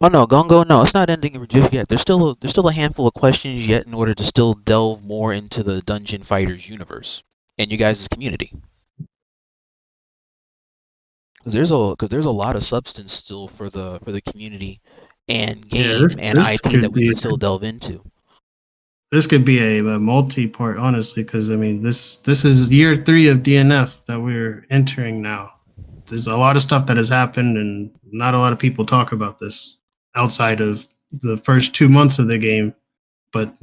Oh no, Gongo, no, it's not ending just yet. There's still a handful of questions yet in order to still delve more into the Dungeon Fighters universe and you guys' community. Because there's a lot of substance still for the community and Yeah, game and this IP that could we be can still delve into. this could be a multi-part, honestly, because I mean this is year 3 of DNF that we're entering now. There's a lot of stuff that has happened, and not a lot of people talk about this outside of the first 2 months of the game. But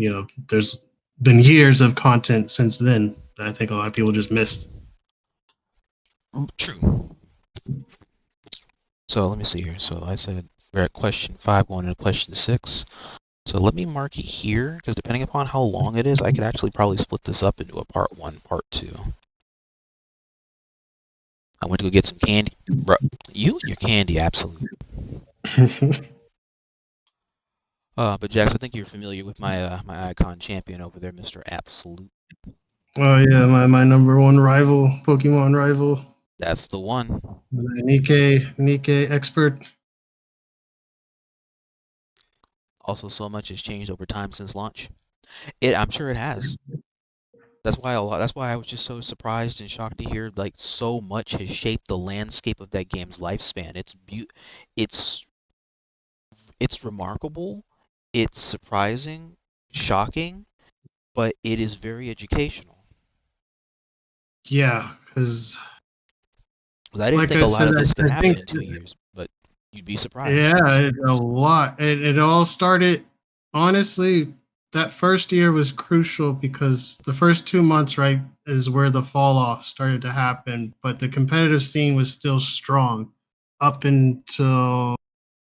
there's been years of content since then that I think a lot of people just missed. True. So let me see here. So I said we're at question 5 going into question 6. So let me mark it here, because depending upon how long it is, I could actually probably split this up into a part 1, part 2. I went to go get some candy. Bro, you and your candy, absolutely. But Jax, I think you're familiar with my my Iacon champion over there, Mr. Absolute. Oh yeah, my number one rival, Pokemon rival. That's the one. Nikkei expert. Also, so much has changed over time since launch. I'm sure it has. That's why I was just so surprised and shocked to hear like so much has shaped the landscape of that game's lifespan. It's remarkable, it's surprising, shocking, but it is very educational. Yeah, because I didn't think a lot of this could happen in 2 years, but you'd be surprised. Yeah, a lot. It all started, honestly, that first year was crucial because the first 2 months, right, is where the fall off started to happen. But the competitive scene was still strong up until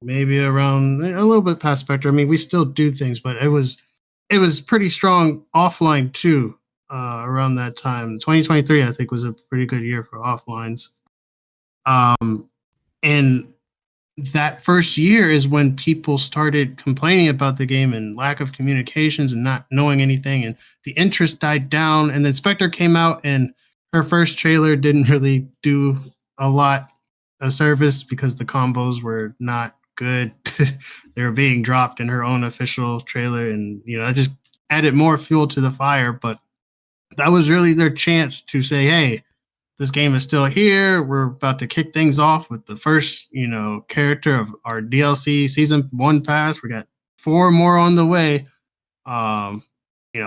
maybe around a little bit past Specter. I mean, we still do things, but it was pretty strong offline too. Around that time, 2023, I think, was a pretty good year for offlines. And that first year is when people started complaining about the game and lack of communications and not knowing anything, and the interest died down. And then Specter came out, and her first trailer didn't really do a lot of service because the combos were not good. They were being dropped in her own official trailer, and that just added more fuel to the fire. But that was really their chance to say, hey, this game is still here. We're about to kick things off with the first, character of our DLC season 1 pass. We got 4 more on the way.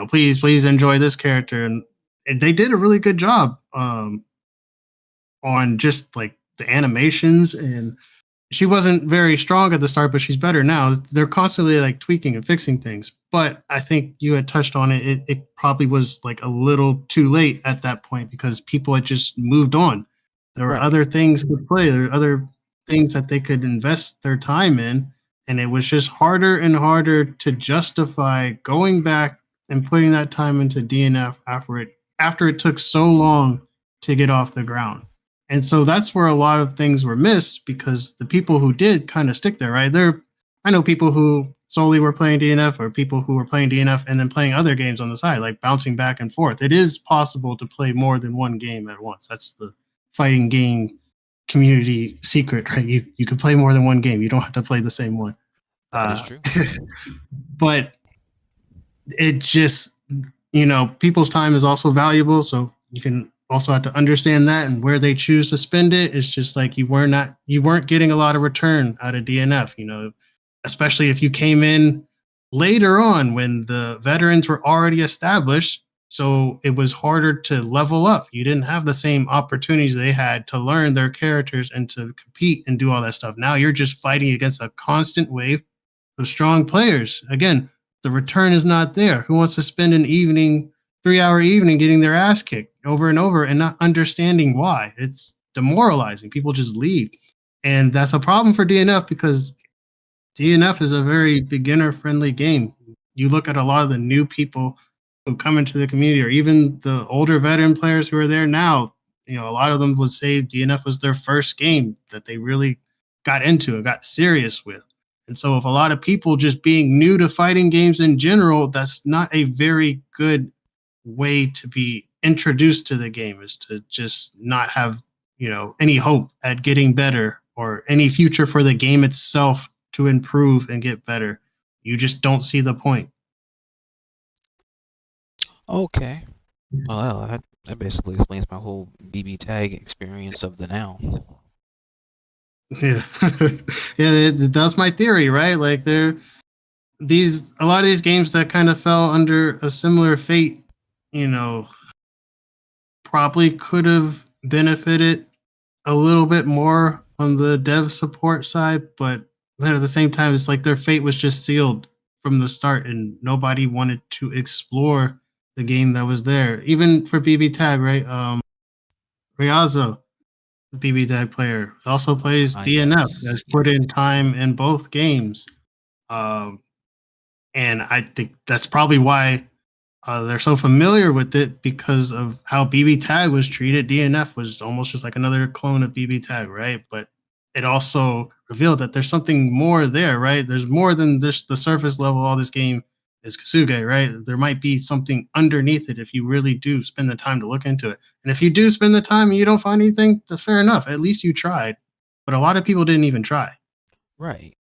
Please enjoy this character. And they did a really good job on just like the animations, and she wasn't very strong at the start, but she's better now. They're constantly like tweaking and fixing things. But I think you had touched on it. It probably was like a little too late at that point because people had just moved on. There were other things to play. There were other things that they could invest their time in. And it was just harder and harder to justify going back and putting that time into DNF after it took so long to get off the ground. And so that's where a lot of things were missed because the people who did kind of stick there, right? I know people who solely were playing DNF or people who were playing DNF and then playing other games on the side, like bouncing back and forth. It is possible to play more than one game at once. That's the fighting game community secret, right? You can play more than one game. You don't have to play the same one. That is true. But it just, people's time is also valuable. So you can also have to understand that, and where they choose to spend it. It's just like you weren't getting a lot of return out of DNF, especially if you came in later on when the veterans were already established. So it was harder to level up. You didn't have the same opportunities they had to learn their characters and to compete and do all that stuff. Now you're just fighting against a constant wave of strong players. Again, the return is not there. Who wants to spend an 3-hour evening getting their ass kicked over and over and not understanding why? It's demoralizing. People just leave. And that's a problem for DNF because DNF is a very beginner-friendly game. You look at a lot of the new people who come into the community, or even the older veteran players who are there now, a lot of them would say DNF was their first game that they really got into and got serious with. And so if a lot of people just being new to fighting games in general, that's not a very good way to be introduced to the game, is to just not have any hope at getting better or any future for the game itself to improve and get better. You just don't see the point. Okay. Well, that basically explains my whole BB tag experience of the now. Yeah, yeah, that's my theory, right? Like a lot of these games that kind of fell under a similar fate, probably could have benefited a little bit more on the dev support side, but then at the same time, it's like their fate was just sealed from the start, and nobody wanted to explore the game that was there. Even for BB Tag, right? Riazo, the BB Tag player, also plays DNF. Yes. Has put in time in both games, and I think that's probably why they're so familiar with it, because of how BB Tag was treated. DNF was almost just like another clone of BB Tag, right? But it also revealed that there's something more there, right? There's more than just the surface level. All this game is Kasuge, right? There might be something underneath it if you really do spend the time to look into it. And if you do spend the time and you don't find anything, then fair enough. At least you tried. But a lot of people didn't even try. Right.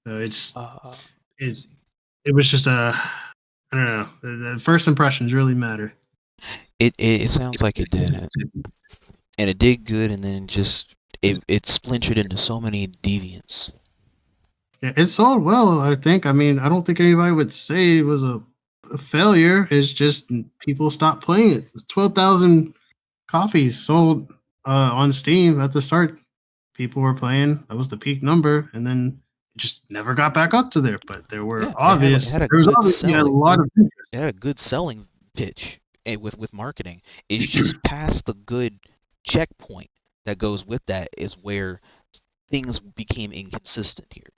So it was just I don't know. The first impressions really matter. It sounds like it did, and it did good, and then just it splintered into so many deviants. Yeah, it sold well, I think. I mean, I don't think anybody would say it was a failure. It's just people stopped playing it. 12,000 copies sold on Steam at the start. People were playing. That was the peak number, and then it just never got back up to there. But there were there was obviously a lot of interest. It had a good selling pitch with marketing. It's just past the good checkpoint that goes with that is where things became inconsistent here.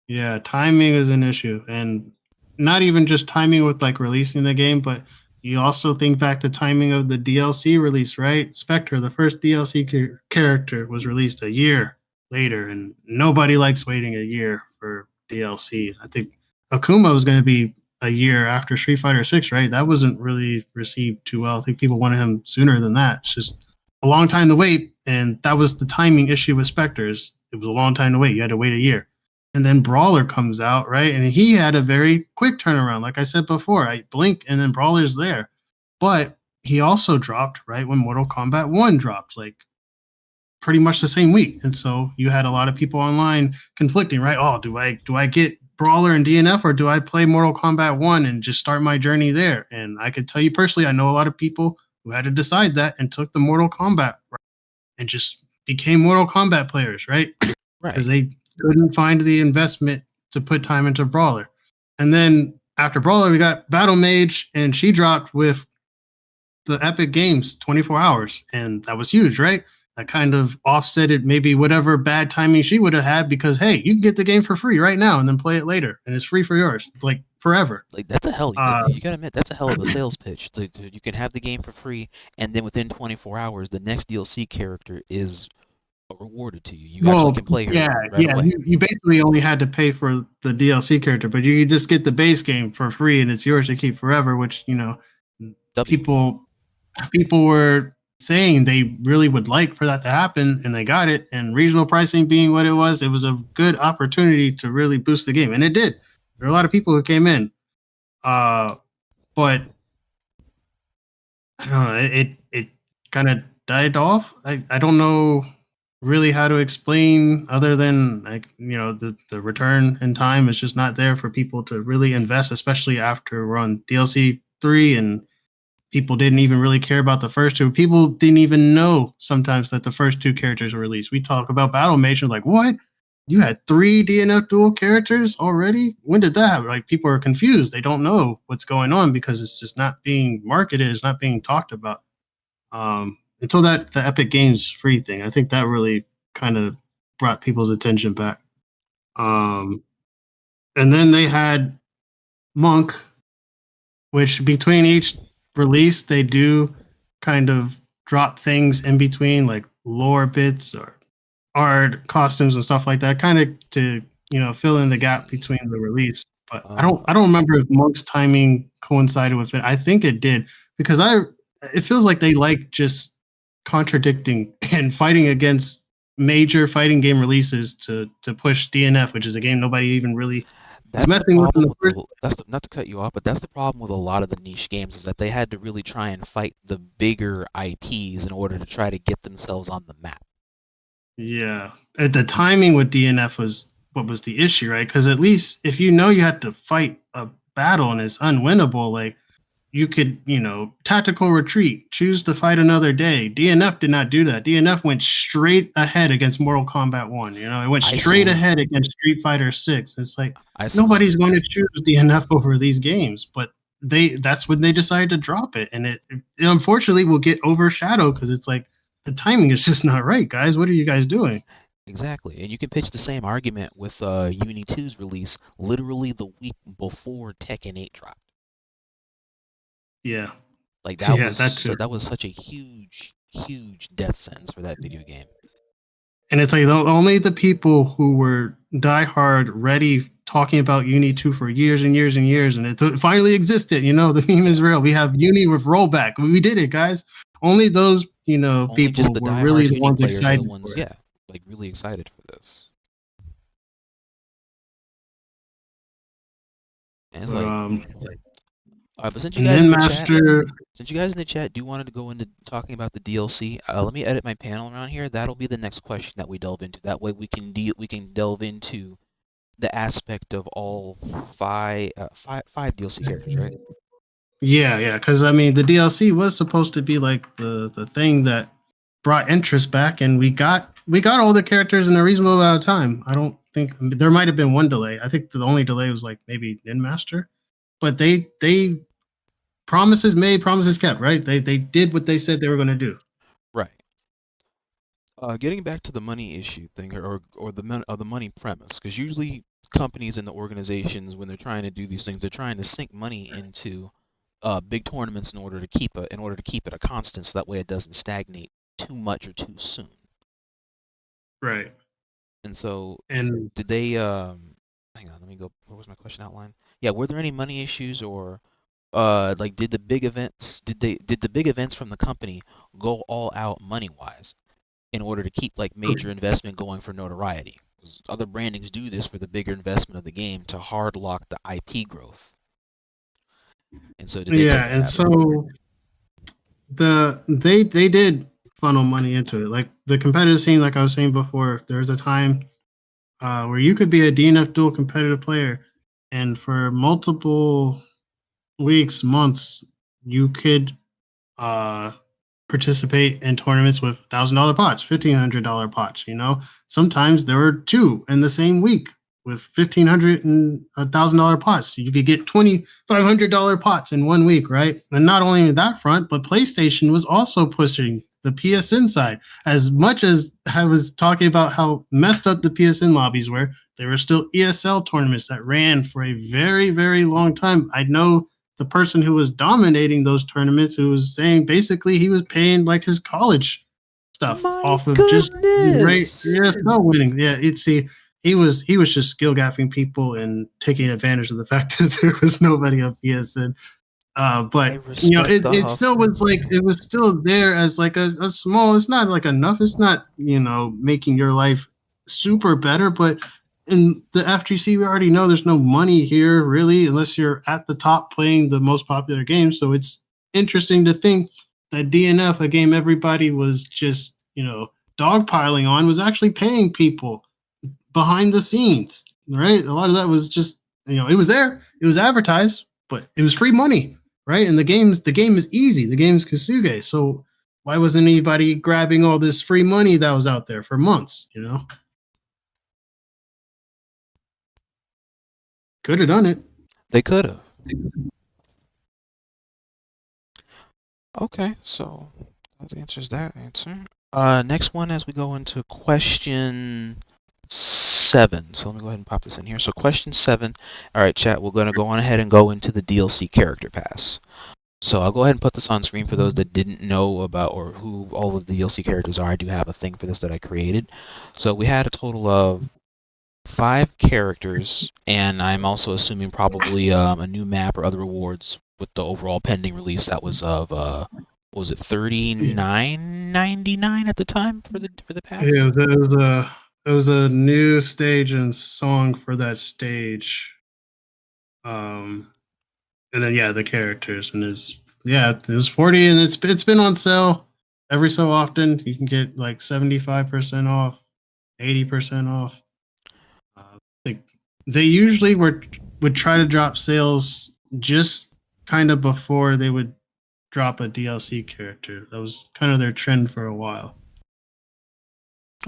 Yeah, timing is an issue, and not even just timing with like releasing the game, but you also think back to timing of the DLC release, right? Specter, the first DLC character, was released a year later, and nobody likes waiting a year for DLC. I think Akuma was going to be a year after Street Fighter 6, right? That wasn't really received too well. I think people wanted him sooner than that. It's just a long time to wait, and that was the timing issue with Specters. It was a long time to wait. You had to wait a year. And then Brawler comes out, right? And he had a very quick turnaround. Like I said before, I blink and then Brawler's there. But he also dropped right when Mortal Kombat 1 dropped, like pretty much the same week. And so you had a lot of people online conflicting, right? Oh, do I get Brawler and DNF, or do I play Mortal Kombat 1 and just start my journey there? And I could tell you personally, I know a lot of people who had to decide that and took the Mortal Kombat route and just became Mortal Kombat players, right? Because they couldn't find the investment to put time into Brawler. And then after Brawler, we got Battle Mage, and she dropped with the Epic Games 24 hours. And that was huge, right? That kind of offsetted maybe whatever bad timing she would have had, because, hey, you can get the game for free right now and then play it later. And it's free for yours, like forever. Like, that's a hell, you gotta admit, that's a hell of a sales pitch. You can have the game for free, and then within 24 hours, the next DLC character is rewarded to you. You actually can play her away. You basically only had to pay for the DLC character, but you could just get the base game for free, and it's yours to keep forever. Which people were saying they really would like for that to happen, and they got it. And regional pricing being what it was a good opportunity to really boost the game, and it did. There are a lot of people who came in, but I don't know. It kind of died off. I don't know really how to explain, other than the return in time is just not there for people to really invest, especially after we're on DLC 3 and people didn't even really care about the first two. People didn't even know sometimes that the first two characters were released. We talk about Battle Mage, like, what? You had 3 DNF Duel characters already? When did that happen? Like, people are confused. They don't know what's going on because it's just not being marketed. It's not being talked about. Until the Epic Games free thing, I think that really kind of brought people's attention back. And then they had Monk, which between each release, they do kind of drop things in between, like lore bits or art, costumes, and stuff like that, kind of to fill in the gap between the release. But I don't remember if Monk's timing coincided with it. I think it did, because it feels like they like just contradicting and fighting against major fighting game releases to push DNF, which is a game nobody even really was That's the messing with in problem the with first. not to cut you off, but that's the problem with a lot of the niche games is that they had to really try and fight the bigger IPs in order to try to get themselves on the map. Yeah, the timing with DNF was what was the issue, right? Because at least if you know you had to fight a battle and it's unwinnable, like you could, tactical retreat, choose to fight another day. DNF did not do that. DNF went straight ahead against Mortal Kombat 1. It went straight ahead against Street Fighter 6. It's like nobody's going to choose DNF over these games, but that's when they decided to drop it. And it unfortunately will get overshadowed because it's like the timing is just not right, guys. What are you guys doing? Exactly. And you can pitch the same argument with Uni 2's release literally the week before Tekken 8 dropped. Yeah. Like that was such a huge death sentence for that video game. And it's like only the people who were diehard ready talking about Uni 2 for years and years and years, and it finally existed. The meme is real. We have Uni with rollback. We did it, guys. Only those, only people just the were really the ones excited. The ones, yeah, like really excited for this. And it's but since you guys in the chat do wanted to go into talking about the DLC, let me edit my panel around here. That'll be the next question that we delve into. That way we can delve into the aspect of all five DLC characters, right? Yeah, because the DLC was supposed to be like the thing that brought interest back, and we got all the characters in a reasonable amount of time. I don't think there might have been one delay. I think the only delay was like maybe Nin Master, but they promises made, promises kept, right? They did what they said they were going to do. Right. Getting back to the money issue thing, or the money premise, because usually companies and the organizations, when they're trying to do these things, they're trying to sink money into big tournaments in order to keep it a constant, so that way it doesn't stagnate too much or too soon. Right. And so, did they? Hang on, let me go. What was my question outline? Yeah, were there any money issues, or did the big events from the company go all out money wise in order to keep like major investment going for notoriety? Because other brandings do this for the bigger investment of the game to hard lock the IP growth. And so they did funnel money into it. Like the competitive scene, like I was saying before, there was a time where you could be a DNF Duel competitive player, and for multiple weeks, months, you could participate in tournaments with $1,000 pots, $1,500 pots. Sometimes there were two in the same week with $1,500 and $1,000 pots. You could get $2,500 pots in 1 week, right? And not only that front, but PlayStation was also pushing the PSN side. As much as I was talking about how messed up the PSN lobbies were, there were still ESL tournaments that ran for a very, very long time. I know the person who was dominating those tournaments, who was saying basically he was paying like his college stuff off of just great ESL winning. Yeah, he was just skill gapping people and taking advantage of the fact that there was nobody on PSN. But it still was like, it was still there as like a small. It's not like enough. It's not making your life super better, but in the FGC, we already know there's no money here, really, unless you're at the top playing the most popular game. So it's interesting to think that DNF, a game everybody was just, dogpiling on, was actually paying people behind the scenes, right? A lot of that was just, it was there, it was advertised, but it was free money, right? And the game is easy. The game is Kasuge. So why wasn't anybody grabbing all this free money that was out there for months, Could have done it. They could have. Okay, so that answers that answer. Next one, as we go into question 7. So let me go ahead and pop this in here. So question 7. All right, chat. We're going to go on ahead and go into the DLC character pass. So I'll go ahead and put this on screen for those that didn't know about or who all of the DLC characters are. I do have a thing for this that I created. So we had a total of 5 characters, and I'm also assuming probably a new map or other rewards with the overall pending release that was of what was it, $39.99 at the time for the pass? Yeah, it was a new stage and song for that stage. And then the characters, and it was 40, and it's been on sale every so often. You can get like 75% off, 80% off. They usually would try to drop sales just kind of before they would drop a DLC character. That was kind of their trend for a while.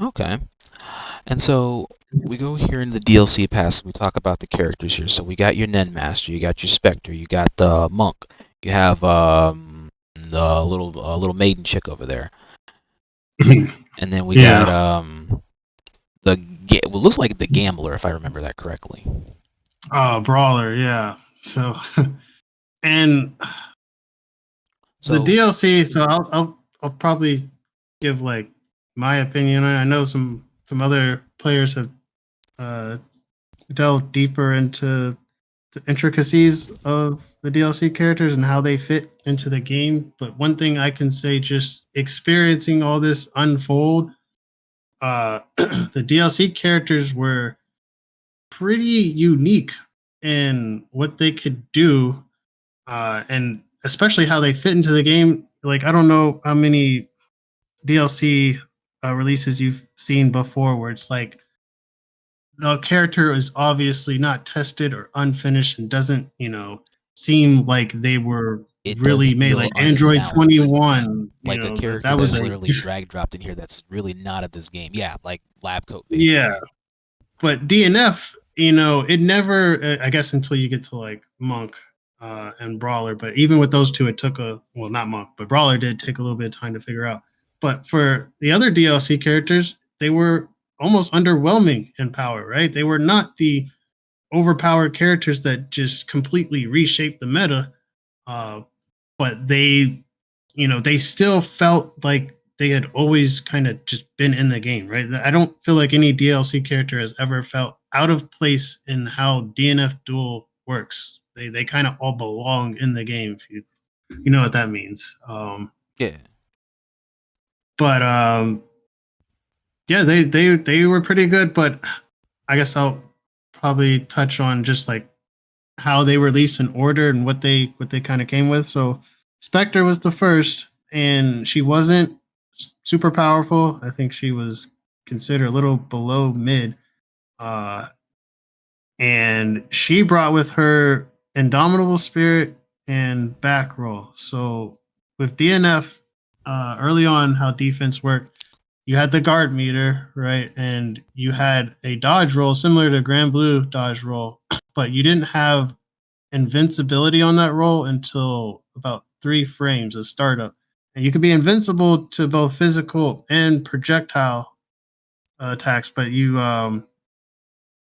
Okay. And so we go here in the DLC pass, we talk about the characters here. So we got your Nen Master, you got your Specter, you got the Monk, you have the little maiden chick over there. And then we got it looks like the Gambler, if I remember that correctly. Brawler, yeah. So and the DLC, so I'll probably give like my opinion. I know some other players have delved deeper into the intricacies of the DLC characters and how they fit into the game. But one thing I can say, just experiencing all this unfold, the DLC characters were pretty unique in what they could do, and especially how they fit into the game. Like, I don't know how many DLC releases you've seen before where it's like the character is obviously not tested or unfinished and doesn't, seem like they were really made, like Android 21. Like a character that was literally drag dropped in here that's really not at this game. Yeah, like lab coat, basically. Yeah. But DNF, it never, I guess until you get to like Monk and Brawler. But even with those two, it took not Monk, but Brawler did take a little bit of time to figure out. But for the other DLC characters, they were almost underwhelming in power, right? They were not the overpowered characters that just completely reshaped the meta. But they still felt like they had always kind of just been in the game, right? I don't feel like any DLC character has ever felt out of place in how DNF Duel works. They kind of all belong in the game, if you know what that means. Yeah. But they were pretty good. But I guess I'll probably touch on just like how they released in order and what they kind of came with. So Specter was the first, and she wasn't super powerful. I think she was considered a little below mid. And she brought with her Indomitable Spirit and back roll. So with DNF, early on, how defense worked, you had the guard meter, right? And you had a dodge roll similar to Grand Blue dodge roll, but you didn't have invincibility on that roll until about 3 frames of startup. And you could be invincible to both physical and projectile attacks, but you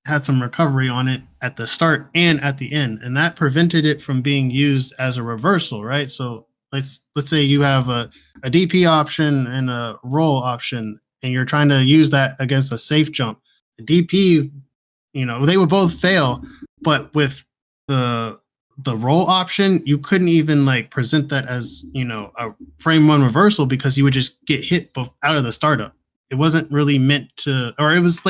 had some recovery on it at the start and at the end, and that prevented it from being used as a reversal, right? So let's say you have a DP option and a roll option, and you're trying to use that against a safe jump. The DP, they would both fail, but with the roll option, you couldn't even like present that as a frame 1 reversal, because you would just get hit out of the startup. It wasn't really meant to, or it was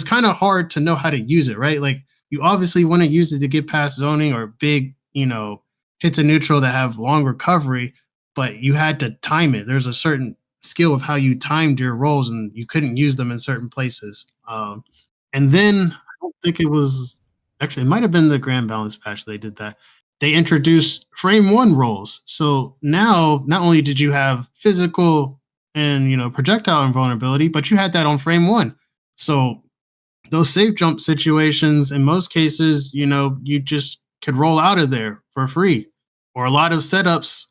kind of hard to know how to use it, right? Like, you obviously want to use it to get past zoning or big, hits a neutral that have long recovery, but you had to time it. There's a certain skill of how you timed your rolls, and you couldn't use them in certain places. And then I don't think it was, actually, it might have been the Grand Balance patch they did that. They introduced frame 1 rolls. So now, not only did you have physical and projectile invulnerability, but you had that on frame 1. So those safe jump situations, in most cases, you just could roll out of there for free. Or a lot of setups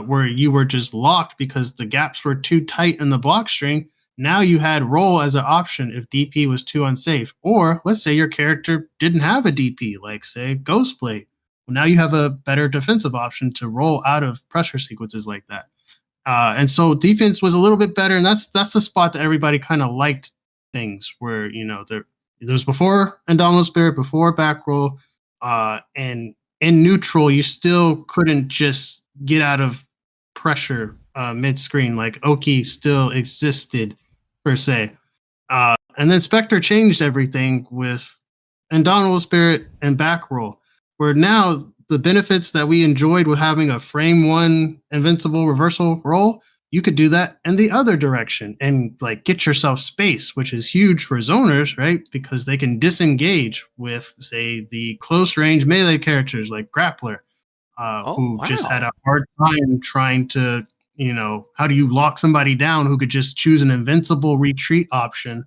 where you were just locked because the gaps were too tight in the block string. Now you had roll as an option if DP was too unsafe. Or let's say your character didn't have a DP, like say Ghostblade. Well, now you have a better defensive option to roll out of pressure sequences like that. And so defense was a little bit better, and that's the spot that everybody kind of liked things, where there was before Indomitable Spirit, before back roll, and in neutral you still couldn't just get out of pressure mid-screen. Like Oki still existed per se. And then Specter changed everything with Indomitable Spirit and Backroll, where now the benefits that we enjoyed with having a frame one invincible reversal roll, you could do that in the other direction and like get yourself space, which is huge for zoners, right? Because they can disengage with, say, the close range melee characters like Grappler, who just had a hard time trying to, how do you lock somebody down who could just choose an invincible retreat option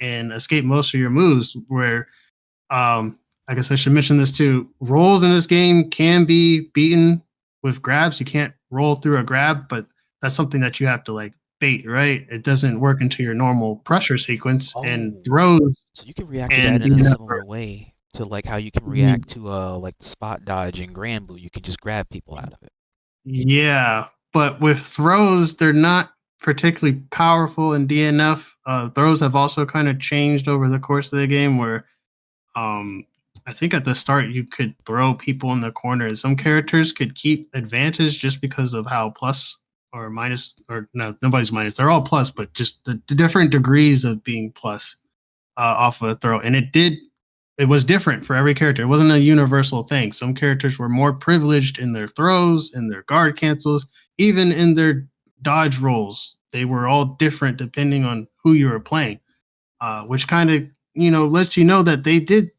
and escape most of your moves, where I guess I should mention this too. Rolls in this game can be beaten with grabs. You can't roll through a grab, but that's something that you have to like bait, right? It doesn't work into your normal pressure sequence and throws. So you can react to that in a similar way to like how you can react to like the spot dodge in Grand Blue. You can just grab people out of it. Yeah, but with throws, they're not particularly powerful in DNF. Throws have also kind of changed over the course of the game, where I think at the start you could throw people in the corner. Some characters could keep advantage just because of how plus or minus, or no, nobody's minus. They're all plus, but just the different degrees of being plus off of a throw. And it was different for every character. It wasn't a universal thing. Some characters were more privileged in their throws, in their guard cancels, even in their dodge rolls. They were all different depending on who you were playing, which kind of, lets you know that they did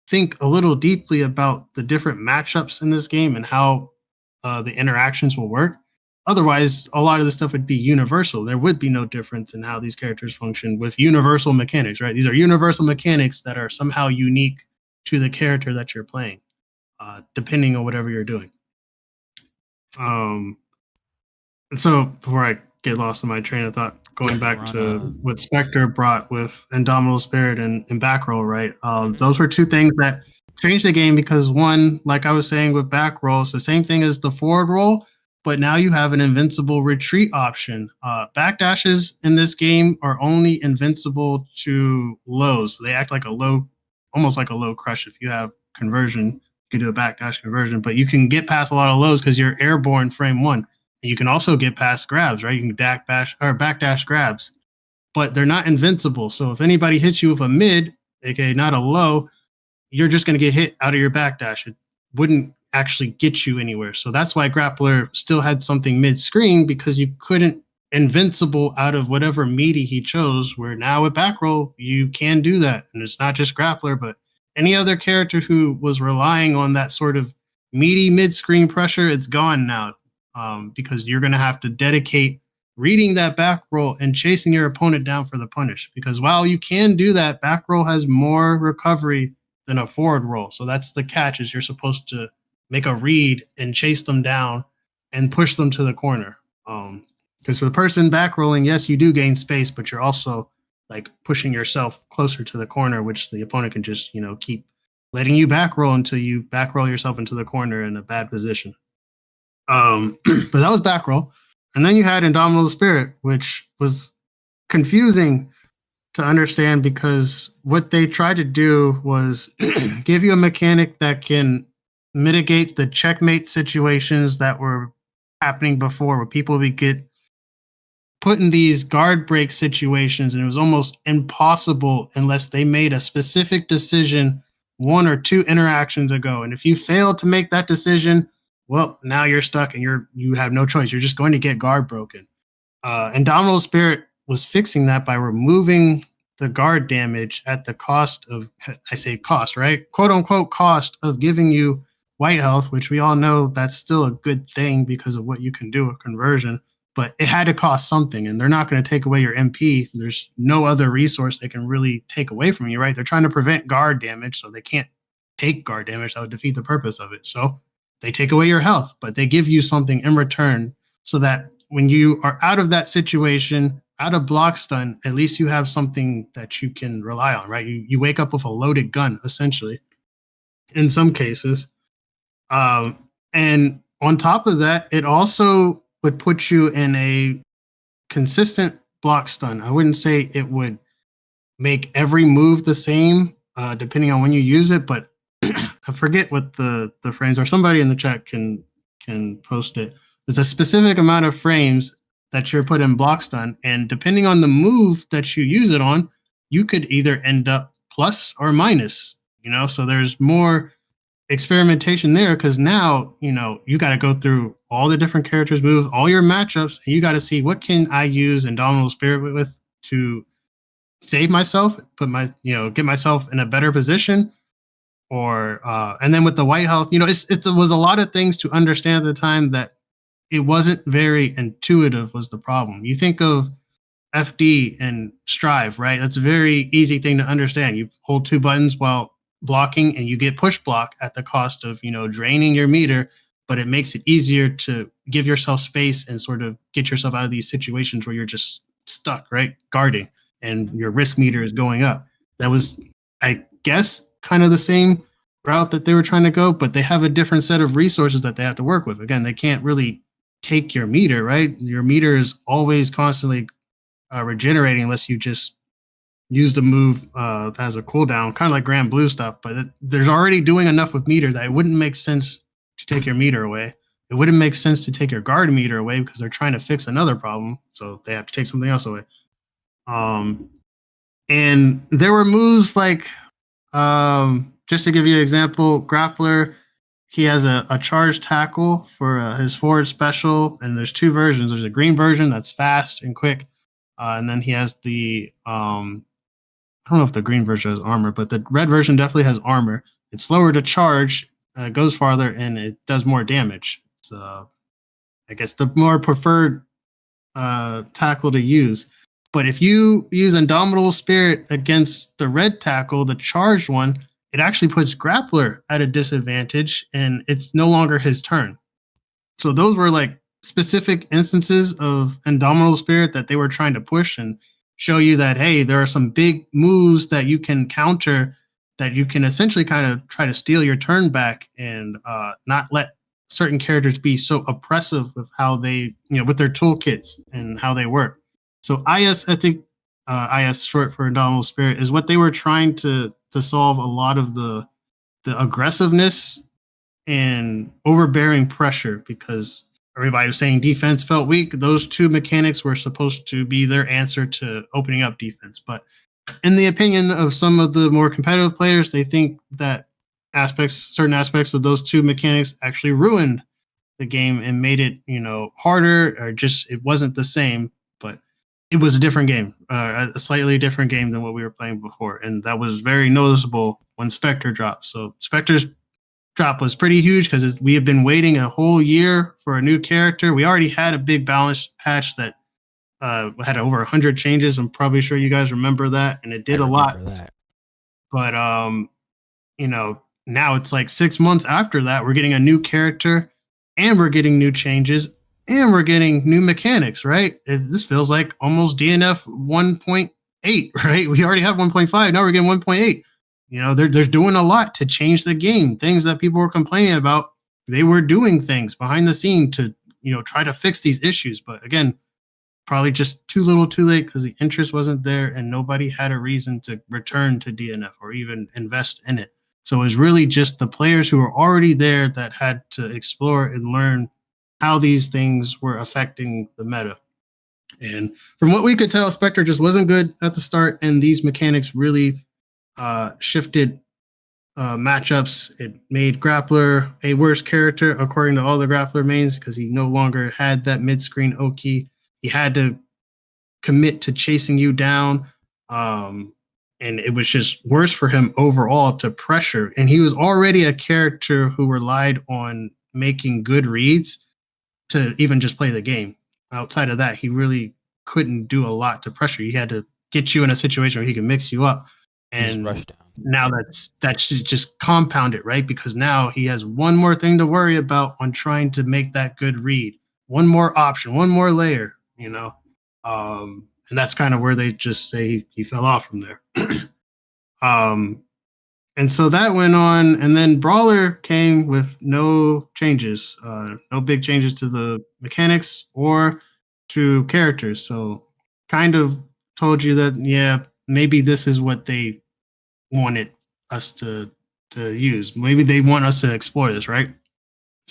think a little deeply about the different matchups in this game and how the interactions will work. Otherwise, a lot of this stuff would be universal. There would be no difference in how these characters function with universal mechanics, right? These are universal mechanics that are somehow unique to the character that you're playing, depending on whatever you're doing. And so before I get lost in my train of thought, going back to what Specter brought with Indomitable Spirit and Backroll, right? Those were two things that changed the game because one, like I was saying with Backroll, it's the same thing as the forward roll, but now you have an invincible retreat option. Backdashes in this game are only invincible to lows. They act like almost like a low crush. If you have conversion, you can do a backdash conversion, but you can get past a lot of lows because you're airborne frame one. And you can also get past grabs, right? You can backdash grabs, but they're not invincible. So if anybody hits you with a mid, aka not a low, you're just going to get hit out of your backdash. It wouldn't actually get you anywhere. So that's why Grappler still had something mid-screen, because you couldn't invincible out of whatever meaty he chose, where now with Backroll, you can do that. And it's not just Grappler, but any other character who was relying on that sort of meaty mid-screen pressure, it's gone now. Because you're going to have to dedicate reading that back roll and chasing your opponent down for the punish. Because while you can do that, back roll has more recovery than a forward roll. So that's the catch, is you're supposed to make a read and chase them down and push them to the corner. Because for the person back rolling, yes, you do gain space, but you're also like pushing yourself closer to the corner, which the opponent can just, keep letting you back roll until you back roll yourself into the corner in a bad position. But that was Backroll. And then you had Indomitable Spirit, which was confusing to understand because what they tried to do was give you a mechanic that can mitigate the checkmate situations that were happening before, where people would get put in these guard break situations, and it was almost impossible unless they made a specific decision one or two interactions ago. And if you failed to make that decision, well, now you're stuck and you have no choice. You're just going to get guard broken. Indomitable Spirit was fixing that by removing the guard damage at the cost of, I say cost, right? Quote unquote cost of giving you white health, which we all know that's still a good thing because of what you can do with conversion, but it had to cost something, and they're not going to take away your MP. There's no other resource they can really take away from you, right? They're trying to prevent guard damage, so they can't take guard damage. That would defeat the purpose of it. So they take away your health, but they give you something in return so that when you are out of that situation, out of block stun, at least you have something that you can rely on, right? You wake up with a loaded gun, essentially, in some cases. And on top of that, it also would put you in a consistent block stun. I wouldn't say it would make every move the same, depending on when you use it, but I forget what the frames are. Somebody in the chat can post it. There's a specific amount of frames that you're putting block stun, and depending on the move that you use it on, you could either end up plus or minus. So there's more experimentation there, because now you got to go through all the different characters' moves, all your matchups, and you got to see what can I use Indomitable Spirit with to save myself, get myself in a better position, or and then with the white health, it was a lot of things to understand at the time that it wasn't very intuitive was the problem. You think of FD and Strive, right? That's a very easy thing to understand. You hold two buttons while blocking and you get push block at the cost of, draining your meter, but it makes it easier to give yourself space and sort of get yourself out of these situations where you're just stuck, right? Guarding and your risk meter is going up. That was, I guess, kind of the same route that they were trying to go, but they have a different set of resources that they have to work with. Again, they can't really take your meter, right? Your meter is always constantly regenerating unless you just use the move that has a cooldown, kind of like Grand Blue stuff, but there's already doing enough with meter that it wouldn't make sense to take your meter away. It wouldn't make sense to take your guard meter away because they're trying to fix another problem, so they have to take something else away. And there were moves like, just to give you an example, Grappler, he has a charge tackle for his forward special, and there's two versions. There's a green version that's fast and quick, and then he has the, I don't know if the green version has armor, but the red version definitely has armor. It's slower to charge, goes farther, and it does more damage. It's, I guess, the more preferred tackle to use. But if you use Indomitable Spirit against the red tackle, the charged one, it actually puts Grappler at a disadvantage, and it's no longer his turn. So those were like specific instances of Indomitable Spirit that they were trying to push and show you that, hey, there are some big moves that you can counter, that you can essentially kind of try to steal your turn back and not let certain characters be so oppressive with how they, with their toolkits and how they work. So IS, I think IS, short for Indomitable Spirit, is what they were trying to solve a lot of the aggressiveness and overbearing pressure, because everybody was saying defense felt weak. Those two mechanics were supposed to be their answer to opening up defense. But in the opinion of some of the more competitive players, they think that certain aspects of those two mechanics actually ruined the game and made it, harder, or just it wasn't the same. But it was a different game, a slightly different game than what we were playing before. And that was very noticeable when Specter dropped. So Specter's drop was pretty huge because we had been waiting a whole year for a new character. We already had a big balance patch that had over 100 changes. I'm probably sure you guys remember that, and it did a lot. But now it's like 6 months after that, we're getting a new character, and we're getting new changes, and we're getting new mechanics, right? This feels like almost DNF 1.8, right? We already have 1.5. Now we're getting 1.8. They're doing a lot to change the game. Things that people were complaining about, they were doing things behind the scene to, try to fix these issues. But again, probably just too little too late, because the interest wasn't there and nobody had a reason to return to DNF or even invest in it. So it was really just the players who were already there that had to explore and learn how these things were affecting the meta. And from what we could tell, Specter just wasn't good at the start, and these mechanics really shifted matchups. It made Grappler a worse character according to all the Grappler mains, because he no longer had that mid-screen Oki. He had to commit to chasing you down, and it was just worse for him overall to pressure. And he was already a character who relied on making good reads to even just play the game. Outside of that, he really couldn't do a lot to pressure. He had to get you in a situation where he can mix you up. And now that's just compounded, right? Because now he has one more thing to worry about on trying to make that good read. One more option, one more layer, and that's kind of where they just say he fell off from there. And so that went on, and then Brawler came with no changes, no big changes to the mechanics or to characters. So kind of told you that, yeah, maybe this is what they wanted us to use. Maybe they want us to explore this, right?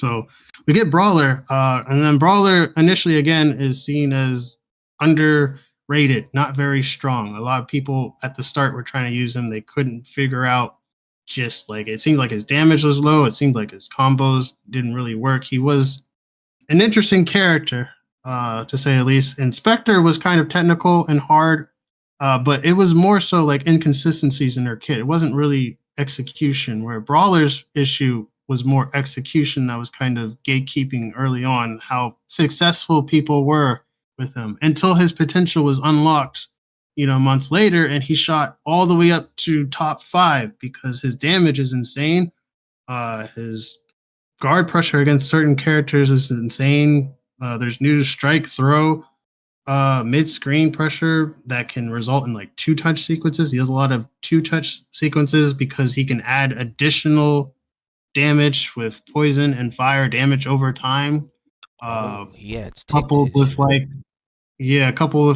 So we get Brawler, and then Brawler initially again is seen as underrated, not very strong. A lot of people at the start were trying to use him. They couldn't figure out, just like it seemed like his damage was low. It seemed like his combos didn't really work. He was an interesting character, to say the least. And Specter was kind of technical and hard, but it was more so like inconsistencies in her kit. It wasn't really execution, where Brawler's issue was more execution that was kind of gatekeeping early on how successful people were with him until his potential was unlocked, months later, and he shot all the way up to top 5 because his damage is insane. His guard pressure against certain characters is insane. There's new strike throw mid-screen pressure that can result in like 2-touch sequences. He has a lot of 2-touch sequences because he can add additional damage with poison and fire damage over time. It's coupled with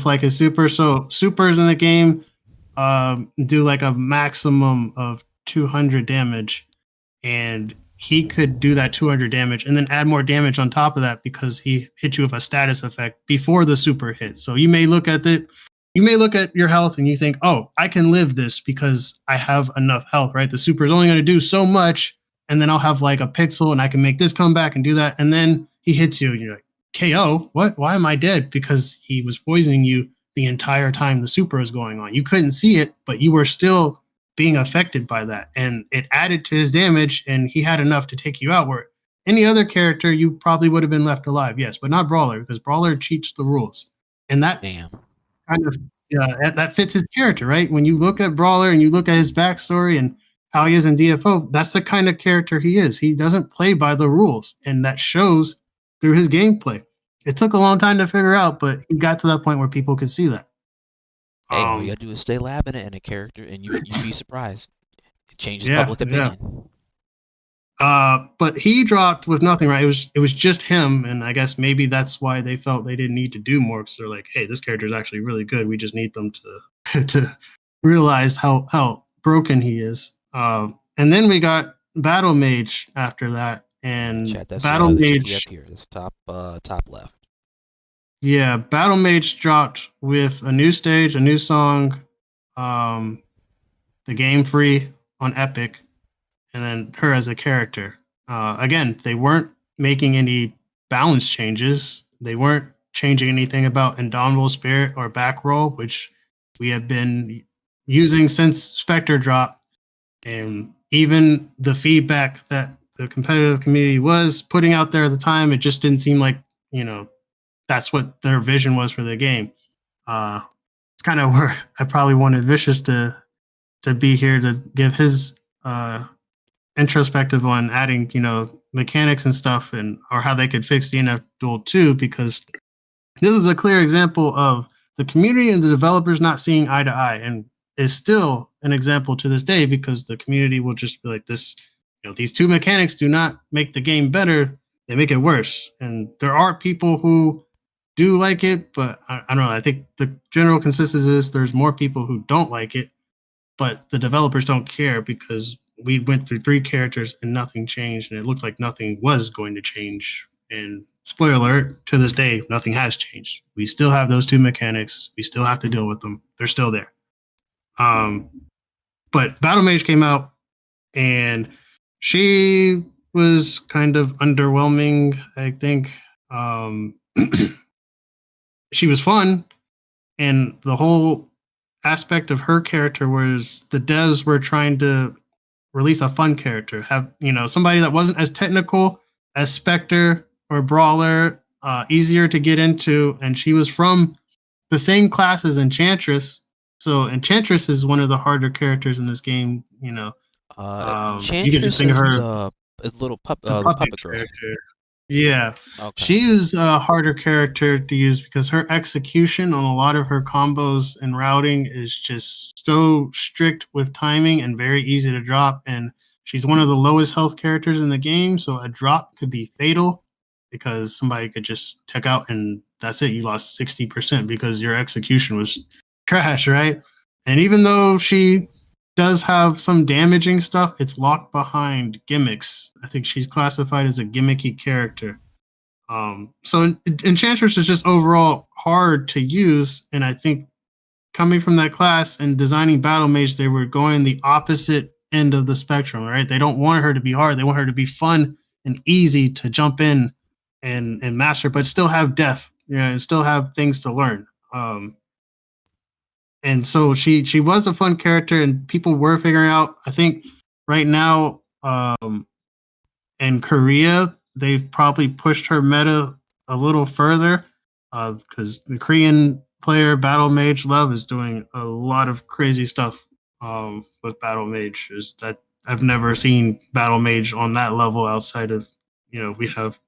like his super. So supers in the game do like a maximum of 200 damage, and he could do that 200 damage and then add more damage on top of that because he hit you with a status effect before the super hit. So you may look at your health and you think, oh, I can live this because I have enough health, right? The super is only going to do so much, and then I'll have like a pixel and I can make this come back and do that. And then he hits you and you're like, KO? What? Why am I dead? Because he was poisoning you the entire time the super was going on. You couldn't see it, but you were still being affected by that, and it added to his damage, and he had enough to take you out. Where any other character, you probably would have been left alive, yes, but not Brawler, because Brawler cheats the rules, and that kind of that fits his character, right? When you look at Brawler and you look at his backstory and how he is in DFO, that's the kind of character he is. He doesn't play by the rules, and that shows through his gameplay. It took a long time to figure out, but he got to that point where people could see that. Hey, all you gotta do is stay labbing it in a character, and you'd be surprised. It changes public opinion. But he dropped with nothing, right? It was just him, and I guess maybe that's why they felt they didn't need to do more, because they're like, hey, this character is actually really good. We just need them to to realize how broken he is. And then we got Battle Mage after that, and Battle Mage up here, this top left. Yeah, Battle Mage dropped with a new stage, a new song, the game free on Epic, and then her as a character. Again, they weren't making any balance changes. They weren't changing anything about Indomitable Spirit or back roll, which we have been using since Specter dropped. And even the feedback that the competitive community was putting out there at the time, it just didn't seem like, that's what their vision was for the game. It's kind of where I probably wanted Vishis to be here to give his introspective on adding, mechanics and stuff, or how they could fix DNF Duel 2, because this is a clear example of the community and the developers not seeing eye to eye, and is still an example to this day, because the community will just be like, this, these two mechanics do not make the game better, they make it worse. And there are people who do like it, but I don't know. I think the general consensus is there's more people who don't like it, but the developers don't care, because we went through 3 characters and nothing changed, and it looked like nothing was going to change. And spoiler alert, to this day, nothing has changed. We still have those 2 mechanics. We still have to deal with them. They're still there. But Battle Mage came out, and she was kind of underwhelming, I think. She was fun, and the whole aspect of her character was the devs were trying to release a fun character, have somebody that wasn't as technical as Specter or Brawler, easier to get into, and she was from the same class as Enchantress. So Enchantress is one of the harder characters in this game. Enchantress you can just think of her, the little puppet girl. Character. Yeah, okay. She is a harder character to use because her execution on a lot of her combos and routing is just so strict with timing and very easy to drop. And she's one of the lowest health characters in the game, so a drop could be fatal because somebody could just tech out and that's it. You lost 60% because your execution was trash, right? And even though she does have some damaging stuff. It's locked behind gimmicks. I think she's classified as a gimmicky character. So Enchantress is just overall hard to use, and I think coming from that class and designing Battle Mage, they were going the opposite end of the spectrum, right? They don't want her to be hard. They want her to be fun and easy to jump in and master, but still have depth, and still have things to learn. And so she was a fun character, and people were figuring out. I think right now in Korea, they've probably pushed her meta a little further because the Korean player Battle Mage Love is doing a lot of crazy stuff with Battle Mage. Is that I've never seen Battle Mage on that level outside of, we have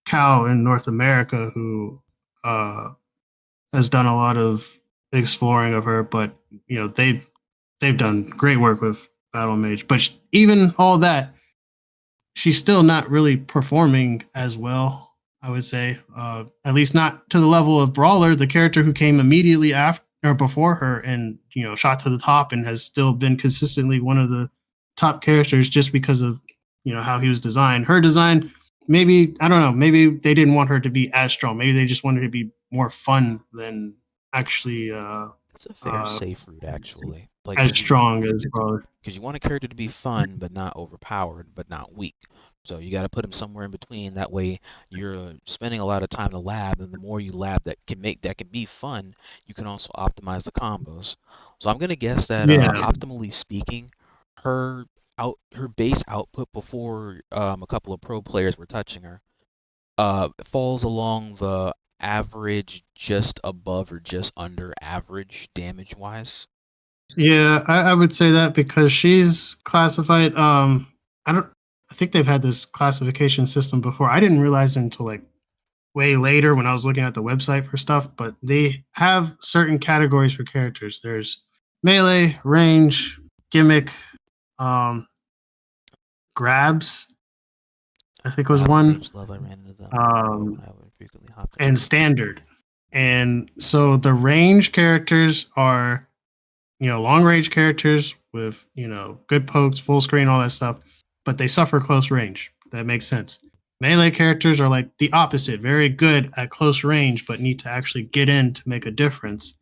Cow in North America who has done a lot of exploring of her, but they've done great work with Battle Mage. But even all that, she's still not really performing as well, I would say. At least not to the level of Brawler, the character who came immediately after or before her and shot to the top and has still been consistently one of the top characters just because of how he was designed. Her design, maybe, I don't know, maybe they didn't want her to be as strong. Maybe they just wanted her to be more fun than actually That's a fair safe route, actually. Like as strong as Brawler. Because you want a character to be fun, but not overpowered, but not weak. So you got to put him somewhere in between. That way, you're spending a lot of time to lab, and the more you lab that can be fun, you can also optimize the combos. So I'm gonna guess that, optimally speaking, her base output before a couple of pro players were touching her falls along the average, just above or just under average damage wise. Yeah, I would say that because she's classified. I think they've had this classification system before. I didn't realize it until like way later when I was looking at the website for stuff. But they have certain categories for characters. There's melee, range, gimmick, grabs, I think was one, and standard. And so the range characters are long range characters with, good pokes, full screen, all that stuff, but they suffer close range. That makes sense. Melee characters are like the opposite, very good at close range, but need to actually get in to make a difference.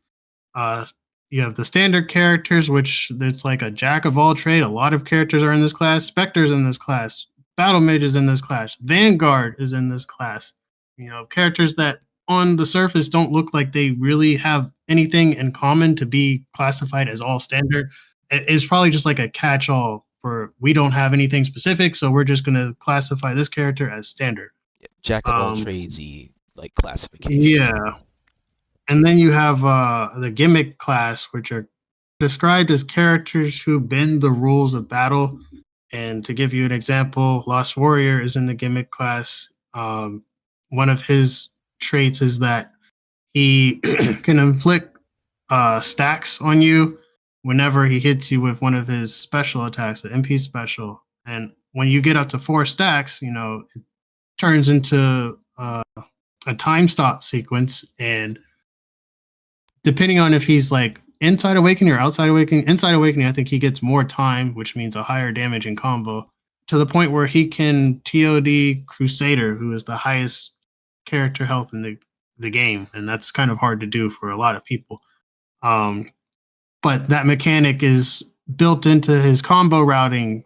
You have the standard characters, which it's like a jack of all trade. A lot of characters are in this class. Specter's in this class. Battle Mage is in this class. Vanguard is in this class. Characters that on the surface don't look like they really have anything in common to be classified as all standard. It's probably just like a catch-all for we don't have anything specific, so we're just going to classify this character as standard. Yeah, jack of all trades-y like classification. Yeah. And then you have the gimmick class, which are described as characters who bend the rules of battle. And to give you an example, Lost Warrior is in the gimmick class. One of his traits is that he can inflict stacks on you whenever he hits you with one of his special attacks, the MP special. And when you get up to 4 stacks, it turns into a time stop sequence. And depending on if he's like inside awakening or outside awakening, I think he gets more time, which means a higher damage in combo, to the point where he can TOD Crusader, who is the highest character health in the game. And that's kind of hard to do for a lot of people. But that mechanic is built into his combo routing,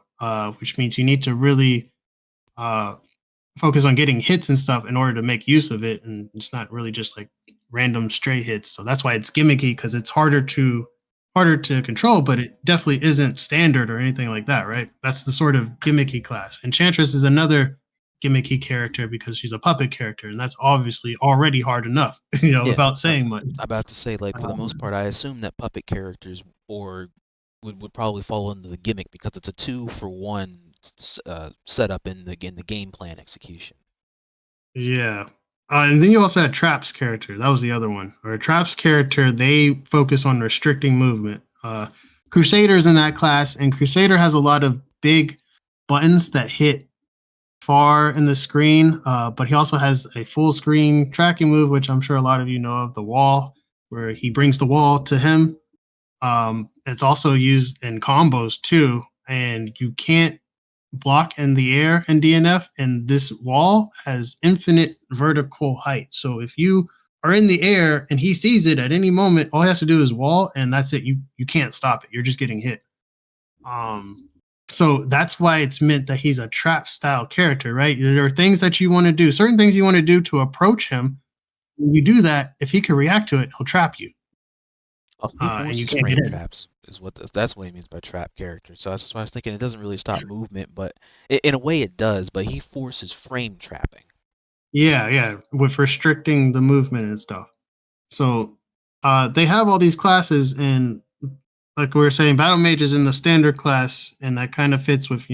which means you need to really focus on getting hits and stuff in order to make use of it. And it's not really just like random stray hits. So that's why it's gimmicky, because it's harder to control, but it definitely isn't standard or anything like that, right? That's the sort of gimmicky class. Enchantress is another gimmicky character because she's a puppet character, and that's obviously already hard enough, without saying much. I'm about to say, like, for the most part, I assume that puppet characters would probably fall into the gimmick because it's a 2-for-1 setup in the game plan execution. Yeah. And then you also had Traps character. That was the other one. Or Traps character, they focus on restricting movement. Crusader's in that class, and Crusader has a lot of big buttons that hit far in the screen, but he also has a full screen tracking move, which I'm sure a lot of you know of, the wall, where he brings the wall to him. And it's also used in combos too, and you can't block in the air in DNF, and this wall has infinite vertical height. So if you are in the air and he sees it at any moment, all he has to do is wall, and that's it. You can't stop it. You're just getting hit. So that's why it's meant that he's a trap style character, right? There are things that you want to do, certain things you want to do to approach him. When you do that, if he can react to it, he'll trap you. And you can't get traps is that's what he means by trap character. So that's why I was thinking it doesn't really stop movement, but in a way it does. But he forces frame trapping. Yeah, with restricting the movement and stuff. So they have all these classes, and like we were saying, Battle Mage is in the standard class, and that kind of fits with,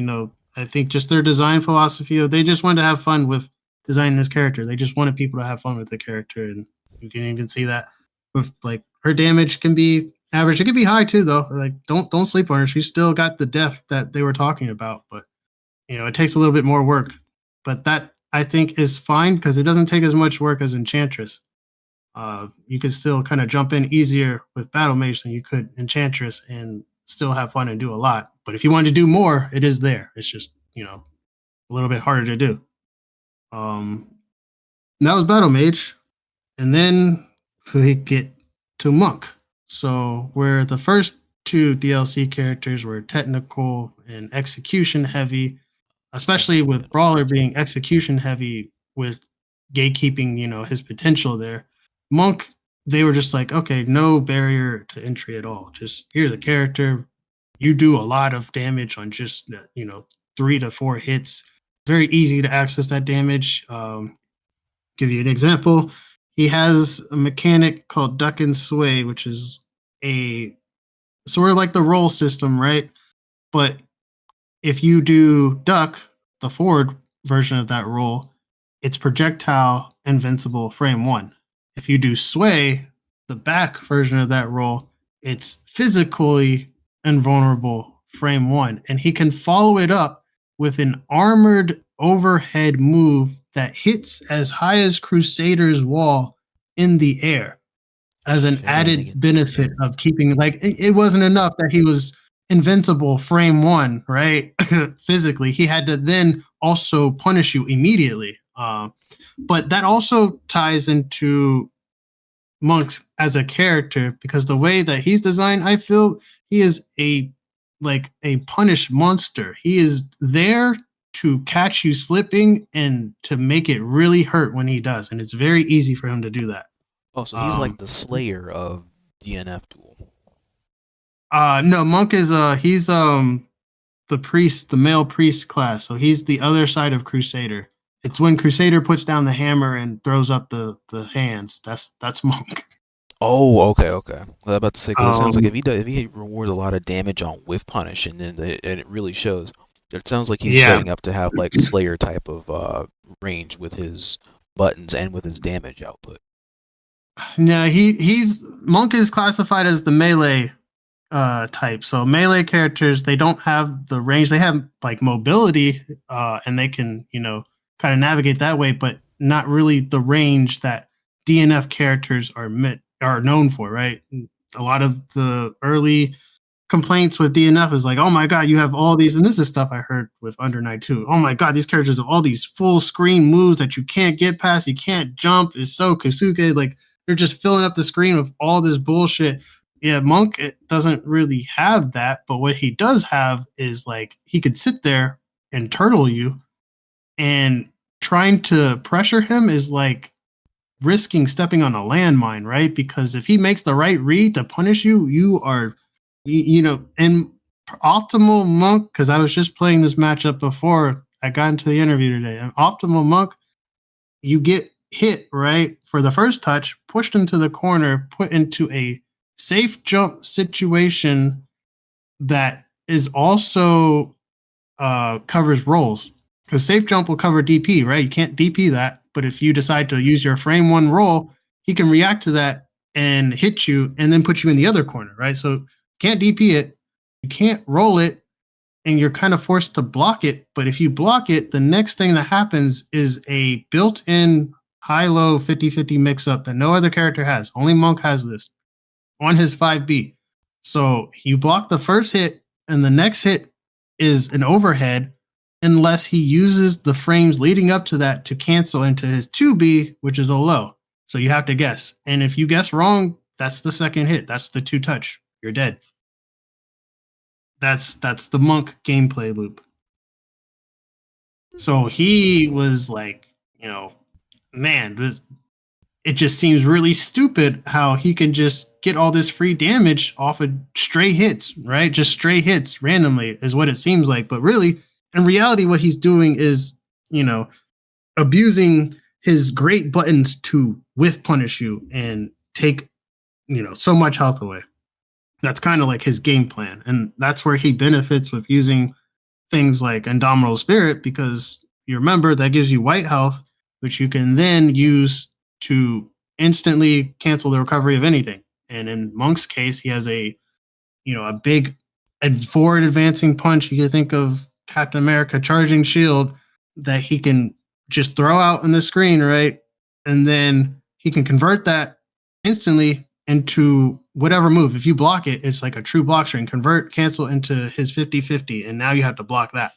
I think just their design philosophy of they just wanted to have fun with designing this character. They just wanted people to have fun with the character, and you can even see that with like her damage can be average. It can be high too, though. Like don't sleep on her. She's still got the depth that they were talking about, but it takes a little bit more work. But that I think is fine because it doesn't take as much work as Enchantress. You could still kind of jump in easier with Battle Mage than you could Enchantress and still have fun and do a lot. But if you want to do more, it is there. It's just, a little bit harder to do. That was Battle Mage. And then we get to Monk. So where the first two DLC characters were technical and execution heavy, especially with Brawler being execution heavy with gatekeeping, his potential there. Monk, they were just like, okay, no barrier to entry at all. Just here's a character. You do a lot of damage on just, 3 to 4 hits. Very easy to access that damage. Give you an example. He has a mechanic called Duck and Sway, which is a sort of like the roll system, right? But if you do Duck, the forward version of that roll, it's projectile invincible frame 1. If you do Sway, the back version of that roll, it's physically invulnerable frame 1. And he can follow it up with an armored overhead move that hits as high as Crusader's wall in the air as an added benefit of keeping, like, it wasn't enough that he was invincible frame 1, right? Physically, he had to then also punish you immediately. But that also ties into Monk's as a character, because the way that he's designed, I feel he is a punish monster. He is there to catch you slipping and to make it really hurt when he does, and it's very easy for him to do that. Oh, so he's like the Slayer of DNF Duel. No, Monk is he's the priest, the male priest class. So he's the other side of Crusader. It's when Crusader puts down the hammer and throws up the hands. That's Monk. Oh, okay. I was about to say, because it sounds like if he rewards a lot of damage on whiff punish, and it really shows. It sounds like he's setting up to have like Slayer type of range with his buttons and with his damage output. No, he's Monk is classified as the melee type. So melee characters, they don't have the range. They have like mobility, and they can kind of navigate that way, but not really the range that DNF characters are known for, right? A lot of the early complaints with DNF is like, oh my god, you have all these, and this is stuff I heard with Under Night too. Oh my god, these characters have all these full screen moves that you can't get past, you can't jump. It's so Kosuke, like they're just filling up the screen with all this bullshit. Yeah, Monk, it doesn't really have that, but what he does have is like he could sit there and turtle you, and trying to pressure him is like risking stepping on a landmine, right? Because if he makes the right read to punish you, you are, and optimal Monk, because I was just playing this matchup before I got into the interview today, and optimal Monk, you get hit, right, for the first touch, pushed into the corner, put into a safe jump situation that is also covers rolls. Because safe jump will cover DP, right? You can't DP that. But if you decide to use your frame 1 roll, he can react to that and hit you and then put you in the other corner, right? So you can't DP it. You can't roll it. And you're kind of forced to block it. But if you block it, the next thing that happens is a built-in high-low 50-50 mix-up that no other character has. Only Monk has this on his 5B. So you block the first hit, and the next hit is an overhead, unless he uses the frames leading up to that to cancel into his 2B, which is a low. So you have to guess. And if you guess wrong, that's the second hit. That's the 2 touch. You're dead. That's the monk gameplay loop. So he was like, man, it just seems really stupid how he can just get all this free damage off of stray hits, right? Just stray hits randomly is what it seems like. But really, in reality, what he's doing is, abusing his great buttons to whiff punish you and take, so much health away. That's kind of like his game plan. And that's where he benefits with using things like Indomitable Spirit, because you remember that gives you white health, which you can then use to instantly cancel the recovery of anything. And in Monk's case, he has a big forward advancing punch. You can think of Captain America charging shield that he can just throw out on the screen, right? And then he can convert that instantly into whatever move. If you block it, it's like a true block string. Convert, cancel into his 50-50, and now you have to block that.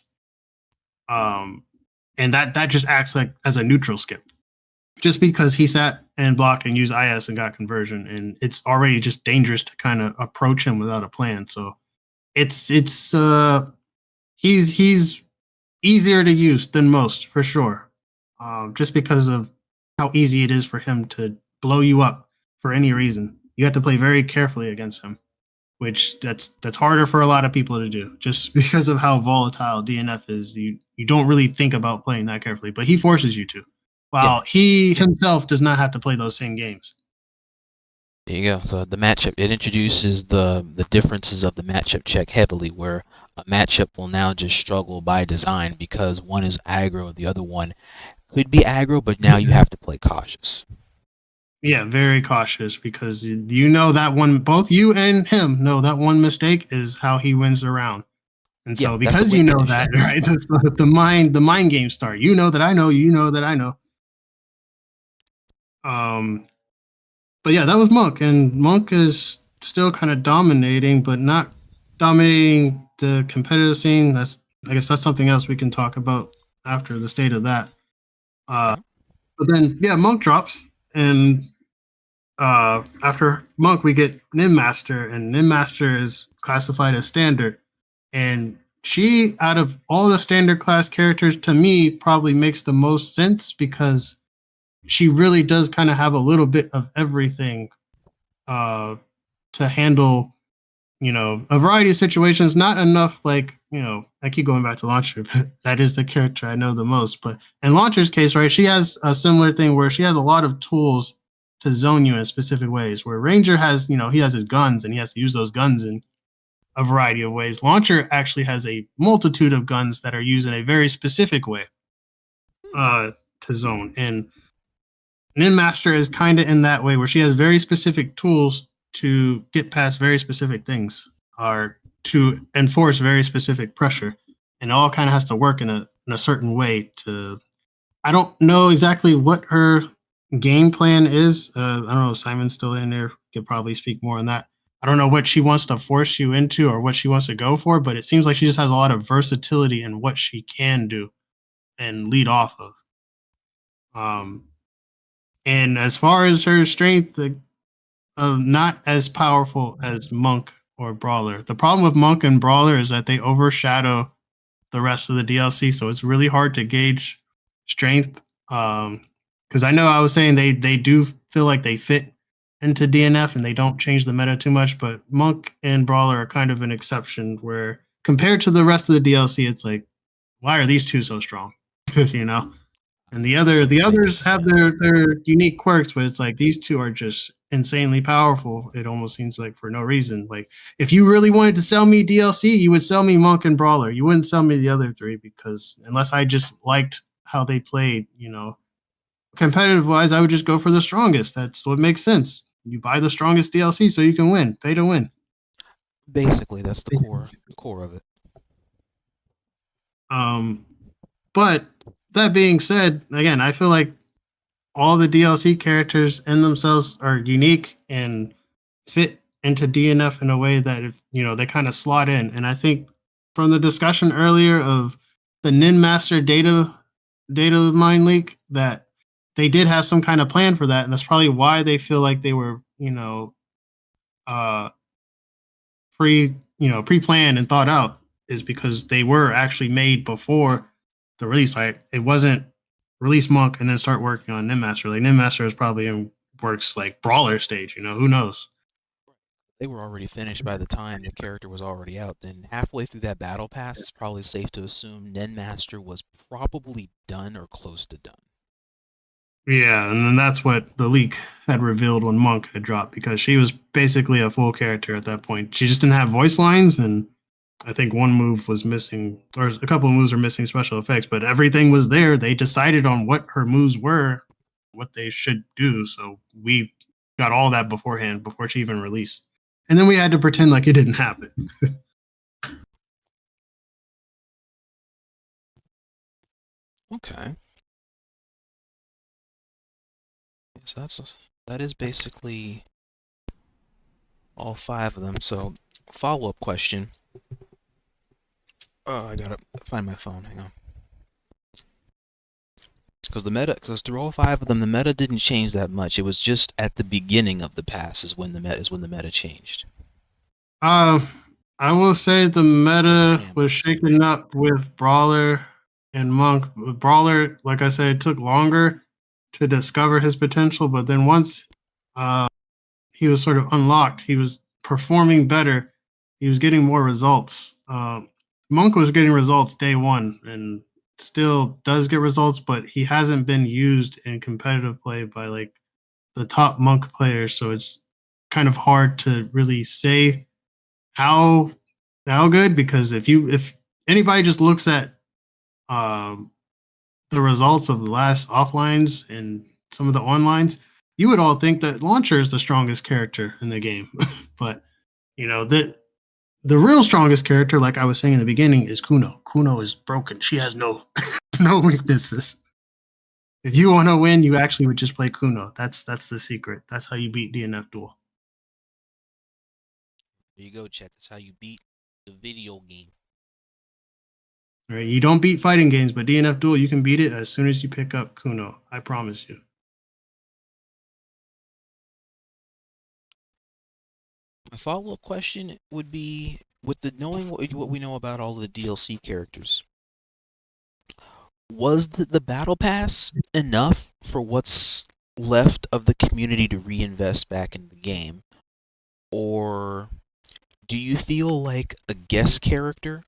And that just acts like as a neutral skip. Just because he sat and blocked and used IS and got conversion, and it's already just dangerous to kind of approach him without a plan. So he's easier to use than most for sure. Just because of how easy it is for him to blow you up for any reason. You have to play very carefully against him, which that's harder for a lot of people to do, just because of how volatile DNF is. You don't really think about playing that carefully, but he forces you to. While he himself does not have to play those same games. There you go. So the matchup, it introduces the differences of the matchup check heavily, where a matchup will now just struggle by design because one is aggro, the other one could be aggro, but now you have to play cautious. Yeah, very cautious, because that one, both you and him know that one mistake is how he wins the round. And so because you know that, right, that's the mind games start. You know that I know, you know that I know. But yeah, that was Monk, and Monk is still kind of dominating, but not dominating the competitive scene. I guess that's something else we can talk about after the state of that. But then, Monk drops, and after Monk, we get Ninmaster, and Ninmaster is classified as standard. And she, out of all the standard class characters, to me, probably makes the most sense, because she really does kind of have a little bit of everything to handle, a variety of situations. Not enough, like, I keep going back to Launcher, but that is the character I know the most. But in Launcher's case, right, she has a similar thing where she has a lot of tools to zone you in specific ways, where Ranger has, he has his guns, and he has to use those guns in a variety of ways. Launcher actually has a multitude of guns that are used in a very specific way to zone. And Ninmaster is kind of in that way, where she has very specific tools to get past very specific things, or to enforce very specific pressure. And it all kind of has to work in a certain way to... I don't know exactly what her game plan is. I don't know if Simon's still in there. Could probably speak more on that. I don't know what she wants to force you into or what she wants to go for, but it seems like she just has a lot of versatility in what she can do and lead off of. And as far as her strength, not as powerful as Monk or Brawler. The problem with Monk and Brawler is that they overshadow the rest of the DLC, so it's really hard to gauge strength. Because I know I was saying they do feel like they fit into DNF and they don't change the meta too much, but Monk and Brawler are kind of an exception, where compared to the rest of the DLC, it's like, why are these two so strong? And the others have their unique quirks, but it's like these two are just insanely powerful. It almost seems like for no reason. Like, if you really wanted to sell me DLC, you would sell me Monk and Brawler. You wouldn't sell me the other three, because unless I just liked how they played, competitive wise, I would just go for the strongest. That's what makes sense. You buy the strongest DLC so you can win. Pay to win. Basically, that's the core of it. But that being said, again, I feel like all the DLC characters in themselves are unique and fit into DNF in a way that if they kind of slot in. And I think from the discussion earlier of the Nin Master data mine leak, that they did have some kind of plan for that, and that's probably why they feel like they were pre-planned and thought out, is because they were actually made before the release. Like, it wasn't release Monk and then start working on Nin Master. Like, Nin Master is probably in works like brawler stage. Who knows? They were already finished by the time the character was already out. Then halfway through that battle pass, it's probably safe to assume Nin Master was probably done or close to done. Yeah, and then that's what the leak had revealed when Monk had dropped, because she was basically a full character at that point. She just didn't have voice lines, and I think one move was missing, or a couple of moves were missing special effects, but everything was there. They decided on what her moves were, what they should do, so we got all that beforehand, before she even released. And then we had to pretend like it didn't happen. Okay. So that is basically all 5 of them. So, follow-up question. Oh, I gotta find my phone. Hang on. Because through all 5 of them, the meta didn't change that much. It was just at the beginning of the pass is when the meta changed. I will say the meta was shaken up with Brawler and Monk. Brawler, like I said, it took longer to discover his potential, but then once he was sort of unlocked, he was performing better. He was getting more results. Monk was getting results day one and still does get results, but he hasn't been used in competitive play by like the top Monk players, so it's kind of hard to really say how good, because if anybody just looks at the results of the last offlines and some of the onlines, you would all think that Launcher is the strongest character in the game. But the real strongest character, like I was saying in the beginning, is Kuno. Kuno is broken. She has no weaknesses. If you want to win, you actually would just play Kuno. That's the secret. That's how you beat DNF Duel. There you go, chat. That's how you beat the video game. Right? You don't beat fighting games, but DNF Duel, you can beat it as soon as you pick up Kuno. I promise you. My follow-up question would be, with the knowing what we know about all the DLC characters, was the battle pass enough for what's left of the community to reinvest back in the game? Or do you feel like a guest character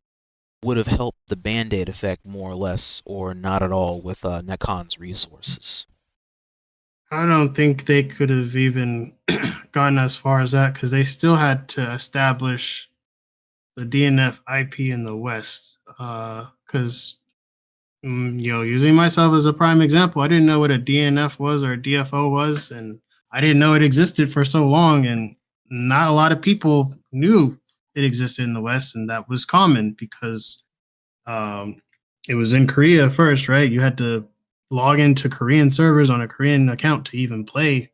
would have helped the Band-Aid effect more or less, or not at all with Necon's resources? I don't think they could have even gotten as far as that, because they still had to establish the DNF IP in the West. Because using myself as a prime example, I didn't know what a DNF was or a DFO was, and I didn't know it existed for so long, and not a lot of people knew it existed in the West, and that was common because it was in Korea first, right? You had to log into Korean servers on a Korean account to even play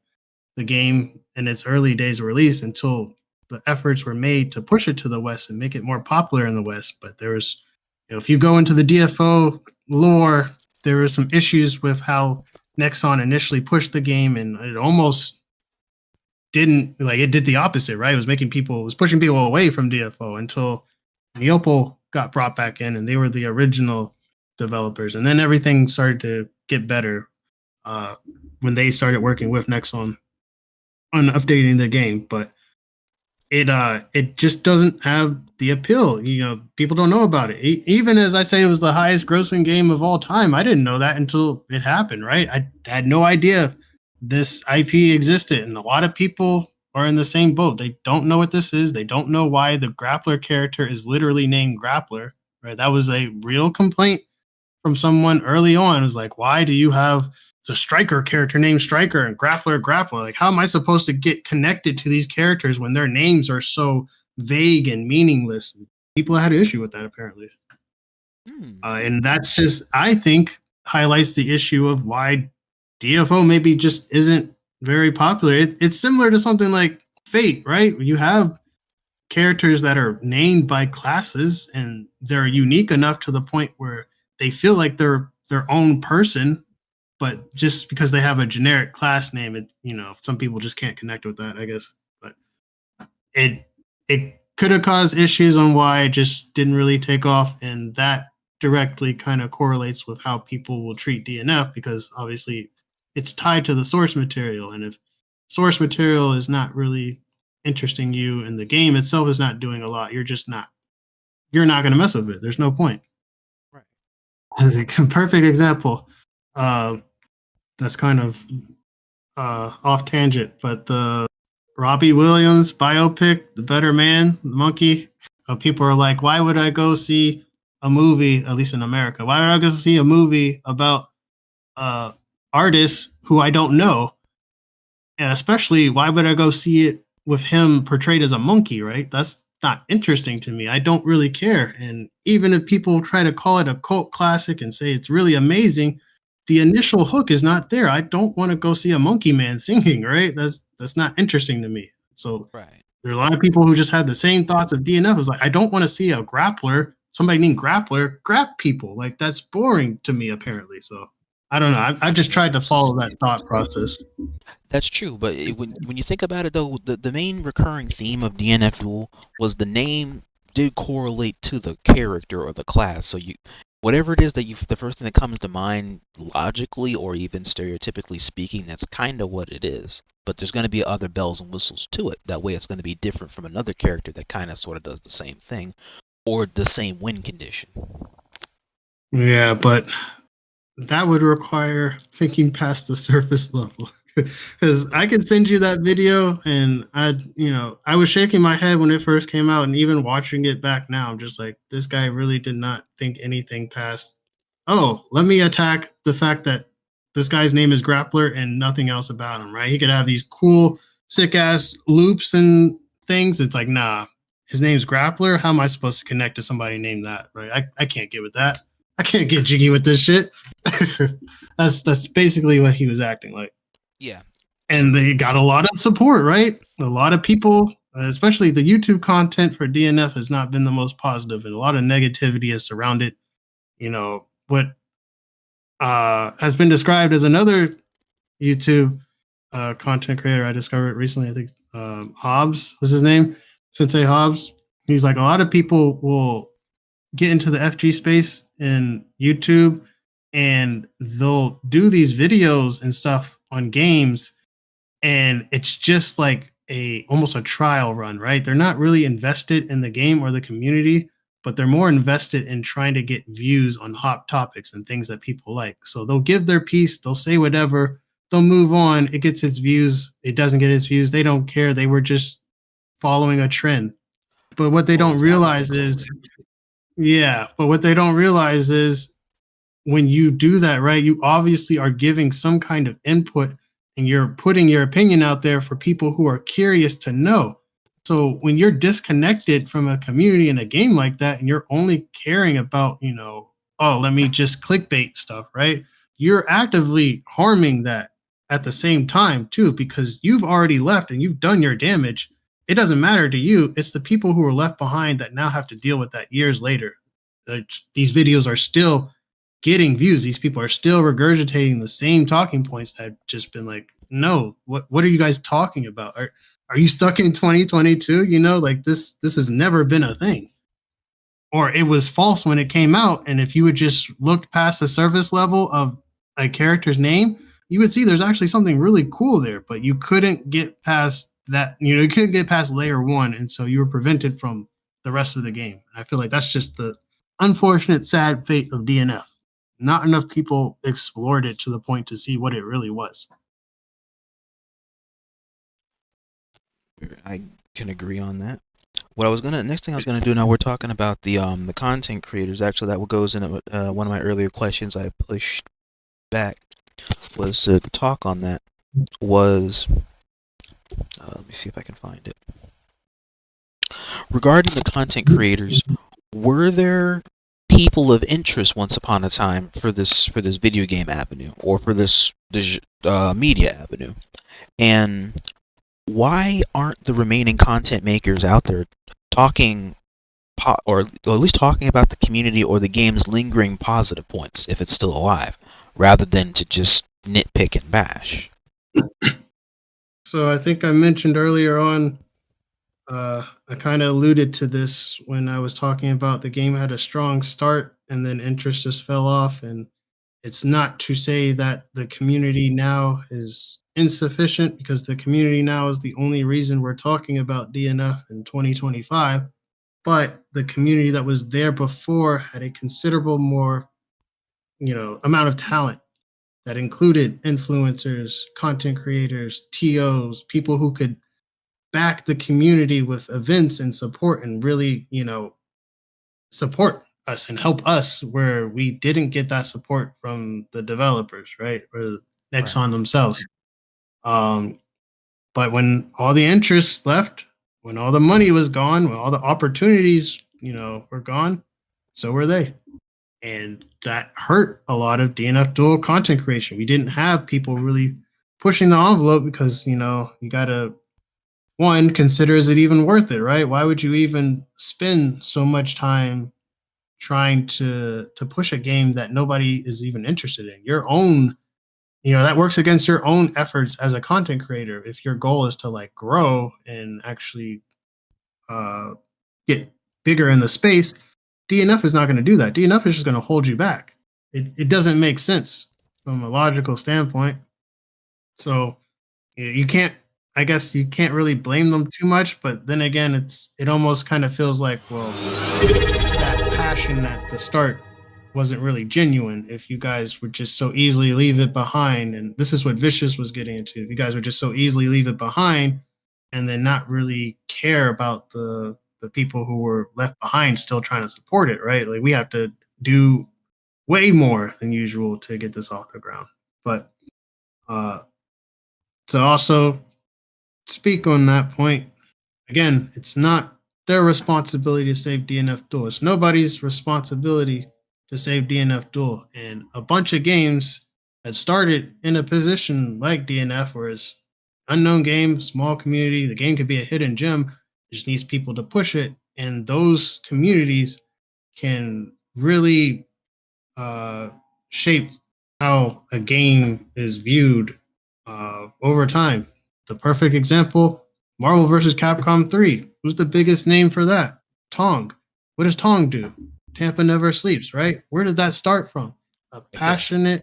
the game in its early days of release, until the efforts were made to push it to the West and make it more popular in the West. But there was, if you go into the DFO lore, there were some issues with how Nexon initially pushed the game, and it almost didn't, like, it did the opposite, right? It was pushing people away from DFO until Neopol got brought back in, and they were the original developers. And then everything started to get better when they started working with Nexon on updating the game. But it just doesn't have the appeal. People don't know about it. Even as I say, it was the highest grossing game of all time, I didn't know that until it happened, right? I had no idea this IP existed, and a lot of people are in the same boat. They don't know what this is. They don't know why the grappler character is literally named Grappler, right? That was a real complaint from someone early on. It was like, why do you have the Striker character named Striker and Grappler? Like, how am I supposed to get connected to these characters when their names are so vague and meaningless? People had an issue with that, apparently. And that's just, I think, highlights the issue of why DFO maybe just isn't very popular. It's similar to something like fate, right? You have characters that are named by classes and they're unique enough to the point where they feel like they're their own person, but just because they have a generic class name, it, some people just can't connect with that, I guess. But it could have caused issues on why it just didn't really take off, and that directly kind of correlates with how people will treat DNF, because obviously it's tied to the source material, and if source material is not really interesting you and the game itself is not doing a lot, you're not going to mess with it. There's no point. Right. Perfect example. That's kind of off tangent, but the Robbie Williams biopic, The Better Man, the monkey. People are like, why would I go see a movie, at least in America? Why would I go see a movie about artists who I don't know? And especially, why would I go see it with him portrayed as a monkey, right? That's not interesting to me. I don't really care. And even if people try to call it a cult classic and say it's really amazing, the initial hook is not there. I don't want to go see a monkey man singing, right? That's not interesting to me. So Right. there are a lot of people who just had the same thoughts of DNF. It was like, I don't want to see a grappler, somebody named Grappler, grab people. Like, that's boring to me, apparently. So I don't know. I just tried to follow that thought process. That's true, but when you think about it, though, the main recurring theme of DNF Duel was the name did correlate to the character or the class. So whatever it is that the first thing that comes to mind logically or even stereotypically speaking, that's kind of what it is. But there's going to be other bells and whistles to it. That way it's going to be different from another character that kind of sort of does the same thing or the same win condition. Yeah, but that would require thinking past the surface level. Because I could send you that video, and I was shaking my head when it first came out, and even watching it back now, I'm just like, this guy really did not think anything past, let me attack the fact that this guy's name is Grappler and nothing else about him, right? He could have these cool, sick-ass loops and things. It's like, nah, his name's Grappler. How am I supposed to connect to somebody named that, right? I can't get with that. I can't get jiggy with this shit. That's basically what he was acting like. Yeah. And they got a lot of support, right? A lot of people, especially the YouTube content for DNF, has not been the most positive, and a lot of negativity has surrounded, what has been described as another YouTube content creator I discovered recently. I think Hobbs was his name, Sensei Hobbs. He's like, a lot of people will get into the FG space in YouTube, and they'll do these videos and stuff on games, and it's just like almost a trial run, right? They're not really invested in the game or the community, but they're more invested in trying to get views on hot topics and things that people like. So they'll give their piece, they'll say whatever, they'll move on. It gets its views, it doesn't get its views. They don't care. They were just following a trend. But what they don't realize is, when you do that, right, you obviously are giving some kind of input, and you're putting your opinion out there for people who are curious to know. So when you're disconnected from a community in a game like that, and you're only caring about, let me just clickbait stuff, right? You're actively harming that at the same time too, because you've already left and you've done your damage. It doesn't matter to you. It's the people who are left behind that now have to deal with that years later. These videos are still getting views. These people are still regurgitating the same talking points that have just been like, no, what are you guys talking about? Are you stuck in 2022? Like this has never been a thing. Or it was false when it came out. And if you had just looked past the surface level of a character's name, you would see there's actually something really cool there, but you couldn't get past that. You couldn't get past layer one. And so you were prevented from the rest of the game. And I feel like that's just the unfortunate, sad fate of DNF. Not enough people explored it to the point to see what it really was. I can agree on that. Next thing I was gonna do, now we're talking about the content creators. Actually, that goes into one of my earlier questions I pushed back, was to talk on that. Was let me see if I can find it. Regarding the content creators, were there people of interest once upon a time for this video game avenue, or for this media avenue? And why aren't the remaining content makers out there talking or at least talking about the community or the game's lingering positive points if it's still alive, rather than to just nitpick and bash? So I think I mentioned earlier on, I kind of alluded to this when I was talking about the game had a strong start and then interest just fell off. And it's not to say that the community now is insufficient, because the community now is the only reason we're talking about DNF in 2025. But the community that was there before had a considerable more, amount of talent that included influencers, content creators, TOs, people who could back the community with events and support and really, support us and help us where we didn't get that support from the developers, right? Or Right. Nexon themselves. Um, but when all the interest left, when all the money was gone, when all the opportunities, were gone, so were they. And that hurt a lot of DNF Duel content creation. We didn't have people really pushing the envelope because, you got to, one, consider, is it even worth it, right? Why would you even spend so much time trying to push a game that nobody is even interested in? Your own, that works against your own efforts as a content creator. If your goal is to like grow and actually get bigger in the space, DNF is not going to do that. DNF is just going to hold you back. It doesn't make sense from a logical standpoint. So you can't, I guess you can't really blame them too much, but then again, it almost kind of feels like, well, that passion at the start wasn't really genuine if you guys would just so easily leave it behind. And this is what Vishis was getting into. If you guys would just so easily leave it behind and then not really care about the people who were left behind still trying to support it, right? Like we have to do way more than usual to get this off the ground. But to also speak on that point, again, it's not their responsibility to save DNF Duel. It's nobody's responsibility to save DNF Duel. And a bunch of games that started in a position like DNF, where it's unknown game, small community, the game could be a hidden gem. It just needs people to push it. And those communities can really shape how a game is viewed over time. The perfect example, Marvel vs. Capcom 3. Who's the biggest name for that? Tong. What does Tong do? Tampa never sleeps, right? Where did that start from? A passionate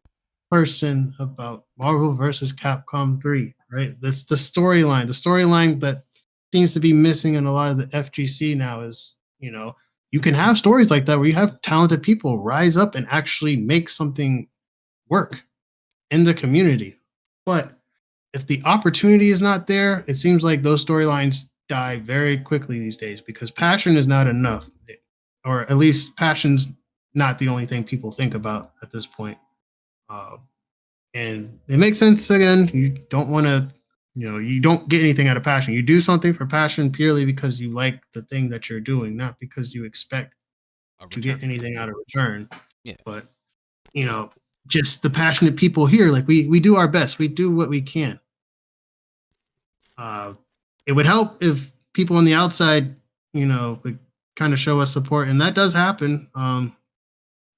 person about Marvel vs. Capcom 3, right? That's the storyline. The storyline that seems to be missing in a lot of the FGC now is, you can have stories like that where you have talented people rise up and actually make something work in the community. But if the opportunity is not there, it seems like those storylines die very quickly these days because passion is not enough, or at least passion's not the only thing people think about at this point. And it makes sense. Again, you don't want to, you don't get anything out of passion. You do something for passion purely because you like the thing that you're doing, not because you expect to get anything out of return. Yeah. But, just the passionate people here, like we do our best. We do what we can. It would help if people on the outside, would kind of show us support, and that does happen.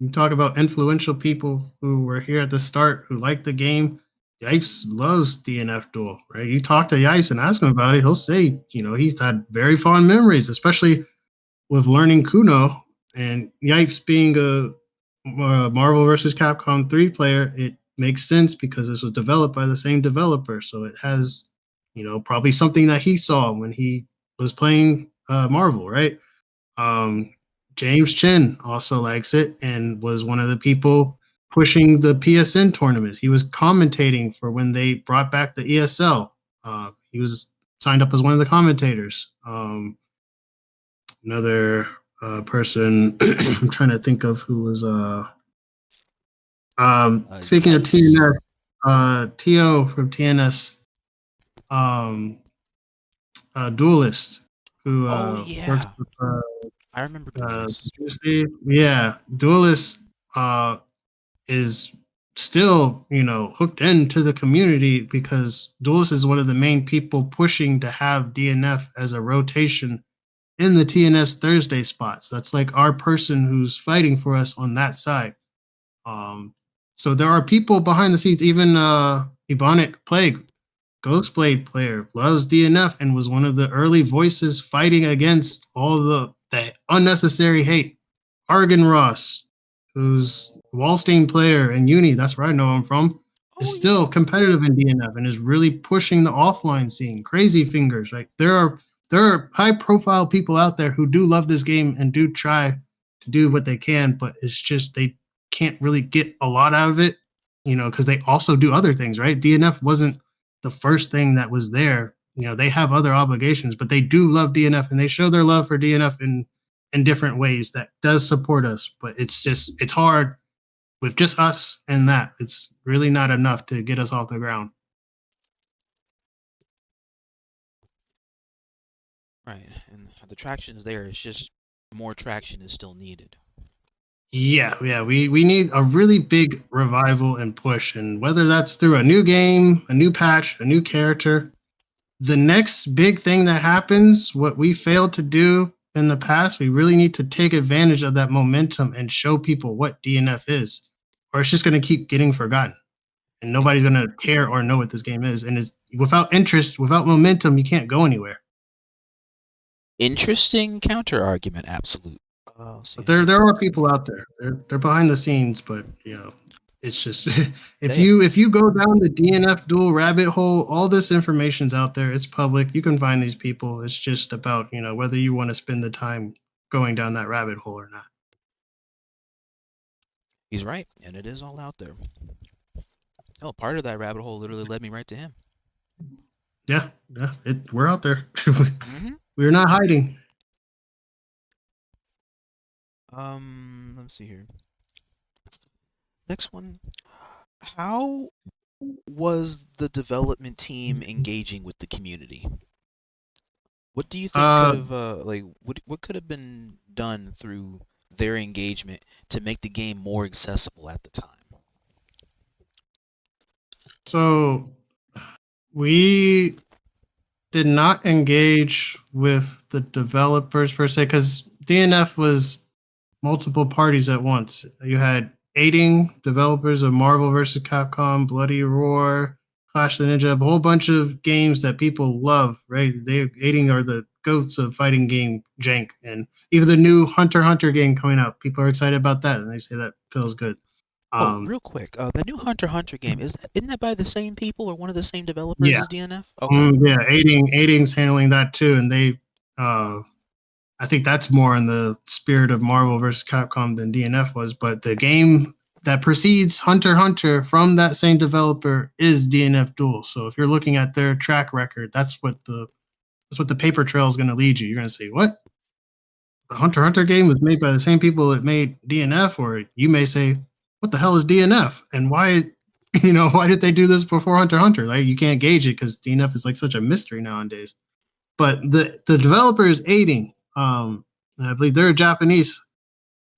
You talk about influential people who were here at the start who like the game. Yipes loves DNF Duel, right? You talk to Yipes and ask him about it, he'll say, he's had very fond memories, especially with learning Kuno. And Yipes being a Marvel vs. Capcom 3 player, it makes sense because this was developed by the same developer. So it has, probably something that he saw when he was playing Marvel, right? James Chen also likes it and was one of the people pushing the PSN tournaments. He was commentating for when they brought back the ESL. He was signed up as one of the commentators. Another person I'm trying to think of who was speaking of TNS, TO from TNS, Duelist, who works with I remember Duelist. yeah, Duelist is still, hooked into the community because Duelist is one of the main people pushing to have DNF as a rotation in the TNS Thursday spots. That's like our person who's fighting for us on that side. So there are people behind the scenes, even Ebonic Plague, Ghostblade player, loves DNF and was one of the early voices fighting against all the unnecessary hate. Argon Ross, who's Wallstein player in Uni, that's where I know him from, is still competitive in DNF and is really pushing the offline scene. Crazy Fingers, right? There are high profile people out there who do love this game and do try to do what they can, but it's just they can't really get a lot out of it, because they also do other things, right? DNF wasn't the first thing that was there. They have other obligations, but they do love DNF and they show their love for DNF in different ways that does support us. But it's hard with just us and that. It's really not enough to get us off the ground. Right, and the traction is there. It's just more traction is still needed. Yeah, we need a really big revival and push, and whether that's through a new game, a new patch, a new character, the next big thing that happens, what we failed to do in the past, we really need to take advantage of that momentum and show people what DNF is, or it's just going to keep getting forgotten, and nobody's going to care or know what this game is. And without interest, without momentum, you can't go anywhere. Interesting counter argument, absolute. But there are people out there. They're behind the scenes, but it's just if you go down the DNF Duel rabbit hole, all this information's out there. It's public. You can find these people. It's just about whether you want to spend the time going down that rabbit hole or not. He's right, and it is all out there. Hell, part of that rabbit hole literally led me right to him. Yeah, we're out there. We're not hiding. Let's see here. Next one. How was the development team engaging with the community? What do you think could have what could have been done through their engagement to make the game more accessible at the time? So we did not engage with the developers per se, because DNF was multiple parties at once. You had aiding developers of Marvel vs. Capcom, Bloody Roar, Clash of the Ninja, a whole bunch of games that people love, right? Aiding are the goats of fighting game jank. And even the new Hunter x Hunter game coming out, people are excited about that, and they say that feels good. Real quick, the new Hunter x Hunter game, isn't that by the same people or one of the same developers as DNF? Okay. Yeah, aiding's handling that too, and they I think that's more in the spirit of Marvel vs. Capcom than DNF was, but the game that precedes Hunter x Hunter from that same developer is DNF Duel. So if you're looking at their track record, that's what the paper trail is going to lead you. You're going to say, what? The Hunter x Hunter game was made by the same people that made DNF, or you may say, what the hell is DNF? And why did they do this before Hunter x Hunter? Like, you can't gauge it because DNF is like such a mystery nowadays. But the developer is aiding. I believe they're a Japanese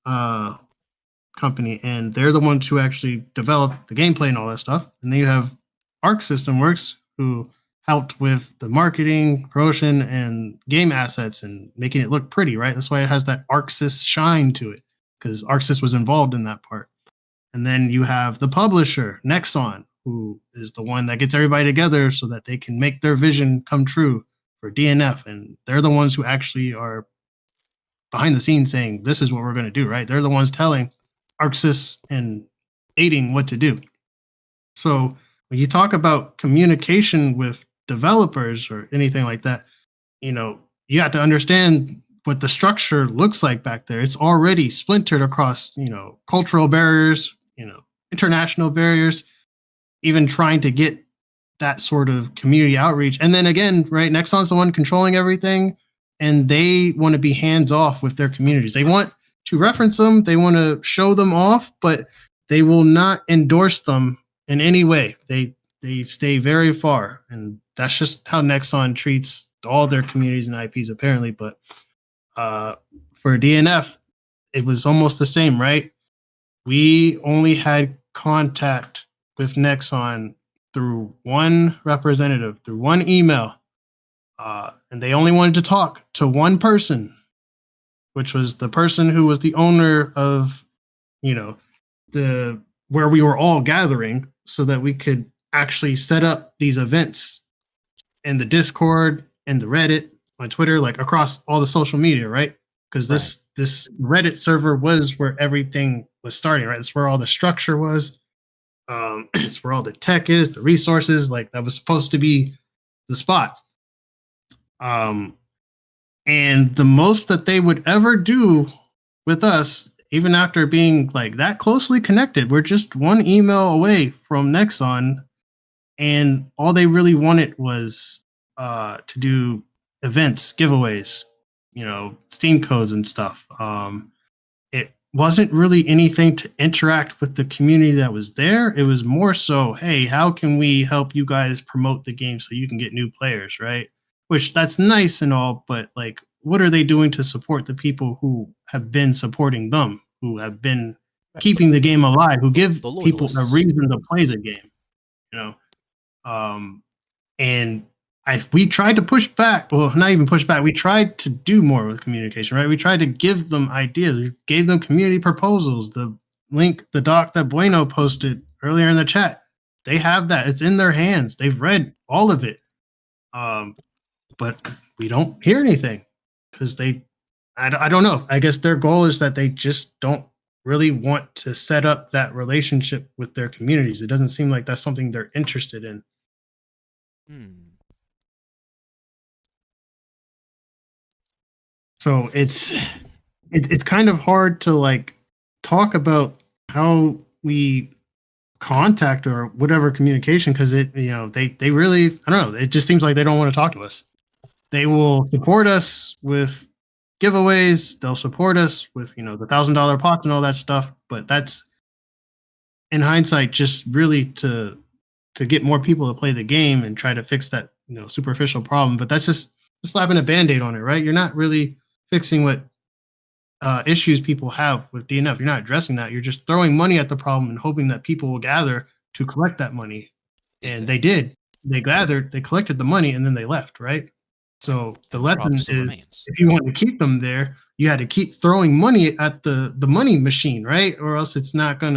company, and they're the ones who actually developed the gameplay and all that stuff. And then you have Arc System Works, who helped with the marketing, promotion, and game assets and making it look pretty, right? That's why it has that ArcSys shine to it, because ArcSys was involved in that part. And then you have the publisher, Nexon, who is the one that gets everybody together so that they can make their vision come true for DNF. And they're the ones who actually are behind the scenes saying, this is what we're going to do, right? They're the ones telling ArcSys and aiding what to do. So when you talk about communication with developers or anything like that, you have to understand what the structure looks like back there. It's already splintered across, cultural barriers, international barriers, even trying to get that sort of community outreach. And then again, right, Nexon's the one controlling everything, and they want to be hands off with their communities. They want to reference them, they want to show them off, but they will not endorse them in any way. They stay very far, and that's just how Nexon treats all their communities and IPs apparently. But for DNF, it was almost the same, right? We only had contact with Nexon through one representative, through one email, and they only wanted to talk to one person, which was the person who was the owner of, the where we were all gathering, so that we could actually set up these events in the Discord and the Reddit, on Twitter, like across all the social media, right? Because this Reddit server was where everything was starting, right? It's where all the structure was. It's where all the tech is, the resources, like that was supposed to be the spot. And the most that they would ever do with us, even after being like that closely connected, we're just one email away from Nexon, and all they really wanted was to do events, giveaways, Steam codes and stuff. It wasn't really anything to interact with the community that was there. It was more so, hey, how can we help you guys promote the game so you can get new players, right? Which that's nice and all, but like, what are they doing to support the people who have been supporting them, who have been keeping the game alive, who give people a reason to play the game, and we tried to push back. Well, not even push back. We tried to do more with communication, right? We tried to give them ideas. We gave them community proposals. The link, the doc that Bueno posted earlier in the chat, they have that. It's in their hands. They've read all of it. But we don't hear anything because I don't know. I guess their goal is that they just don't really want to set up that relationship with their communities. It doesn't seem like that's something they're interested in. So it's kind of hard to like talk about how we contact or whatever communication, because they really, I don't know, it just seems like they don't want to talk to us. They will support us with giveaways. They'll support us with the $1,000 pots and all that stuff. But that's, in hindsight, just really to get more people to play the game and try to fix that superficial problem. But that's just slapping a Band-Aid on it, right? You're not really fixing what issues people have with DNF. You're not addressing that. You're just throwing money at the problem and hoping that people will gather to collect that money. And they did. They gathered, they collected the money, and then they left, right? So the lesson is, if you want to keep them there, you had to keep throwing money at the money machine, right? Or else it's not going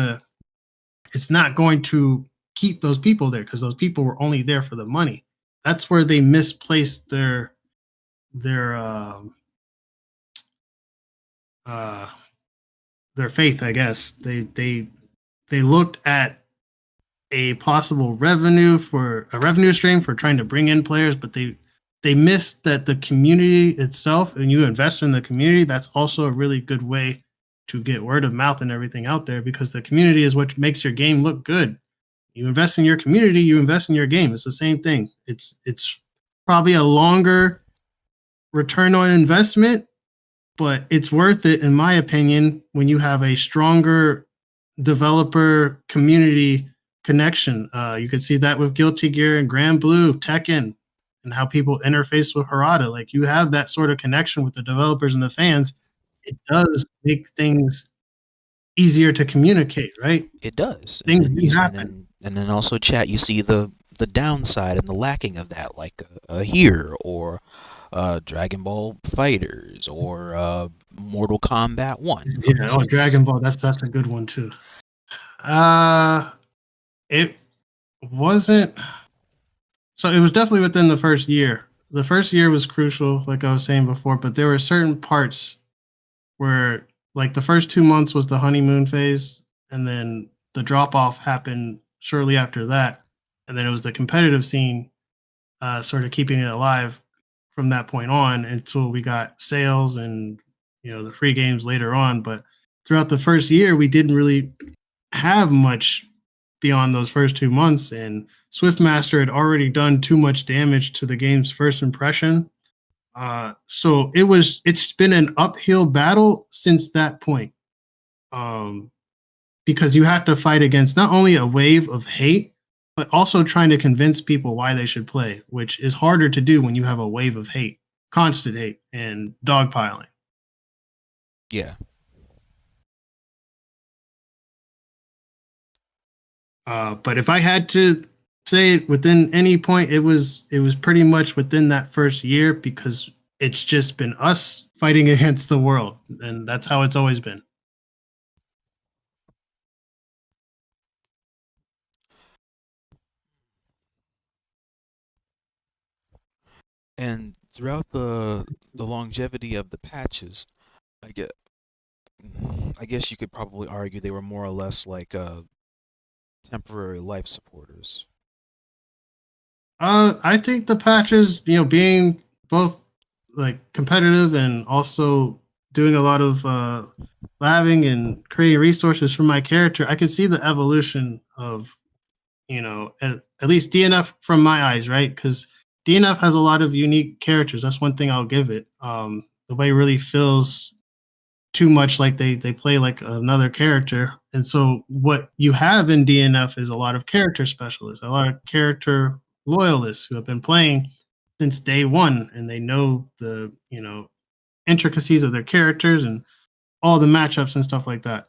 to keep those people there, because those people were only there for the money. That's where they misplaced their faith, I guess. They looked at a possible revenue stream for trying to bring in players, but they missed that the community itself, and you invest in the community, that's also a really good way to get word of mouth and everything out there, because the community is what makes your game look good. You invest in your community, you invest in your game. It's the same thing. It's probably a longer return on investment, but it's worth it, in my opinion, when you have a stronger developer community connection. You could see that with Guilty Gear and Grand Blue, Tekken, and how people interface with Harada. Like, you have that sort of connection with the developers and the fans. It does make things easier to communicate, right? It does. Things do happen. And then also, chat, you see the downside and the lacking of that, like here, or Dragon Ball Fighters, or Mortal Kombat 1. Yeah, Dragon Ball, that's a good one too. It wasn't. So it was definitely within the first year. The first year was crucial, like I was saying before, but there were certain parts where, like, the first 2 months was the honeymoon phase, and then the drop-off happened shortly after that. And then it was the competitive scene sort of keeping it alive from that point on until we got sales and, the free games later on. But throughout the first year, we didn't really have much beyond those first 2 months, and Swiftmaster had already done too much damage to the game's first impression. So it's been an uphill battle since that point. Because you have to fight against not only a wave of hate, but also trying to convince people why they should play, which is harder to do when you have a wave of hate, constant hate, and dogpiling. Yeah. But if I had to say it within any point, it was pretty much within that first year, because it's just been us fighting against the world, and that's how it's always been. And throughout the longevity of the patches, I guess you could probably argue they were more or less like temporary life supporters. I think the patches, being both like competitive and also doing a lot of labbing and creating resources for my character, I could see the evolution of, at least DNF from my eyes, right? Because DNF has a lot of unique characters. That's one thing I'll give it. Nobody really feels too much like they play like another character. And so what you have in DNF is a lot of character specialists, a lot of character loyalists who have been playing since day one, and they know the intricacies of their characters and all the matchups and stuff like that.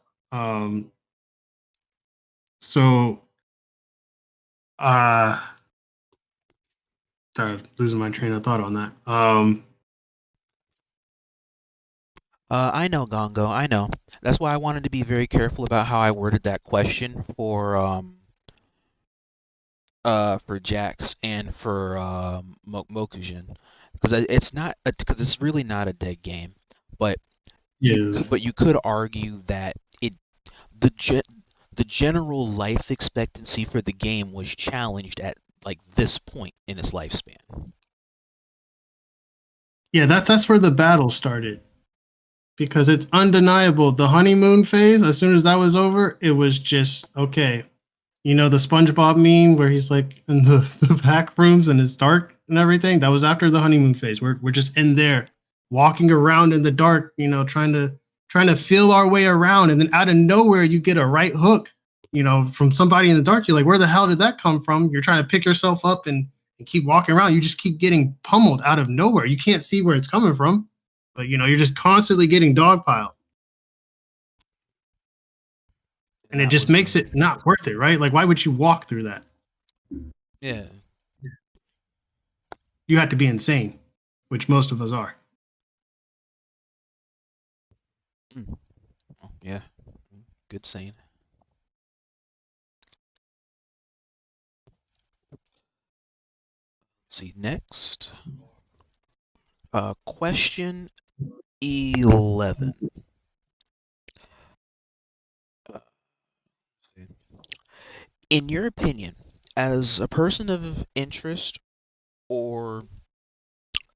So sorry, losing my train of thought on that. I know, Gongo, I know. That's why I wanted to be very careful about how I worded that question for Jax and for Mokujin, because it's really not a dead game, but Yeah. you could argue that the general life expectancy for the game was challenged at like this point in its lifespan. Yeah, that's where the battle started. Because it's undeniable. The honeymoon phase, as soon as that was over, it was just okay. The SpongeBob meme where he's like in the back rooms and it's dark and everything. That was after the honeymoon phase. We're just in there, walking around in the dark, trying to feel our way around, and then out of nowhere you get a right hook, from somebody in the dark. You're like, where the hell did that come from? You're trying to pick yourself up and keep walking around. You just keep getting pummeled out of nowhere. You can't see where it's coming from, but you're just constantly getting dogpiled. And it just makes it not worth it, right? Like, why would you walk through that? Yeah. You have to be insane, which most of us are. Yeah. Good saying. See, next. Question 11. In your opinion, as a person of interest or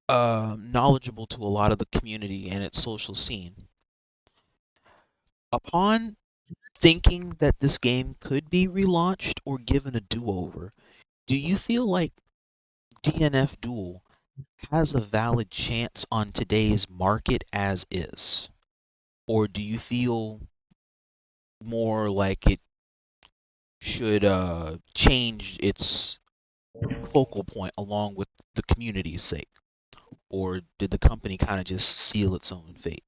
knowledgeable to a lot of the community and its social scene, upon thinking that this game could be relaunched or given a do-over, do you feel like DNF Duel has a valid chance on today's market as is? Or do you feel more like it should change its focal point along with the community's sake? Or did the company kind of just seal its own fate?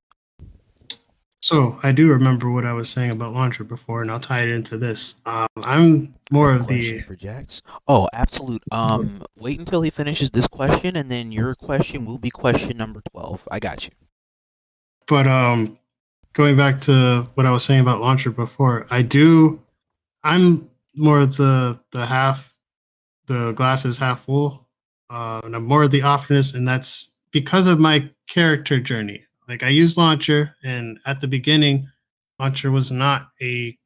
So I do remember what I was saying about Launcher before, and I'll tie it into this. I'm more of Question the for Jax. Oh, absolute. Wait until he finishes this question, and then your question will be question number 12. I got you. But going back to what I was saying about Launcher before, I'm more of the glass is half full, and I'm more of the optimist, and that's because of my character journey. Like, I used Launcher, and at the beginning, Launcher was not a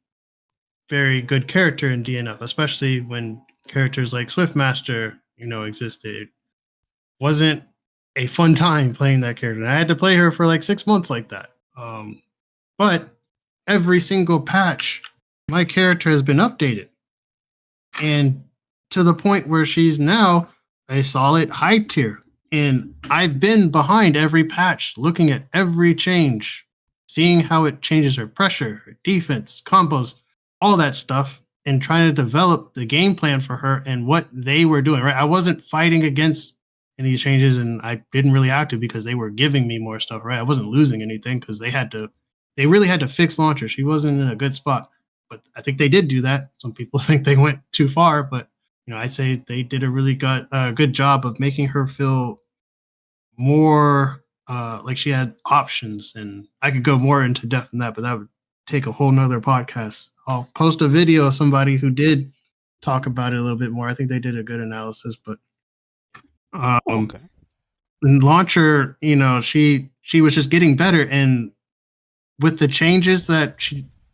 very good character in DNF, especially when characters like Swiftmaster, existed. It wasn't a fun time playing that character. And I had to play her for like 6 months like that. But every single patch, my character has been updated. And to the point where she's now a solid high tier. And I've been behind every patch, looking at every change, seeing how it changes her pressure, her defense, combos, all that stuff, and trying to develop the game plan for her and what they were doing, right? I wasn't fighting against any of these changes, and I didn't really have to because they were giving me more stuff, right? I wasn't losing anything because they really had to fix Launcher. She wasn't in a good spot. but I think they did do that. Some people think they went too far, but I say they did a really good job of making her feel more like she had options. And I could go more into depth in that, but that would take a whole nother podcast. I'll post a video of somebody who did talk about it a little bit more. I think they did a good analysis, but Okay. and Launcher, she was just getting better, and with the changes that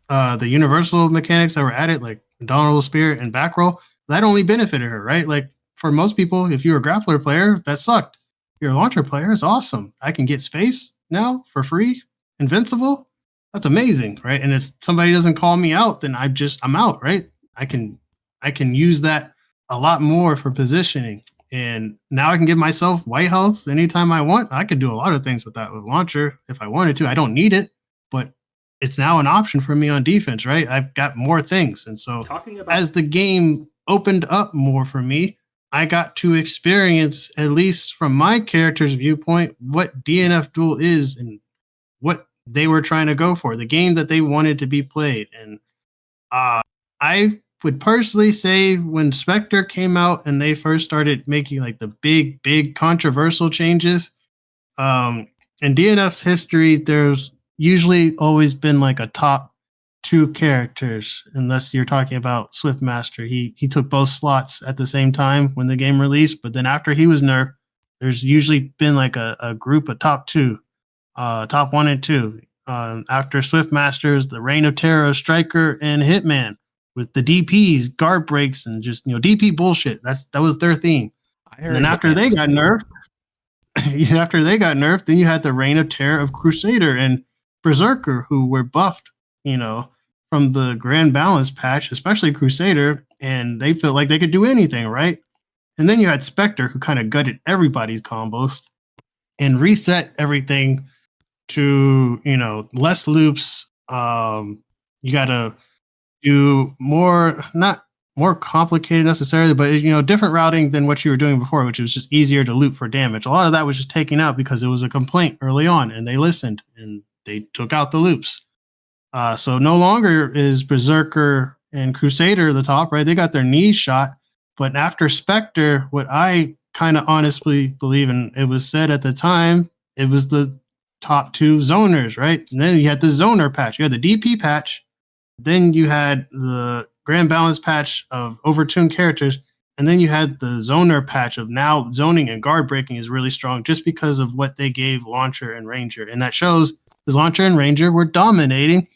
the universal mechanics that were added, like Indomitable Spirit and back roll, that only benefited her, right? Like for most people, if you're a grappler player, that sucked. If you're a launcher player, it's awesome. I can get space now for free, invincible. That's amazing, right? And if somebody doesn't call me out, then I'm out, right? I can use that a lot more for positioning. And now I can give myself white health anytime I want. I could do a lot of things with that with launcher if I wanted to. I don't need it, but it's now an option for me on defense, right? I've got more things. And so as the game opened up more for me, I got to experience, at least from my character's viewpoint, what DNF Duel is and what they were trying to go for, the game that they wanted to be played. And I would personally say when Specter came out and they first started making like the big controversial changes, in DNF's history, there's usually always been like a top 2 characters, unless you're talking about Swiftmaster. He took both slots at the same time when the game released, but then after he was nerfed, there's usually been like a group of top 2, top 1 and 2. After Swiftmasters, the Reign of Terror, Striker, and Hitman, with the DPs, guard breaks, and just DP bullshit. That was their theme. And then after they got nerfed, then you had the Reign of Terror of Crusader and Berserker, who were buffed, from the Grand Balance patch, especially Crusader, and they felt like they could do anything, right? And then you had Specter, who kind of gutted everybody's combos and reset everything to, less loops. You got to do more, not more complicated necessarily, but different routing than what you were doing before, which was just easier to loop for damage. A lot of that was just taken out because it was a complaint early on, and they listened and they took out the loops. So no longer is Berserker and Crusader the top, right? They got their knees shot. But after Specter, what I kind of honestly believe, and it was said at the time, it was the top 2 zoners, right? And then you had the zoner patch. You had the DP patch. Then you had the Grand Balance patch of overtuned characters. And then you had the zoner patch of now zoning and guard breaking is really strong just because of what they gave Launcher and Ranger. And that shows because Launcher and Ranger were dominating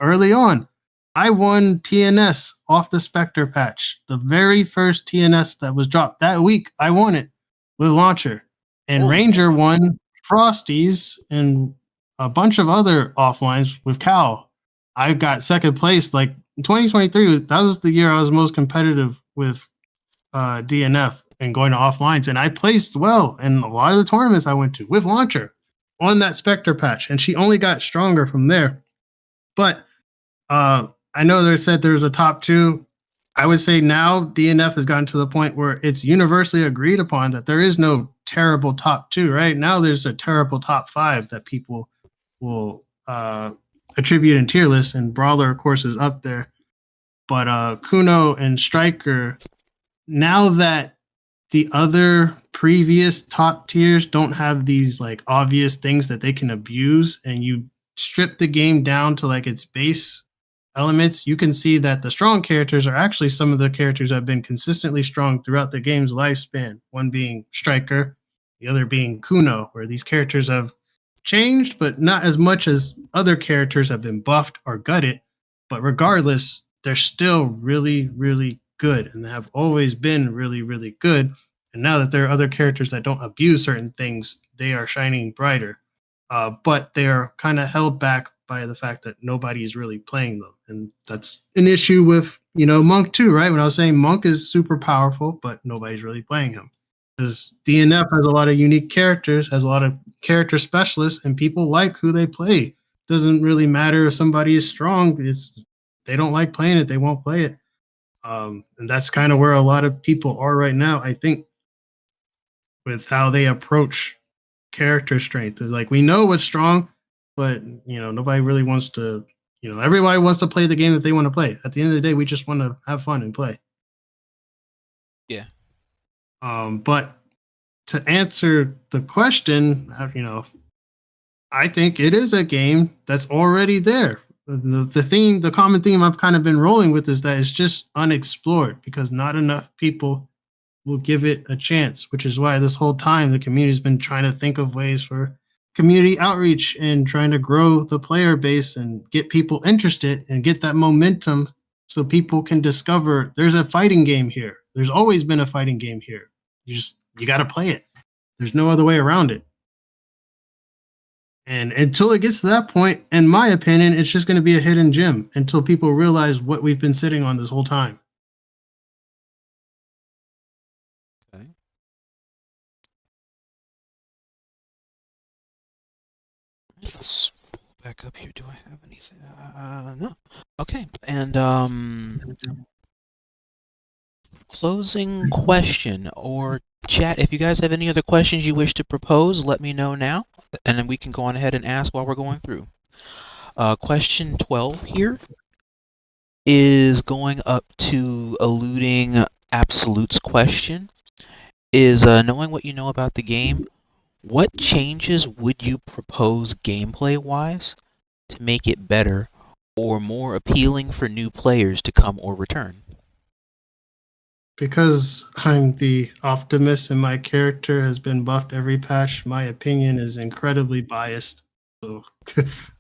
early on. I won TNS off the Specter patch. The very first TNS that was dropped that week, I won it with Launcher. And Ranger won Frosties and a bunch of other offlines with Cal. I got second place. Like in 2023, that was the year I was most competitive with DNF and going to offlines. And I placed well in a lot of the tournaments I went to with Launcher on that Specter patch. And she only got stronger from there. But I know they said there's a top 2. I would say now DNF has gotten to the point where it's universally agreed upon that there is no terrible top 2, right? Now there's a terrible top 5 that people will attribute in tier lists, and Brawler, of course, is up there. But Kuno and Striker, now that the other previous top tiers don't have these like obvious things that they can abuse, and you strip the game down to like its base elements, you can see that the strong characters are actually some of the characters that have been consistently strong throughout the game's lifespan. One being Striker, the other being Kuno, where these characters have changed, but not as much as other characters have been buffed or gutted. But regardless, they're still really, really good and have always been really, really good. And now that there are other characters that don't abuse certain things, they are shining brighter. But they're kind of held back by the fact that nobody's really playing them. And that's an issue with, Monk too, right? When I was saying Monk is super powerful, but nobody's really playing him. Because DNF has a lot of unique characters, has a lot of character specialists, and people like who they play. Doesn't really matter if somebody is strong. They don't like playing it, they won't play it. And that's kind of where a lot of people are right now, I think, with how they approach character strength. Like, we know what's strong, but nobody really wants to everybody wants to play the game that they want to play. At the end of the day, we just want to have fun and play. Yeah. But to answer the question, I think it is a game that's already there. The common theme I've kind of been rolling with is that it's just unexplored because not enough people will give it a chance, which is why this whole time the community's been trying to think of ways for community outreach and trying to grow the player base and get people interested and get that momentum so people can discover there's a fighting game here. There's always been a fighting game here. You got to play it. There's no other way around it. And until it gets to that point, in my opinion, it's just going to be a hidden gem until people realize what we've been sitting on this whole time. Okay. Let's pull back up here. Do I have anything? No. Okay. And closing question or chat. If you guys have any other questions you wish to propose, let me know now, and then we can go on ahead and ask while we're going through. Question 12 here is going up to eluding Absolute's question. Is knowing what you know about the game, what changes would you propose gameplay-wise to make it better or more appealing for new players to come or return? Because I'm the optimist and my character has been buffed every patch, my opinion is incredibly biased. So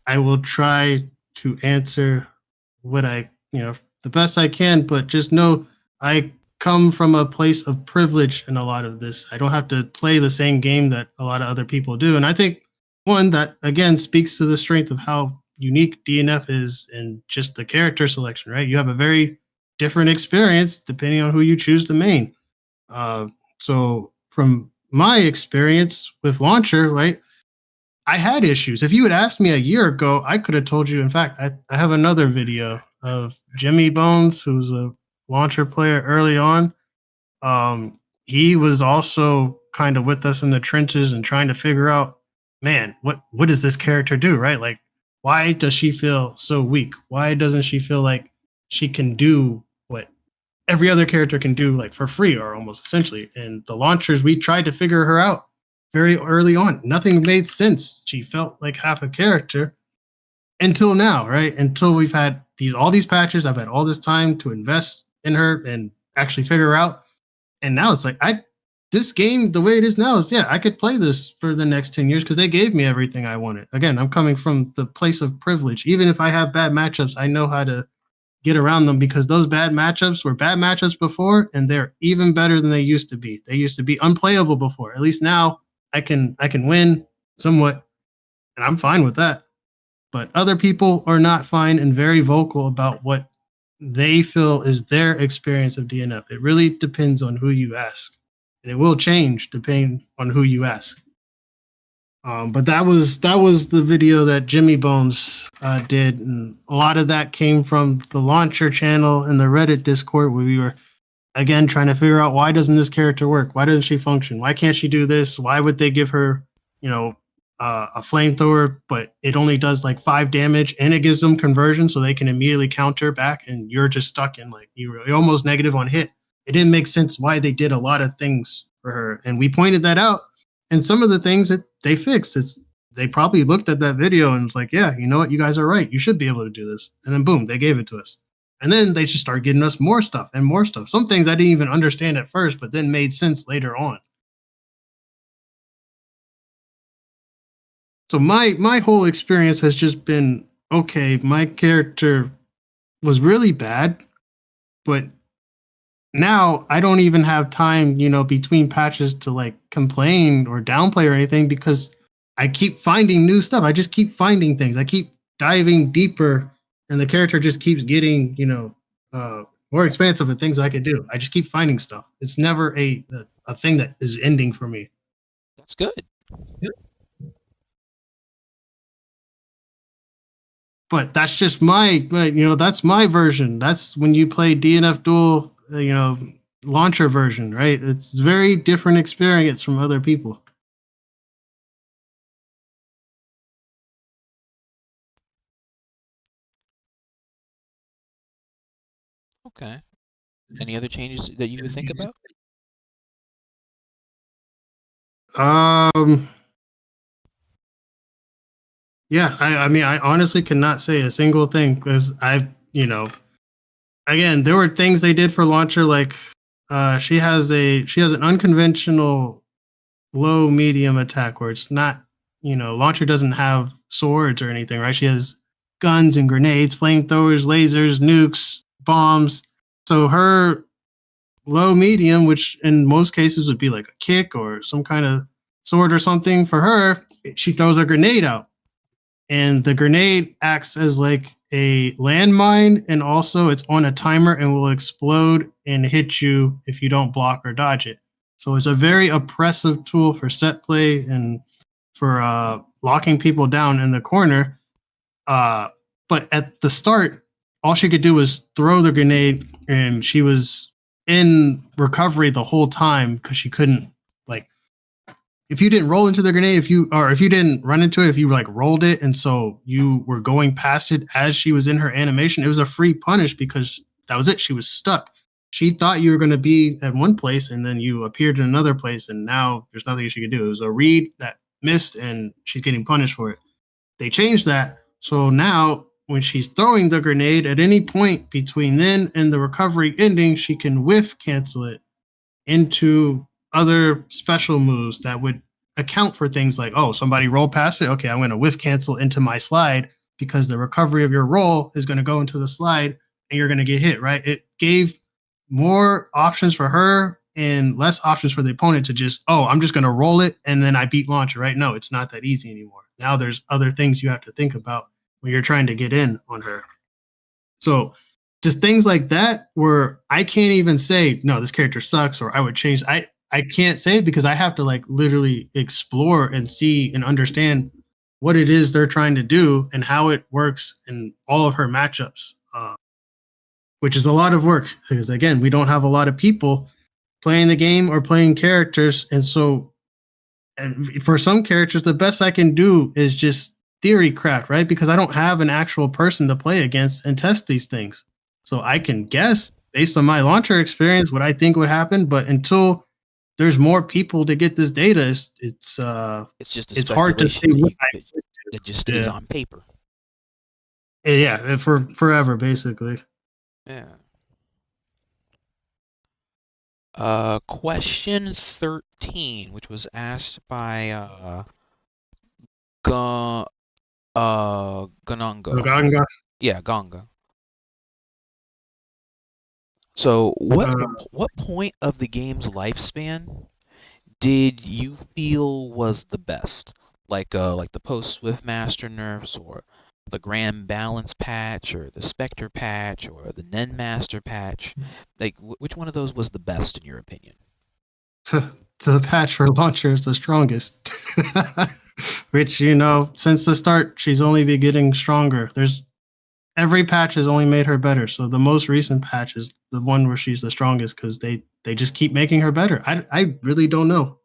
I will try to answer what the best I can, but just know I come from a place of privilege in a lot of this. I don't have to play the same game that a lot of other people do. And I think one that again speaks to the strength of how unique DNF is in just the character selection, right? You have a very different experience depending on who you choose to main. So from my experience with Launcher, right, I had issues. If you had asked me a year ago, I could have told you. In fact, I have another video of Jimmy Bones, who's a Launcher player early on. He was also kind of with us in the trenches and trying to figure out, man, what does this character do, right? Like, why does she feel so weak? Why doesn't she feel like she can do what every other character can do, like for free or almost essentially? And the Launchers, we tried to figure her out very early on. Nothing made sense. She felt like half a character until now, right? Until we've had all these patches. I've had all this time to invest in her and actually figure her out. And now it's like, this game, the way it is now is, I could play this for the next 10 years because they gave me everything I wanted. Again, I'm coming from the place of privilege. Even if I have bad matchups, I know how to get around them because those bad matchups were bad matchups before, and they're even better than they used to be. They used to be unplayable before. At least now I can win somewhat, and I'm fine with that. But other people are not fine and very vocal about what they feel is their experience of DNF. It really depends on who you ask, and it will change depending on who you ask. But that was the video that Jimmy Bones did, and a lot of that came from the Launcher channel and the Reddit Discord, where we were again trying to figure out, why doesn't this character work? Why doesn't she function? Why can't she do this? Why would they give her, a flamethrower, but it only does like 5 damage and it gives them conversion so they can immediately counter back, and you're just stuck in like you're almost negative on hit. It didn't make sense why they did a lot of things for her, and we pointed that out. And some of the things that they fixed, they probably looked at that video and was like, yeah, you know what, you guys are right. You should be able to do this. And then boom, they gave it to us. And then they just started getting us more stuff and more stuff. Some things I didn't even understand at first, but then made sense later on. So my whole experience has just been, okay, my character was really bad, but now I don't even have time, between patches to like complain or downplay or anything, because I keep finding new stuff. I just keep finding things. I keep diving deeper, and the character just keeps getting, more expansive and things I could do. I just keep finding stuff. It's never a thing that is ending for me. That's good. But that's just that's my version. That's when you play DNF Duel, Launcher version, right? It's very different experience from other people. Okay. Any other changes that you would think about? Yeah, I mean, I honestly cannot say a single thing because again, there were things they did for launcher, like she has an unconventional low medium attack where it's not, launcher doesn't have swords or anything, right? She has guns and grenades, flamethrowers, lasers, nukes, bombs. So her low medium, which in most cases would be like a kick or some kind of sword or something, for her, she throws a grenade out. And the grenade acts as like a landmine, and also it's on a timer and will explode and hit you if you don't block or dodge it. So it's a very oppressive tool for set play and for locking people down in the corner. But at the start, all she could do was throw the grenade, and she was in recovery the whole time because she couldn't, like, if you didn't roll into the grenade, if you didn't run into it, if you like rolled it, and so you were going past it as she was in her animation, it was a free punish because that was it. She was stuck. She thought you were going to be at one place, and then you appeared in another place, and now there's nothing she could do. It was a read that missed, and she's getting punished for it. They changed that, so now when she's throwing the grenade, at any point between then and the recovery ending, she can whiff cancel it into other special moves that would account for things like, oh, somebody rolled past it. Okay, I'm going to whiff cancel into my slide because the recovery of your roll is going to go into the slide and you're going to get hit, right? It gave more options for her and less options for the opponent to just, oh, I'm just going to roll it and then I beat launcher, right? No, it's not that easy anymore. Now there's other things you have to think about when you're trying to get in on her. So just things like that where I can't even say, no, this character sucks or I would change. I can't say it because I have to like literally explore and see and understand what it is they're trying to do and how it works in all of her matchups, which is a lot of work because, again, we don't have a lot of people playing the game or playing characters. And so, and for some characters, the best I can do is just theory craft, right? Because I don't have an actual person to play against and test these things. So I can guess based on my launcher experience what I think would happen, but until there's more people to get this data, it's just a it's hard to say speculation what that just stays on paper. Yeah, for forever, basically. Yeah. Question 13, which was asked by Ganongo. Yeah, Ganga. So, what point of the game's lifespan did you feel was the best? Like the post Swiftmaster nerfs, or the Grand Balance patch, or the Specter patch, or the Nen Master patch? Like, which one of those was the best in your opinion? The patch for launcher is the strongest. Which, since the start, she's only been getting stronger. Every patch has only made her better. So the most recent patch is the one where she's the strongest because they just keep making her better. I really don't know.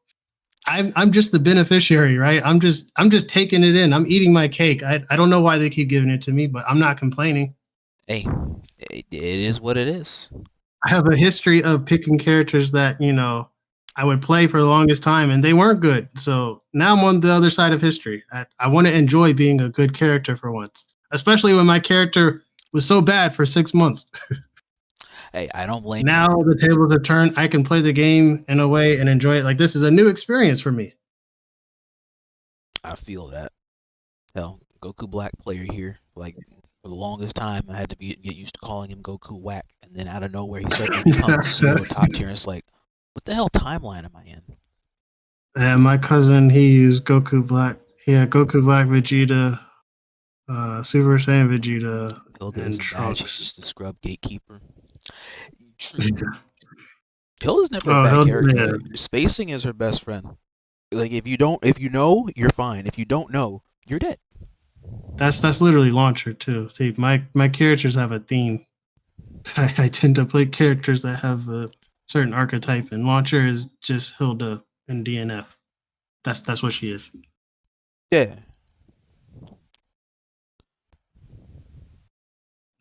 I'm just the beneficiary, right? I'm just taking it in. I'm eating my cake. I don't know why they keep giving it to me, but I'm not complaining. Hey, it is what it is. I have a history of picking characters that, I would play for the longest time and they weren't good. So now I'm on the other side of history. I want to enjoy being a good character for once, especially when my character was so bad for 6 months. Hey, I don't blame now you. The tables have turned. I can play the game in a way and enjoy it. Like, this is a new experience for me. I feel that. Hell, Goku Black player here. Like, for the longest time, I had to get used to calling him Goku Whack, and then out of nowhere, he suddenly becomes pseudo top tier. And it's like, what the hell timeline am I in? And my cousin, he used Goku Black. Yeah, Goku Black, Vegeta, Super Saiyan Vegeta, and Trunks. He's just a scrub gatekeeper. Hilda's never a bad character. Yeah. Spacing is her best friend. Like, if you know, you're fine. If you don't know, you're dead. That's literally launcher too. See, my characters have a theme. I tend to play characters that have a certain archetype, and launcher is just Hilda in DNF. That's what she is. Yeah.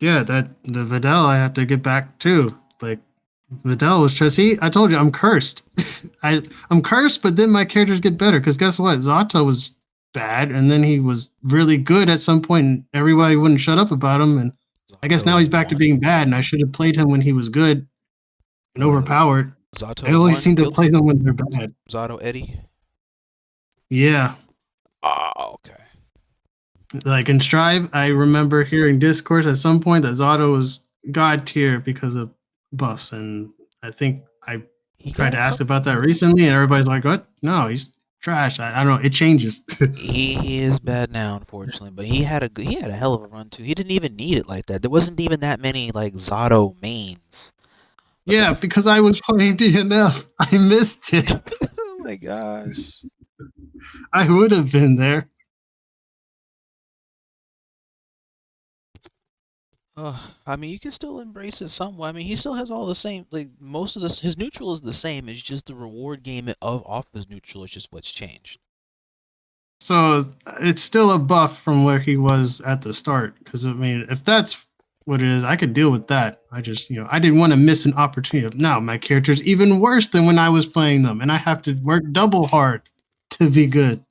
Yeah, that the Videl I have to get back too. Like Videl was just I told you I'm cursed. I'm cursed, but then my characters get better because guess what? Zato was bad, and then he was really good at some point, and everybody wouldn't shut up about him. And I guess now he's back to being bad, and I should have played him when he was good and overpowered. Zato I only won, seem to guilty? play them when they're bad. Zato Eddie? Yeah. Ah, okay. Like in Strive, I remember hearing discourse at some point that Zato was god tier because of buffs, and I think I tried to ask about that recently, and everybody's like, "What? No, he's trash." I don't know. It changes. he is bad now, unfortunately, but he had a hell of a run too. He didn't even need it like that. There wasn't even that many like Zato mains. Yeah, because I was playing DNF, I missed it. Oh my gosh! I would have been there. I mean, you can still embrace it somewhat. I mean, he still has all the same, like, most of this, his neutral is the same. It's just the reward game off his neutral is just what's changed. So it's still a buff from where he was at the start. Because, I mean, if that's what it is, I could deal with that. I just, I didn't want to miss an opportunity. Now, my character's even worse than when I was playing them, and I have to work double hard to be good.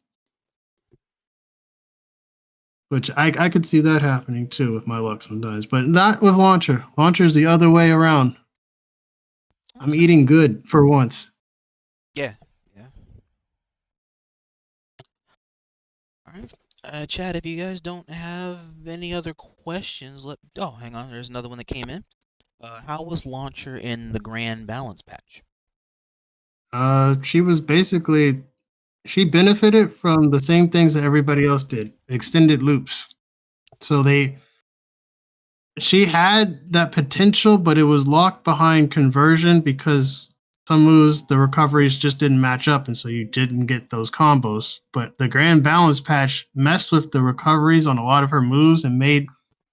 Which I could see that happening too with my luck sometimes, but not with Launcher. Launcher's the other way around. I'm eating good for once. Yeah. All right. Chat, if you guys don't have any other questions, hang on. There's another one that came in. How was Launcher in the Grand Balance patch? She was basically... She benefited from the same things that everybody else did. Extended loops. So she had that potential, but it was locked behind conversion because some moves, the recoveries just didn't match up, and so you didn't get those combos. But the Grand Balance patch messed with the recoveries on a lot of her moves and made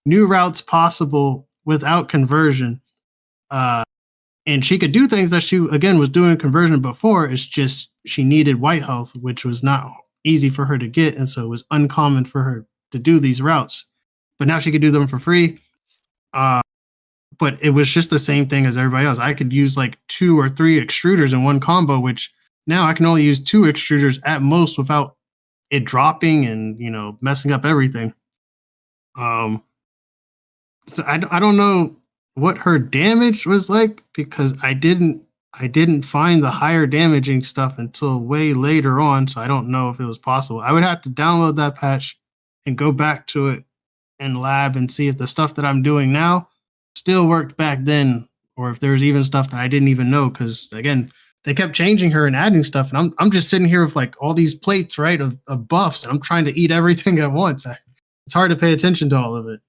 new routes possible without conversion. And she could do things that she, again, was doing conversion before. It's just she needed white health, which was not easy for her to get. And so it was uncommon for her to do these routes. But now she could do them for free. But it was just the same thing as everybody else. I could use like 2 or 3 extruders in one combo, which now I can only use 2 extruders at most without it dropping and, messing up everything. So I don't know what her damage was like because I didn't find the higher damaging stuff until way later on, so I don't know if it was possible. I would have to download that patch and go back to it in lab and see if the stuff that I'm doing now still worked back then, or if there's even stuff that I didn't even know, because again, they kept changing her and adding stuff, and I'm just sitting here with like all these plates, right, of buffs, and I'm trying to eat everything at once. It's hard to pay attention to all of it.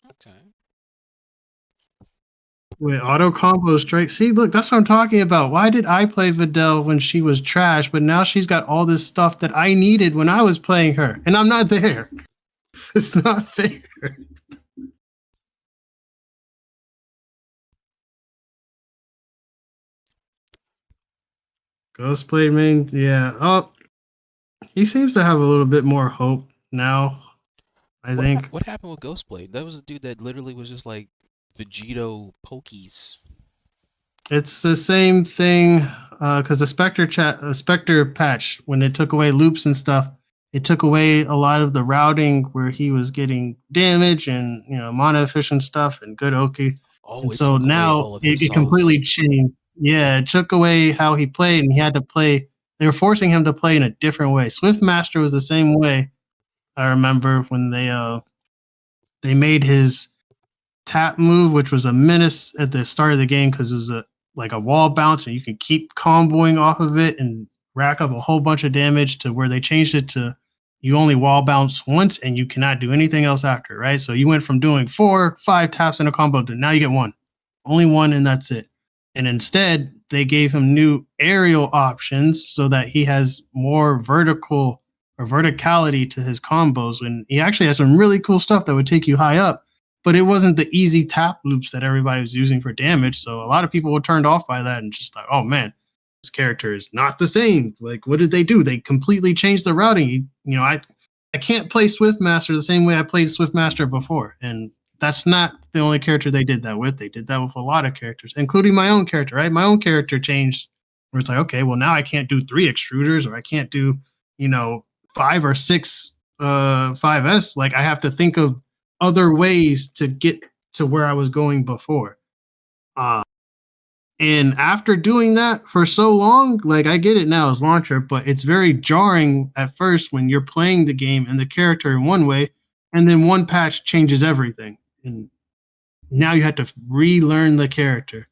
Okay. Wait, auto combo straight. See, look, that's what I'm talking about. Why did I play Videl when she was trash, but now she's got all this stuff that I needed when I was playing her, and I'm not there? It's not fair. Ghostblade main, yeah. Oh, he seems to have a little bit more hope now, I think. What happened with Ghostblade? That was a dude that literally was just like Vegito pokies. It's the same thing because the Specter patch, when it took away loops and stuff, it took away a lot of the routing where he was getting damage and mana efficient stuff and good Oki. Oh, and so now it completely changed. Yeah, it took away how he played, and he had to play. They were forcing him to play in a different way. Swiftmaster was the same way. I remember when they made his tap move, which was a menace at the start of the game because it was like a wall bounce, and you can keep comboing off of it and rack up a whole bunch of damage, to where they changed it to you only wall bounce once and you cannot do anything else after, right? So you went from doing 4, 5 taps in a combo to now you get 1. Only 1, and that's it. And instead, they gave him new aerial options so that he has more vertical or verticality to his combos. And he actually has some really cool stuff that would take you high up, but it wasn't the easy tap loops that everybody was using for damage. So a lot of people were turned off by that and just like, oh man, this character is not the same. Like, what did they do? They completely changed the routing. You know, I can't play Swiftmaster the same way I played Swiftmaster before. And that's not the only character they did that with. They did that with a lot of characters, including my own character, right? My own character changed where it's like, okay, well, now I can't do 3 extruders, or I can't do, 5 or 6 5S. Like, I have to think of other ways to get to where I was going before. And after doing that for so long, like, I get it now as launcher, but it's very jarring at first when you're playing the game and the character in one way, and then one patch changes everything. And now you have to relearn the character.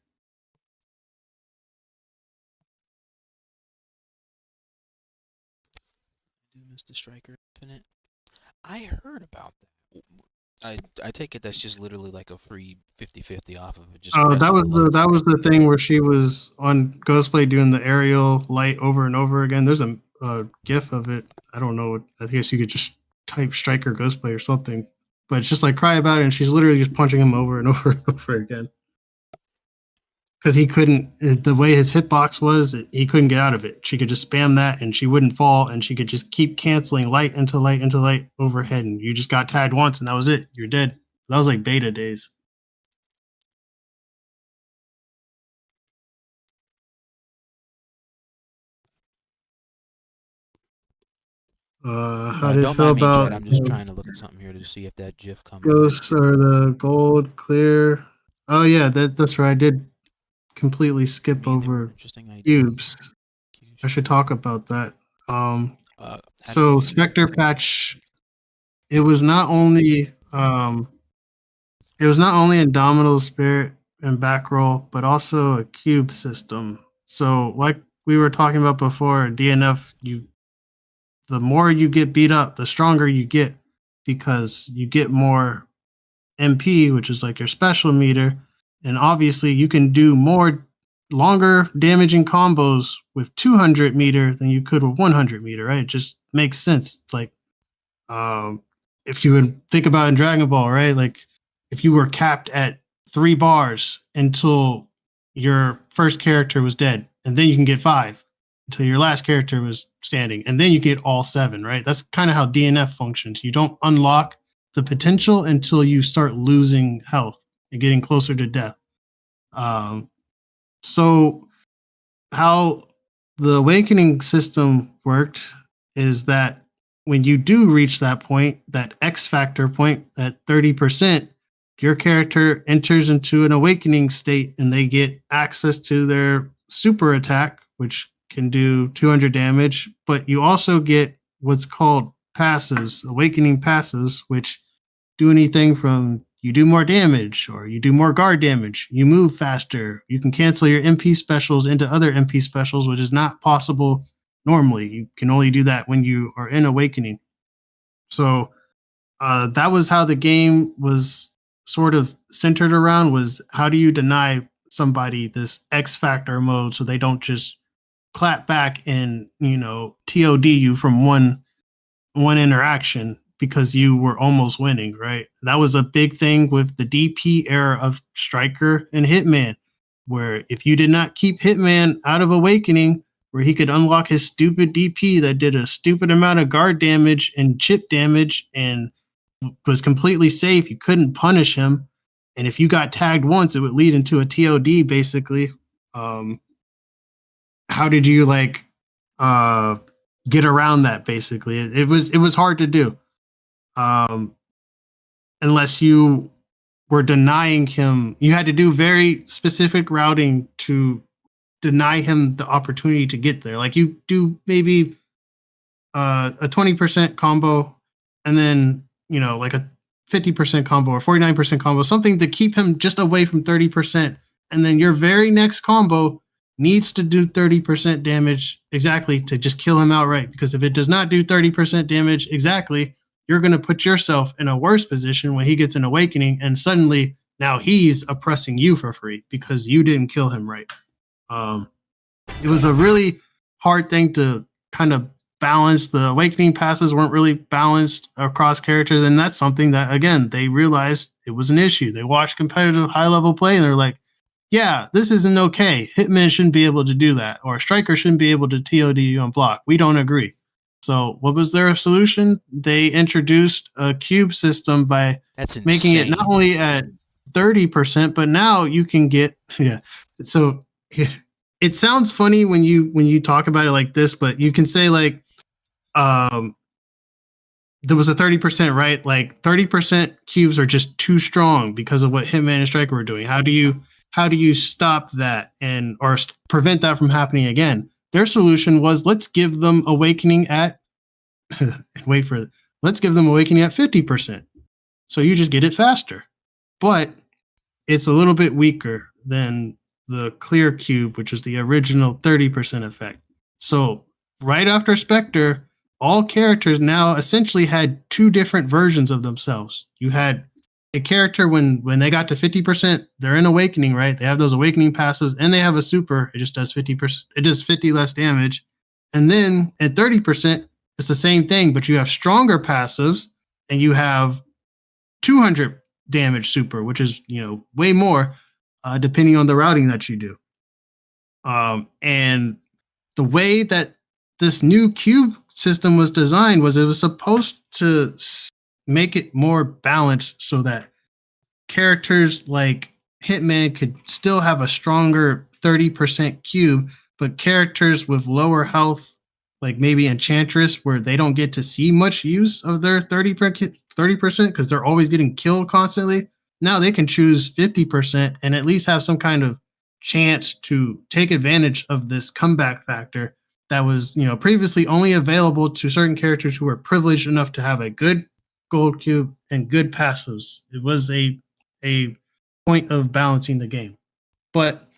Mr. Striker Infinite. I heard about that. I take it that's just literally like a free 50/50 off of it. Just that was the thing where she was on Ghostplay doing the aerial light over and over again. There's a GIF of it. I don't know. I guess you could just type Striker Ghostplay or something. But it's just like cry about it, and she's literally just punching him over and over and over again. Because he couldn't, the way his hitbox was, he couldn't get out of it. She could just spam that and she wouldn't fall, and she could just keep canceling light into light into light overhead, and you just got tagged once and that was it. You're dead. That was like beta days. How do you feel about? I'm just trying to look at something here to see if that GIF comes. Ghosts or the gold clear? Oh yeah, that's right. I did completely skip over cubes. I should talk about that. So Specter patch, it was not only Indomitable Spirit and back roll, but also a cube system. So like we were talking about before, DNF, the more you get beat up, the stronger you get, because you get more MP, which is like your special meter, and obviously you can do more longer damaging combos with 200 meter than you could with 100 meter, right? It just makes sense. It's like if you would think about in Dragon Ball, right? Like if you were capped at 3 bars until your first character was dead, and then you can get 5 until your last character was standing, and then you get all 7, right? That's kind of how DNF functions. You don't unlock the potential until you start losing health and getting closer to death. So how the awakening system worked is that when you do reach that point, that X factor point, at 30%, your character enters into an awakening state and they get access to their super attack, which can do 200 damage, but you also get what's called passives, awakening passives, which do anything from you do more damage, or you do more guard damage, you move faster, you can cancel your MP specials into other MP specials, which is not possible normally. You can only do that when you are in awakening. So that was how the game was sort of centered around, was how do you deny somebody this X factor mode so they don't just clap back and, TOD you from one interaction because you were almost winning, right? That was a big thing with the DP era of Striker and Hitman, where if you did not keep Hitman out of awakening, where he could unlock his stupid DP that did a stupid amount of guard damage and chip damage and was completely safe, you couldn't punish him. And if you got tagged once, it would lead into a TOD, basically. How did you get around that? Basically, it was hard to do, unless you were denying him. You had to do very specific routing to deny him the opportunity to get there. Like you do maybe a 20% combo, and then like a 50% combo or 49% combo, something to keep him just away from 30%, and then your very next combo needs to do 30% damage exactly to just kill him outright. Because if it does not do 30% damage exactly, you're going to put yourself in a worse position when he gets an awakening, and suddenly now he's oppressing you for free because you didn't kill him right. It was a really hard thing to kind of balance. The awakening passes weren't really balanced across characters, and that's something that, again, they realized it was an issue. They watched competitive high-level play, and they're like, yeah, this isn't okay. Hitman shouldn't be able to do that, or Striker shouldn't be able to TOD you on block. We don't agree. So what was their solution? They introduced a cube system by making it not only at 30%, but now you can get So it sounds funny when you talk about it like this, but you can say like there was a 30%, right? Like 30% cubes are just too strong because of what Hitman and Striker were doing. How do you stop that and or prevent that from happening again? Their solution was let's give them awakening at let's give them awakening at 50%. So you just get it faster. But it's a little bit weaker than the clear cube, which is the original 30% effect. So right after Specter, all characters now essentially had two different versions of themselves. You had a character when they got to 50%, they're in awakening, right? They have those awakening passives, and they have a super. It just does 50%. It does 50 less damage. And then at 30%, it's the same thing, but you have stronger passives, and you have 200 damage super, which is way more, depending on the routing that you do. And the way that this new cube system was designed was it was supposed to make it more balanced so that characters like Hitman could still have a stronger 30% cube, but characters with lower health, like maybe Enchantress, where they don't get to see much use of their 30% because they're always getting killed constantly. Now they can choose 50% and at least have some kind of chance to take advantage of this comeback factor that was, previously only available to certain characters who were privileged enough to have a good gold cube and good passives. It was a point of balancing the game. But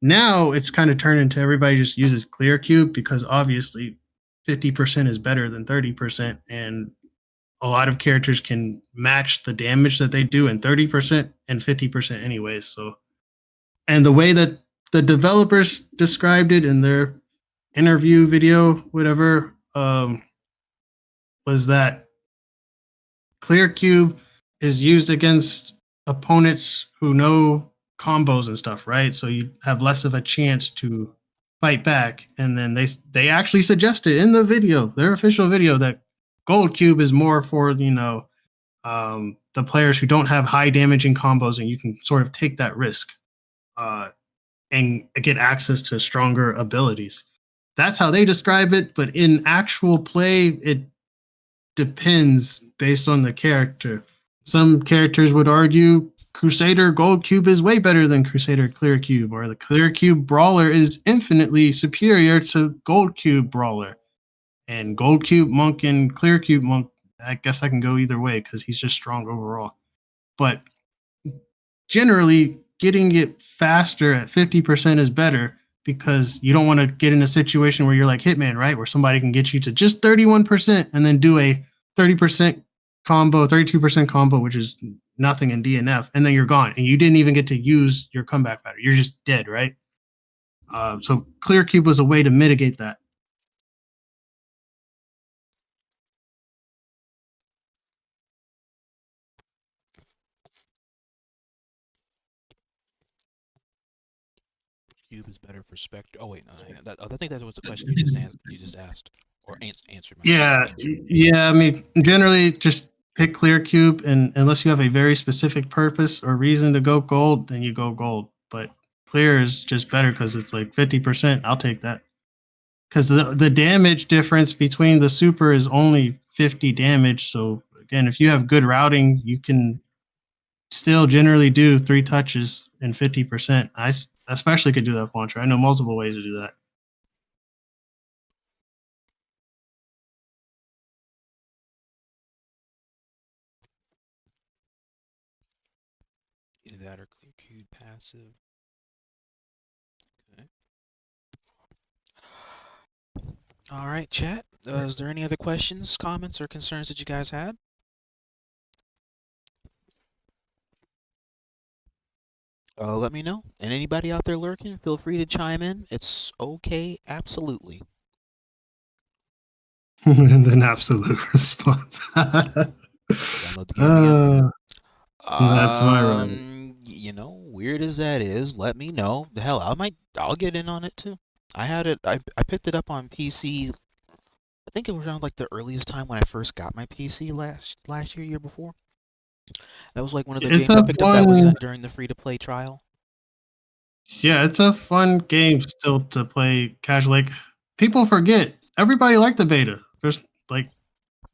now it's kind of turned into everybody just uses clear cube because obviously 50% is better than 30%, and a lot of characters can match the damage that they do in 30% and 50% anyways. So, and the way that the developers described it in their interview video, whatever, was that clear cube is used against opponents who know combos and stuff, right? So you have less of a chance to fight back. And then they actually suggested in the video, their official video, that gold cube is more for the players who don't have high damaging combos, and you can sort of take that risk and get access to stronger abilities. That's how they describe it, but in actual play, it depends based on the character. Some characters would argue Crusader Gold Cube is way better than Crusader Clear Cube, or the Clear Cube Brawler is infinitely superior to Gold Cube Brawler. And Gold Cube Monk and Clear Cube Monk, I guess I can go either way because he's just strong overall. But generally, getting it faster at 50% is better because you don't want to get in a situation where you're like Hitman, right? Where somebody can get you to just 31% and then do a 30% combo, 32% combo, which is nothing in DNF, and then you're gone. And you didn't even get to use your comeback factor. You're just dead, right? So Clear Cube was a way to mitigate that. Cube is better for Specter. Oh wait, no, I think that was the question you just asked or answered. Yeah. I mean, generally, just pick clear cube, and unless you have a very specific purpose or reason to go gold, then you go gold. But clear is just better because it's like 50%. I'll take that because the damage difference between the super is only 50 damage. So again, if you have good routing, you can still generally do 3 touches and 50%. I especially could do that with launcher. I know multiple ways to do that. Either that or clear cube passive. Okay. All right, chat. Is there any other questions, comments, or concerns that you guys had? Let me know. And anybody out there lurking, feel free to chime in. It's okay, absolutely. An absolute response. Download the game again. That's my run. weird as that is, let me know. The hell, I'll get in on it too. I picked it up on PC. I think it was around like the earliest time when I first got my PC last year before. That was like one of the It's games I a picked up that was fun, during the free to play trial. yeah, it's a fun game still to play casual. Like people forget, everybody liked the beta. There's like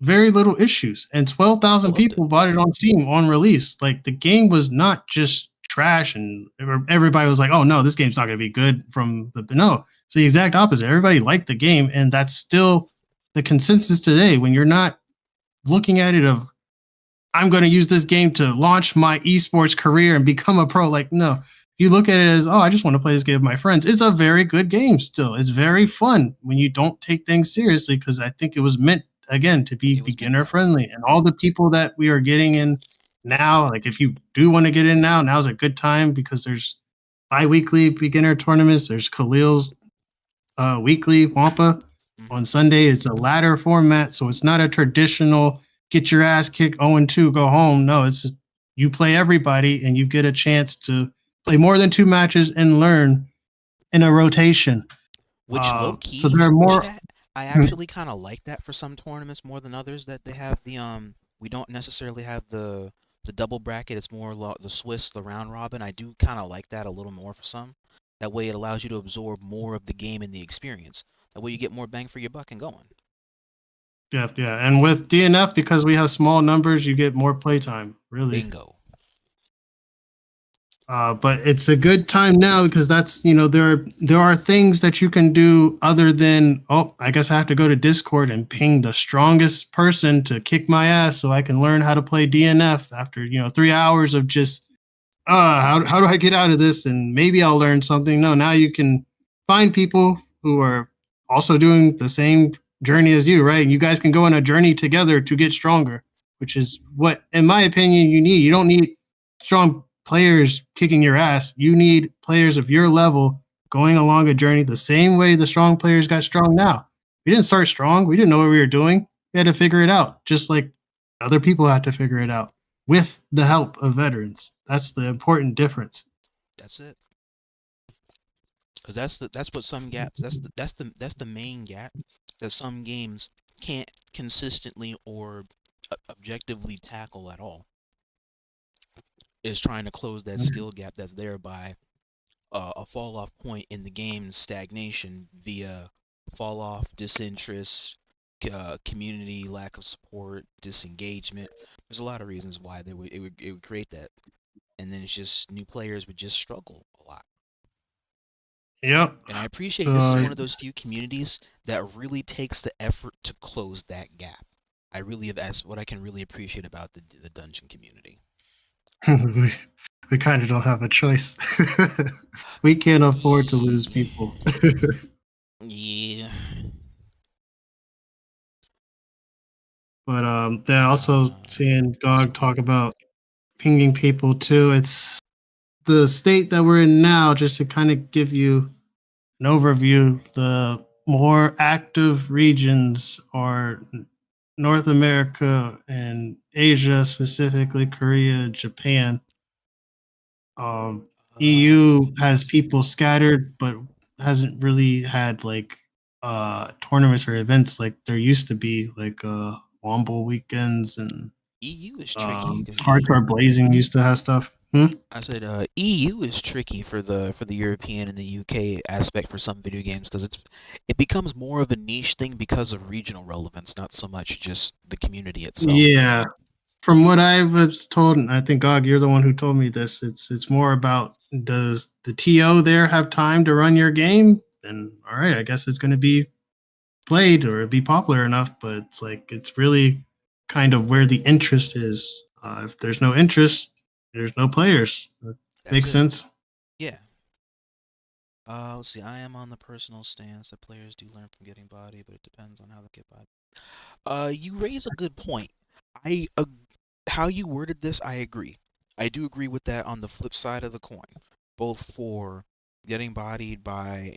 very little issues, and I 12,000 loved it. people bought it on Steam on release. Like the game was not just trash, and everybody was like, "Oh no, this game's not going to be good." From the no, it's the exact opposite. Everybody liked the game, and that's still the consensus today. When you're not looking at it of I'm going to use this game to launch my esports career and become a pro. Like, no, you look at it as, oh, I just want to play this game with my friends. It's a very good game still. It's very fun when you don't take things seriously, because I think it was meant, again, to be It was meant beginner that way. friendly. And all the people that we are getting in now, like if you do want to get in now, now's a good time because there's bi-weekly beginner tournaments. There's Khalil's weekly Wampa Hmm. on Sunday. It's a ladder format, so it's not a traditional get your ass kicked 0-2 go home. No, it's just, you play everybody and you get a chance to play more than 2 matches and learn in a rotation. Which low So key, there are more. chat, I actually kind of like that for some tournaments more than others, that they have we don't necessarily have the double bracket. It's more the Swiss, the round robin. I do kind of like that a little more for some. That way it allows you to absorb more of the game and the experience. That way you get more bang for your buck and going. Yeah, yeah, and with DNF, because we have small numbers, you get more playtime. Really. Bingo. But it's a good time now because that's there are things that you can do other than, oh, I guess I have to go to Discord and ping the strongest person to kick my ass so I can learn how to play DNF after 3 hours of just how do I get out of this, and maybe I'll learn something. No, now you can find people who are also doing the same journey as you, right? And you guys can go on a journey together to get stronger, which is what, in my opinion, you need. You don't need strong players kicking your ass. You need players of your level going along a journey the same way the strong players got strong now. We didn't start strong. We didn't know what we were doing. We had to figure it out, just like other people had to figure it out with the help of veterans. That's the important difference. That's it. Because that's what some gaps. That's the main gap that some games can't consistently or objectively tackle at all. Is trying to close that skill gap that's there by a fall off point in the game's stagnation via fall off, disinterest, community lack of support, disengagement. There's a lot of reasons why it would create that, and then it's just new players would just struggle a lot. Yep. And I appreciate this is So one of those few communities that really takes the effort to close that gap. I really have asked what I can really appreciate about the dungeon community. we kind of don't have a choice. We can't afford to lose people. Yeah. But they're also seeing GOG talk about pinging people too. It's the state that we're in now, just to kind of give you an overview. The more active regions are North America and Asia, specifically Korea, Japan. EU has people scattered, but hasn't really had like tournaments or events like there used to be, like Womble weekends and EU is tricky because Hearts Are Blazing used to have stuff. I said EU is tricky for the European and the UK aspect for some video games because it becomes more of a niche thing because of regional relevance, not so much just the community itself. Yeah, from what I was told, and I think GOG, you're the one who told me this. It's more about, does the TO there have time to run your game? Then all right, I guess it's going to be played or be popular enough. But it's like it's really kind of where the interest is. If there's no interest, there's no players. That makes sense. Yeah. Let's see. I am on the personal stance that players do learn from getting body, but it depends on how they get body. You raise a good point. How you worded this, I agree. I do agree with that on the flip side of the coin, both for getting bodied by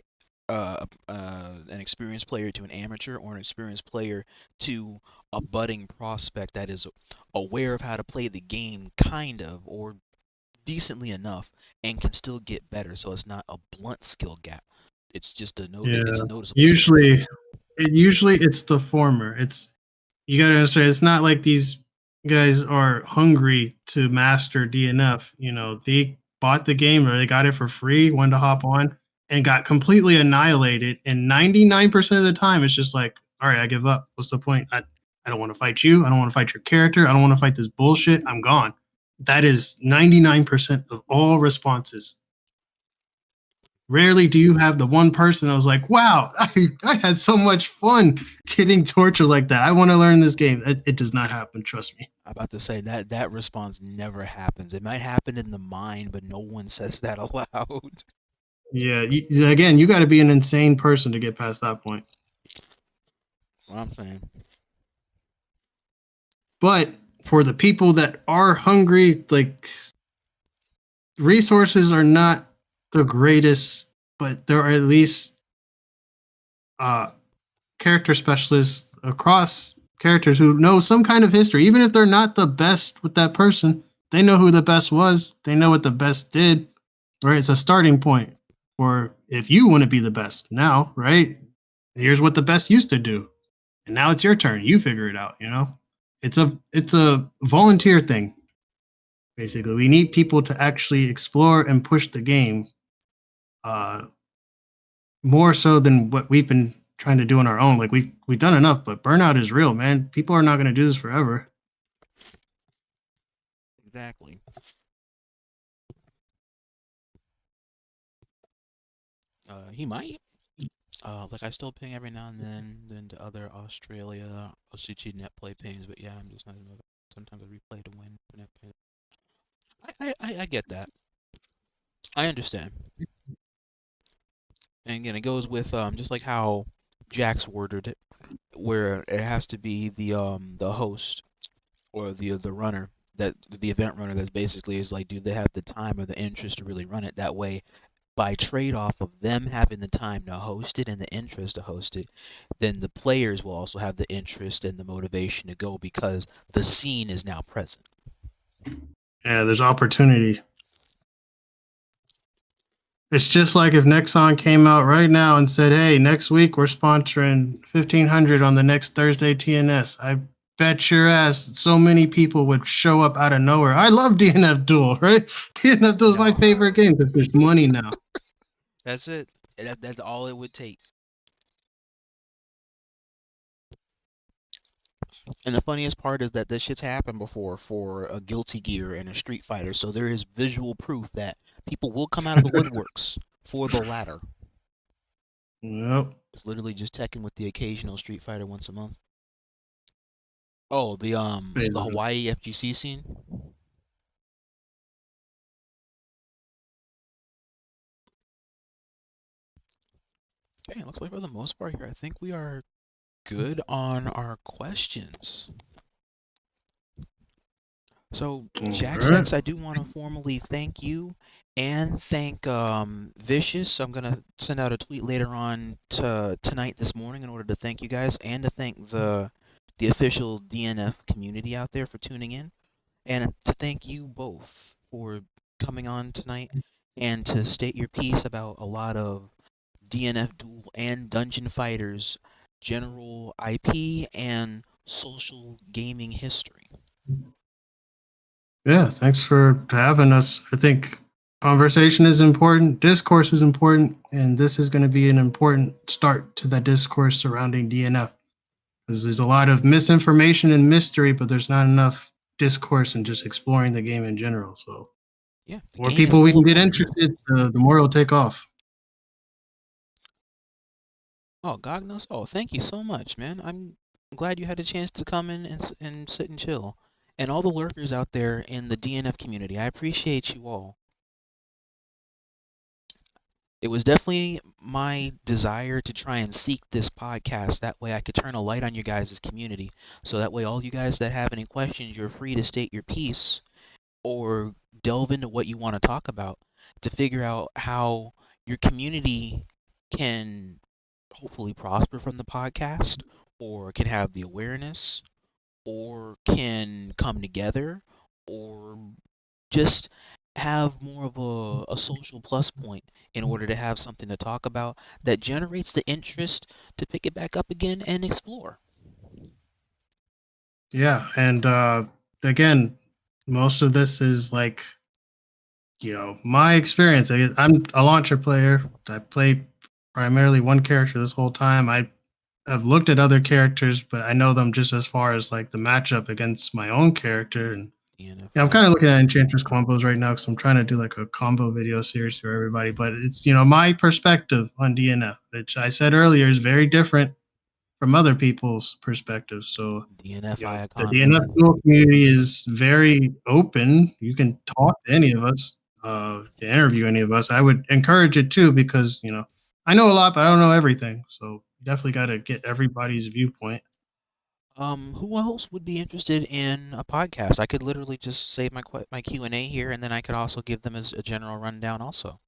an experienced player to an amateur, or an experienced player to a budding prospect that is aware of how to play the game, kind of, or decently enough and can still get better. So it's not a blunt skill gap. It's just Yeah. it's a noticeable skill gap. Usually it's the former. You got to understand. It's not like these guys are hungry to master DNF. They bought the game or they got it for free, wanted to hop on, and got completely annihilated. And 99% of the time, it's just like, all right, I give up. What's the point? I don't want to fight you. I don't want to fight your character. I don't want to fight this bullshit. I'm gone. That is 99% of all responses. Rarely do you have the one person that was like, wow, I had so much fun getting tortured like that. I want to learn this game. It does not happen. Trust me. I'm about to say that response never happens. It might happen in the mind, but no one says that aloud. Yeah. Again, you got to be an insane person to get past that point. What I'm saying. But for the people that are hungry, like, resources are not the greatest, but there are at least character specialists across characters who know some kind of history. Even if they're not the best with that person, they know who the best was. They know what the best did, right? It's a starting point. Or if you want to be the best now, right? Here's what the best used to do. And now it's your turn. You figure it out, It's a volunteer thing. Basically, we need people to actually explore and push the game more so than what we've been trying to do on our own. Like we've done enough, but burnout is real, man. People are not going to do this forever. Exactly. He might. Like I still ping every now and then to other Australia Osuchi net play pings, but yeah, I'm just not enough. Sometimes I replay to win net ping. I get that. I understand. And again, it goes with just like how Jax worded it, where it has to be the host or the runner, that the event runner, that's basically is like, do they have the time or the interest to really run it that way? By trade-off of them having the time to host it and the interest to host it, then the players will also have the interest and the motivation to go because the scene is now present. Yeah, there's opportunity. It's just like if Nexon came out right now and said, hey, next week we're sponsoring 1500 on the next Thursday TNS. I bet your ass so many people would show up out of nowhere. I love DNF Duel, right? DNF Duel is my favorite game because there's money now. That's it. That's all it would take. And the funniest part is that this shit's happened before for a Guilty Gear and a Street Fighter, so there is visual proof that people will come out of the woodworks for the latter. Nope. It's literally just teching with the occasional Street Fighter once a month. Oh, the Hawaii FGC scene. Okay, it looks like for the most part here, I think we are good on our questions. So, Jaxvex, I do want to formally thank you and thank Vishis. I'm gonna send out a tweet later on tonight this morning in order to thank you guys and to thank the official DNF community out there for tuning in, and to thank you both for coming on tonight and to state your piece about a lot of DNF Duel and Dungeon Fighters general IP and social gaming history. Yeah, thanks for having us. I think conversation is important, discourse is important, and this is going to be an important start to that discourse surrounding DNF. Because there's a lot of misinformation and mystery, but there's not enough discourse and just exploring the game in general. So, yeah, the more people we can get interested, the more it'll take off. Oh, God knows. Oh, thank you so much, man. I'm glad you had a chance to come in and sit and chill. And all the lurkers out there in the DNF community, I appreciate you all. It was definitely my desire to try and seek this podcast. That way I could turn a light on you guys' community. So that way all you guys that have any questions, you're free to state your piece or delve into what you want to talk about to figure out how your community can hopefully prosper from the podcast, or can have the awareness, or can come together, or just have more of a social plus point in order to have something to talk about that generates the interest to pick it back up again and explore. Yeah, and again, most of this is like, my experience. I'm a launcher player. I play primarily one character this whole time. I've looked at other characters, but I know them just as far as like the matchup against my own character. And DNF yeah, I'm kind of looking at Enchantress combos right now because I'm trying to do like a combo video series for everybody. But it's, my perspective on DNF, which I said earlier is very different from other people's perspectives. So, DNF the Iacon. DNF Duel community is very open. You can talk to any of us, to interview any of us. I would encourage it too because, I know a lot, but I don't know everything. So you definitely got to get everybody's viewpoint. Who else would be interested in a podcast? I could literally just save my Q&A here, and then I could also give them as a general rundown also.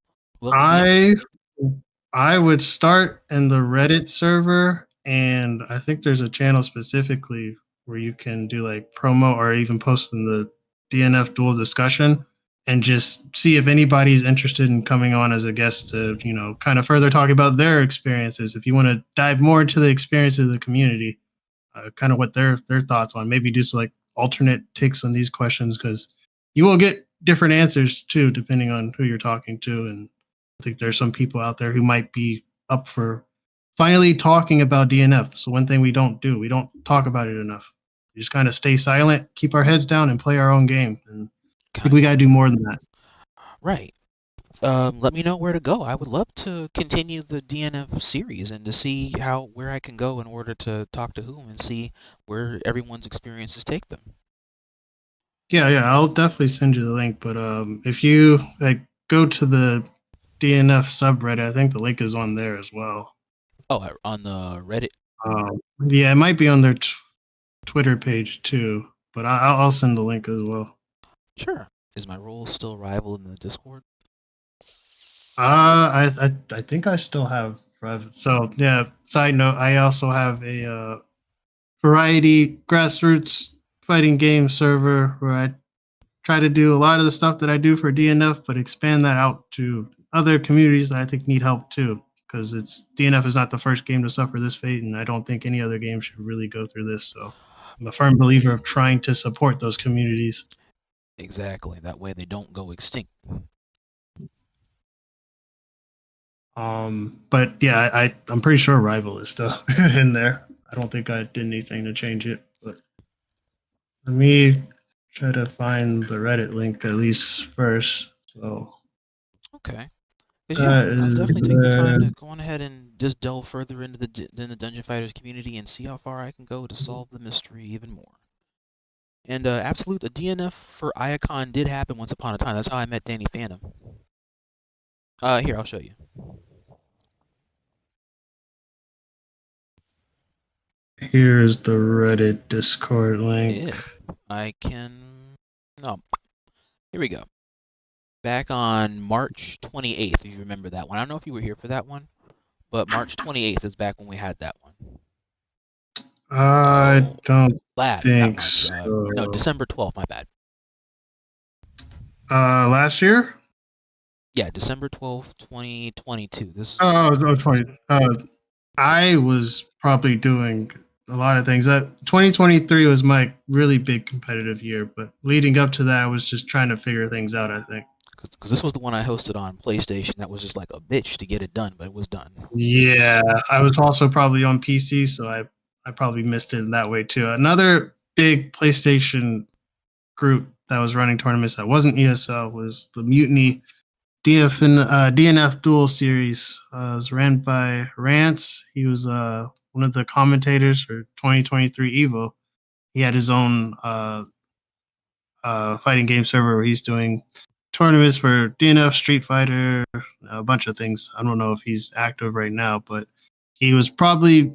Who else would be interested? I would start in the Reddit server, and I think there's a channel specifically where you can do like promo or even post in the DNF Duel discussion and just see if anybody's interested in coming on as a guest to, kind of further talk about their experiences. If you want to dive more into the experiences of the community, kind of what their thoughts on, maybe do some like alternate takes on these questions, because you will get different answers too, depending on who you're talking to. And I think there's some people out there who might be up for finally talking about DNF. So one thing we don't do, we don't talk about it enough. We just kind of stay silent, keep our heads down, and play our own game. And I think we got to do more than that. Right. Let me know where to go. I would love to continue the DNF series and to see where I can go in order to talk to whom and see where everyone's experiences take them. Yeah, I'll definitely send you the link. But if you go to the DNF subreddit, I think the link is on there as well. Oh, on the Reddit? Yeah, it might be on their Twitter page too, but I'll send the link as well. Sure. Is my role still rival in the Discord? I think I still have private. So yeah, side note, I also have a variety grassroots fighting game server where I try to do a lot of the stuff that I do for DNF, but expand that out to other communities that I think need help too. Because DNF is not the first game to suffer this fate, and I don't think any other game should really go through this. So I'm a firm believer of trying to support those communities. Exactly. That way they don't go extinct. But yeah, I'm pretty sure Rival is still in there. I don't think I did anything to change it, but let me try to find the Reddit link at least first. So okay. I'll definitely take the time to go on ahead and just delve further into the Dungeon Fighters community and see how far I can go to solve the mystery even more. And absolute, the DNF for Iacon did happen once upon a time. That's how I met Dani Phantom. Here, I'll show you. Here's the Reddit Discord link. I can... No. Here we go. Back on March 28th, if you remember that one. I don't know if you were here for that one, but March 28th is back when we had that one. I don't think so. No, December 12th, my bad. Last year? Yeah, December 12th, 2022. This is... Oh, 20. I was probably doing a lot of things. 2023 was my really big competitive year, but leading up to that, I was just trying to figure things out, I think. Because this was the one I hosted on PlayStation that was just like a bitch to get it done, but it was done. Yeah, I was also probably on PC, so I probably missed it in that way too. Another big PlayStation group that was running tournaments that wasn't ESL was the Mutiny DNF Duel series. It was ran by Rance. He was one of the commentators for 2023 EVO. He had his own fighting game server where he's doing tournaments for DNF, Street Fighter, a bunch of things. I don't know if he's active right now, but he was probably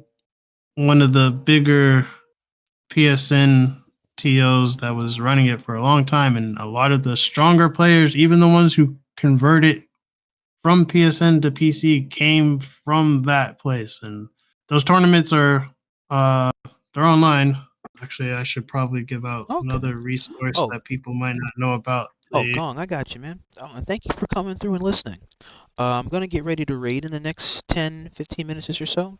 one of the bigger PSN TOs that was running it for a long time. And a lot of the stronger players, even the ones who converted from PSN to PC, came from that place. And those tournaments they're online. Actually, I should probably give out another resource that people might not know about. Oh, Gong, I got you, man. Oh, and thank you for coming through and listening. I'm gonna get ready to raid in the next 10, 15 minutes or so.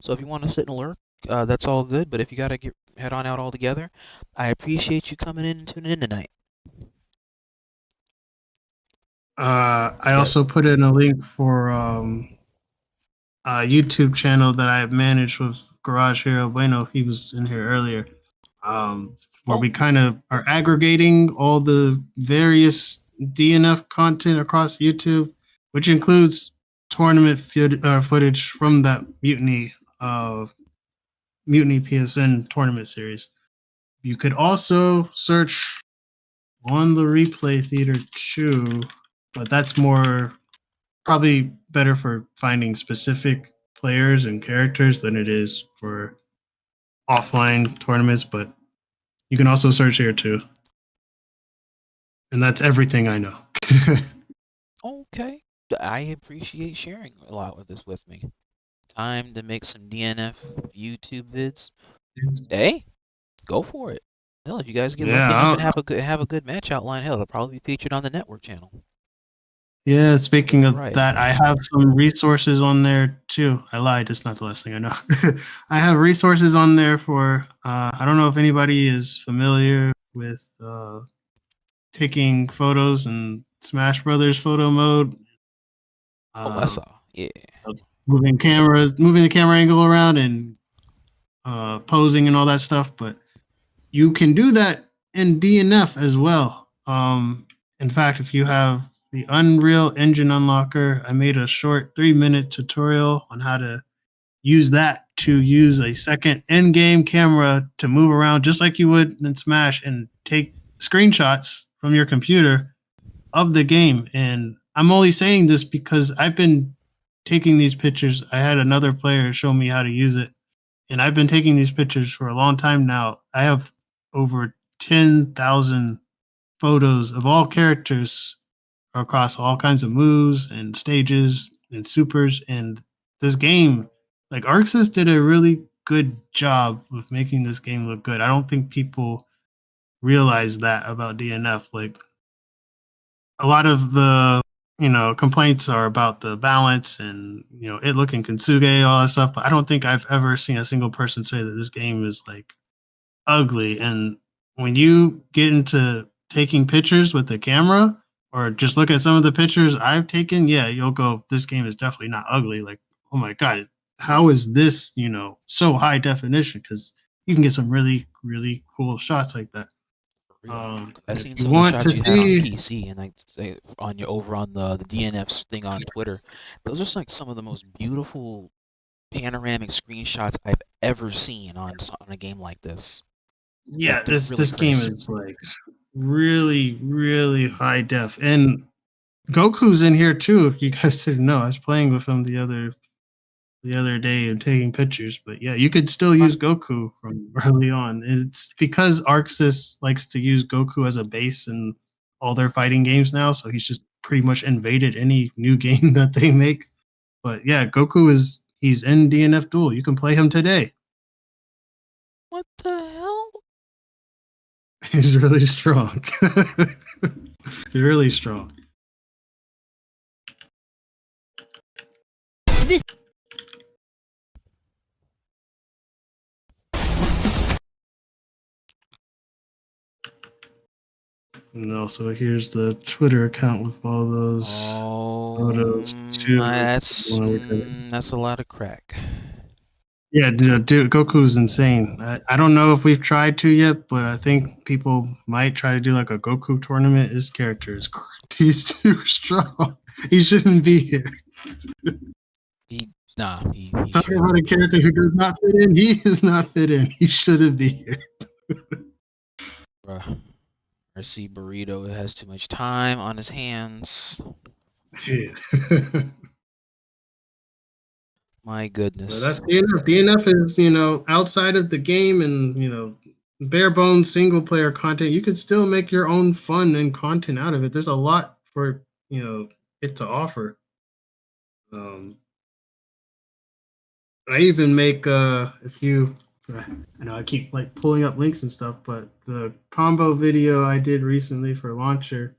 So if you want to sit and lurk, that's all good. But if you gotta head on out altogether, I appreciate you coming in and tuning in tonight. I also put in a link for a YouTube channel that I managed with Garage Hero Bueno. He was in here earlier. Where we kind of are aggregating all the various DNF content across YouTube, which includes tournament footage from that Mutiny PSN tournament series. You could also search on the Replay Theater 2, but that's more probably better for finding specific players and characters than it is for offline tournaments, but you can also search here too. And that's everything I know. Okay. I appreciate sharing a lot with this with me. Time to make some DNF YouTube vids. Hey, go for it. Hell, if you guys get lucky enough and have a good match outline, hell, it'll probably be featured on the network channel. Yeah, speaking of that, I have some resources on there too. I lied, it's not the last thing I know. I have resources on there for, I don't know if anybody is familiar with taking photos in Smash Brothers photo mode. I saw, yeah. Moving the camera angle around and posing and all that stuff, but you can do that in DNF as well. In fact, if you have the Unreal Engine Unlocker, I made a short 3-minute tutorial on how to use that to use a second in-game camera to move around just like you would in Smash and take screenshots from your computer of the game. And I'm only saying this because I've been taking these pictures. I had another player show me how to use it, and I've been taking these pictures for a long time now. I have over 10,000 photos of all characters across all kinds of moves and stages and supers. And this game, like Arxis did a really good job with making this game look good. I don't think people realize that about DNF. Like a lot of the complaints are about the balance and it looking Kintsugi, all that stuff, but I don't think I've ever seen a single person say that this game is like ugly. And when you get into taking pictures with the camera or just look at some of the pictures I've taken, yeah, you'll go, this game is definitely not ugly. Like, oh my god, how is this so high definition? Because you can get some really, really cool shots like that. I've seen some of the shots you had on PC and like on your over on the DNF's thing on Twitter. Those are like some of the most beautiful panoramic screenshots I've ever seen on a game like this. Yeah, like, this game is like really, really high def, and Goku's in here too. If you guys didn't know, I was playing with him the other day and taking pictures. But yeah, you could still use Goku from early on. It's because Arxis likes to use Goku as a base in all their fighting games now, so he's just pretty much invaded any new game that they make. But yeah, he's in DNF Duel. You can play him today. What the hell? He's really strong. He's really strong. And also, here's the Twitter account with all those photos. That's a lot of crack. Yeah, dude, Goku's insane. I don't know if we've tried to yet, but I think people might try to do like a Goku tournament. His character he's too strong. He shouldn't be here. Talking about a character who does not fit in. He is not fit in. He shouldn't be here. Bruh. I see Burrito has too much time on his hands. Yeah. My goodness. So that's DNF. DNF is, outside of the game and, bare bones single player content. You could still make your own fun and content out of it. There's a lot for, it to offer. I even make, I know I keep like pulling up links and stuff, but the combo video I did recently for Launcher,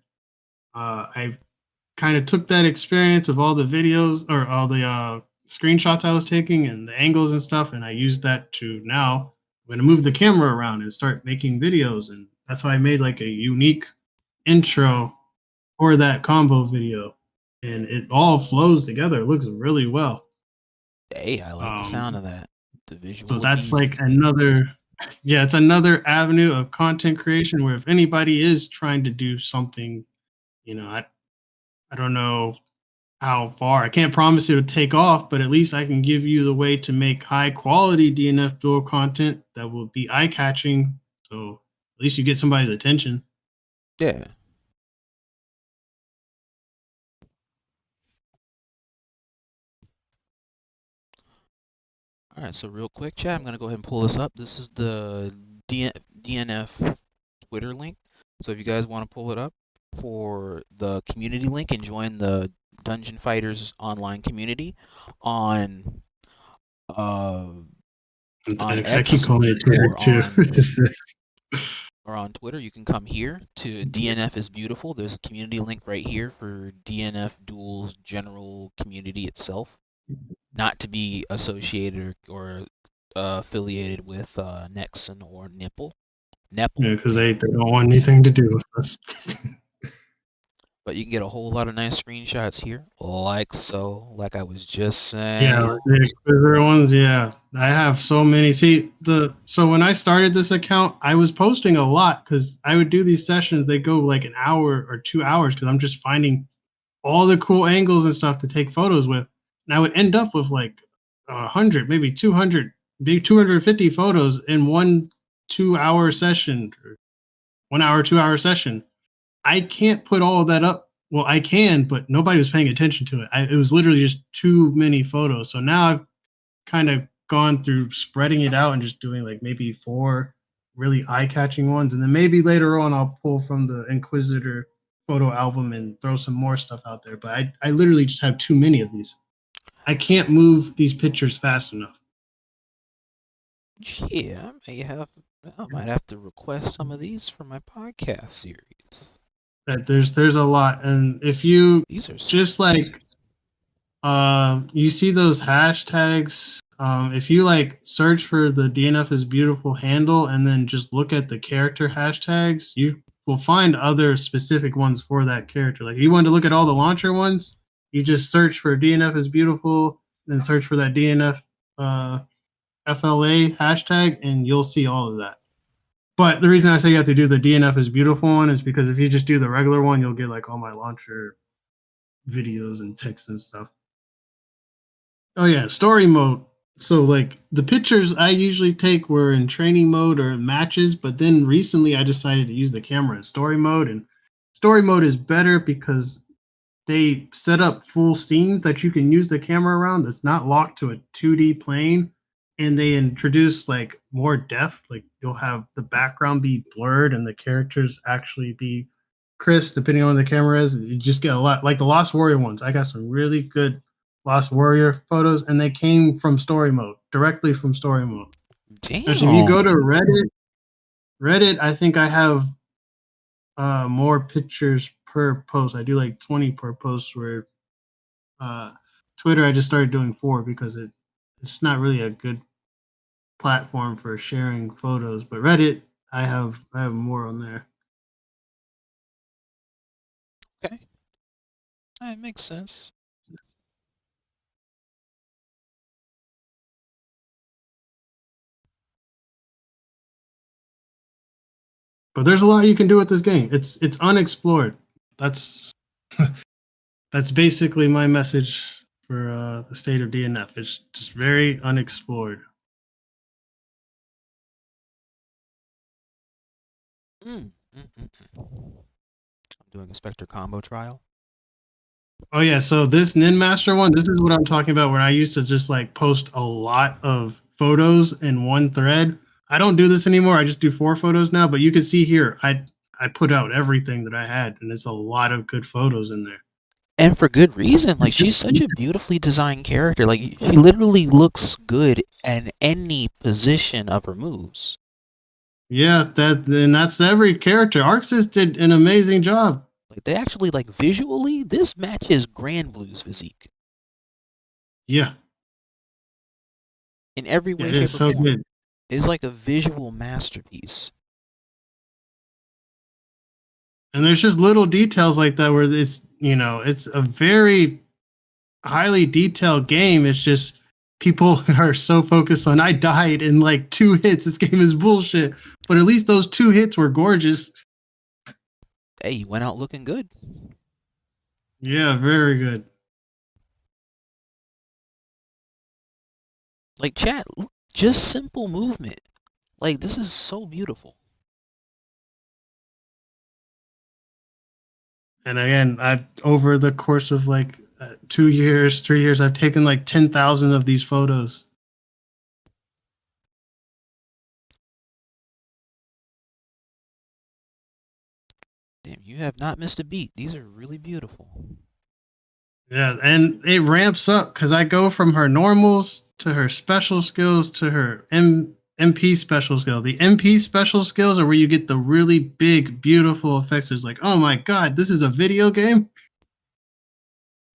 I kind of took that experience of all the videos or all the screenshots I was taking and the angles and stuff, and I used that to now I'm going to move the camera around and start making videos. And that's why I made like a unique intro for that combo video. And it all flows together. It looks really well. Hey, I like the sound of that. The visual. So that's like another, yeah, it's another avenue of content creation where if anybody is trying to do something, you know, I don't know how far. I can't promise it would take off, but at least I can give you the way to make high quality DNF Duel content that will be eye catching. So at least you get somebody's attention. Yeah. All right, so real quick, chat, I'm gonna go ahead and pull this up. This is the DNF Twitter link. So if you guys want to pull it up for the community link and join the Dungeon Fighters online community on X I keep calling it Twitter too. or on Twitter, you can come here to DNFisBeautiful. There's a community link right here for DNF Duel's general community itself, not to be associated or affiliated with Nexon or Nipple. Yeah, because they don't want anything to do with us. But you can get a whole lot of nice screenshots here, like so, like I was just saying. Yeah, the Inquisitor ones, yeah. I have so many. See, so when I started this account, I was posting a lot because I would do these sessions. They go like an hour or 2 hours because I'm just finding all the cool angles and stuff to take photos with. And I would end up with like 100, maybe 200, maybe 250 photos in 1 2-hour session, or 1 hour, 2-hour session. I can't put all of that up. Well, I can, but nobody was paying attention to it. It was literally just too many photos. So now I've kind of gone through spreading it out and just doing like maybe 4 really eye-catching ones. And then maybe later on I'll pull from the Inquisitor photo album and throw some more stuff out there. But I literally just have too many of these. I can't move these pictures fast enough. Yeah, I might have to request some of these for my podcast series. There's a lot, and if you just like you see those hashtags, if you like search for the DNFisBeautiful handle and then just look at the character hashtags, you will find other specific ones for that character. Like if you want to look at all the launcher ones, you just search for DNFisBeautiful, then search for that DNF FLA hashtag, and you'll see all of that. But the reason I say you have to do the DNFisBeautiful one is because if you just do the regular one, you'll get like all my launcher videos and text and stuff. Oh yeah, story mode. So like the pictures I usually take were in training mode or in matches, but then recently I decided to use the camera in story mode, and story mode is better because they set up full scenes that you can use the camera around that's not locked to a 2D plane. And they introduce like more depth. Like you'll have the background be blurred and the characters actually be crisp, depending on what the camera is. You just get a lot, like the Lost Warrior ones. I got some really good Lost Warrior photos, and they came from story mode, directly from story mode. Damn. If you go to Reddit, I think I have more pictures per post. I do like 20 per post. Where Twitter, I just started doing 4 because it's not really a good platform for sharing photos, but Reddit, I have more on there. Okay, that makes sense. But there's a lot you can do with this game. It's unexplored. That's that's basically my message for the state of DNF. It's just very unexplored. I'm doing a Specter combo trial. Oh yeah, so this Ninmaster one, this is what I'm talking about, where I used to just like post a lot of photos in one thread. I don't do this anymore. I just do 4 photos now, but you can see here, I put out everything that I had, and there's a lot of good photos in there. And for good reason. Like, she's such a beautifully designed character. Like, she literally looks good in any position of her moves. Yeah, that's every character. Arxis did an amazing job. Like they actually like visually, this matches Grand Blue's physique Yeah. in every way, It is shape, or so form. good. It is like a visual masterpiece. And there's just little details like that where it's, it's a very highly detailed game. It's just people are so focused on I died in like 2 hits. This game is bullshit. But at least those 2 hits were gorgeous. Hey, you went out looking good. Yeah, very good. Like chat, just simple movement. Like this is so beautiful. And again, I've over the course of like 2 years, 3 years, I've taken like 10,000 of these photos. Damn, you have not missed a beat. These are really beautiful. Yeah, and it ramps up because I go from her normals to her special skills to her MP special skill. The MP special skills are where you get the really big, beautiful effects. It's like, oh my god, this is a video game.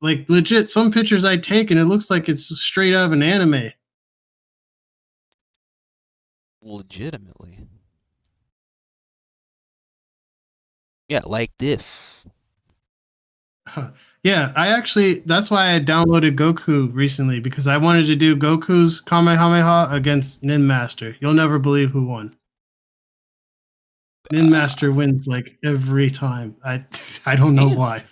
Like legit, some pictures I take and it looks like it's straight out of an anime. Legitimately. Yeah, like this. Yeah, that's why I downloaded Goku recently, because I wanted to do Goku's Kamehameha against Nin Master. You'll never believe who won. Nin Master wins like every time. I don't know why.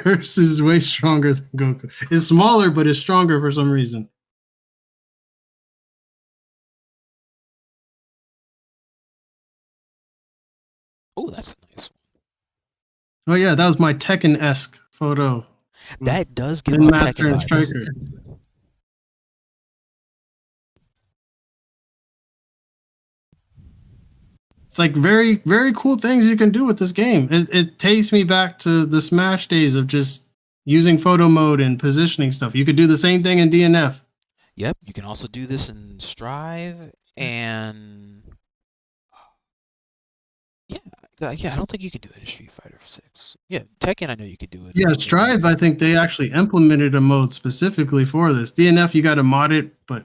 Hers is way stronger than Goku. It's smaller, but it's stronger for some reason. Oh, that's a nice one. Oh yeah, that was my Tekken-esque photo. That does give Nin off Master Tekken and vibes. Striker. It's like very, very cool things you can do with this game. It takes me back to the Smash days of just using photo mode and positioning stuff. You could do the same thing in DNF. Yep, you can also do this in Strive and yeah, I don't think you can do it in Street Fighter 6. Yeah, Tekken, I know you could do it. Yeah, Strive, I think they actually implemented a mode specifically for this. DNF, you got to mod it, but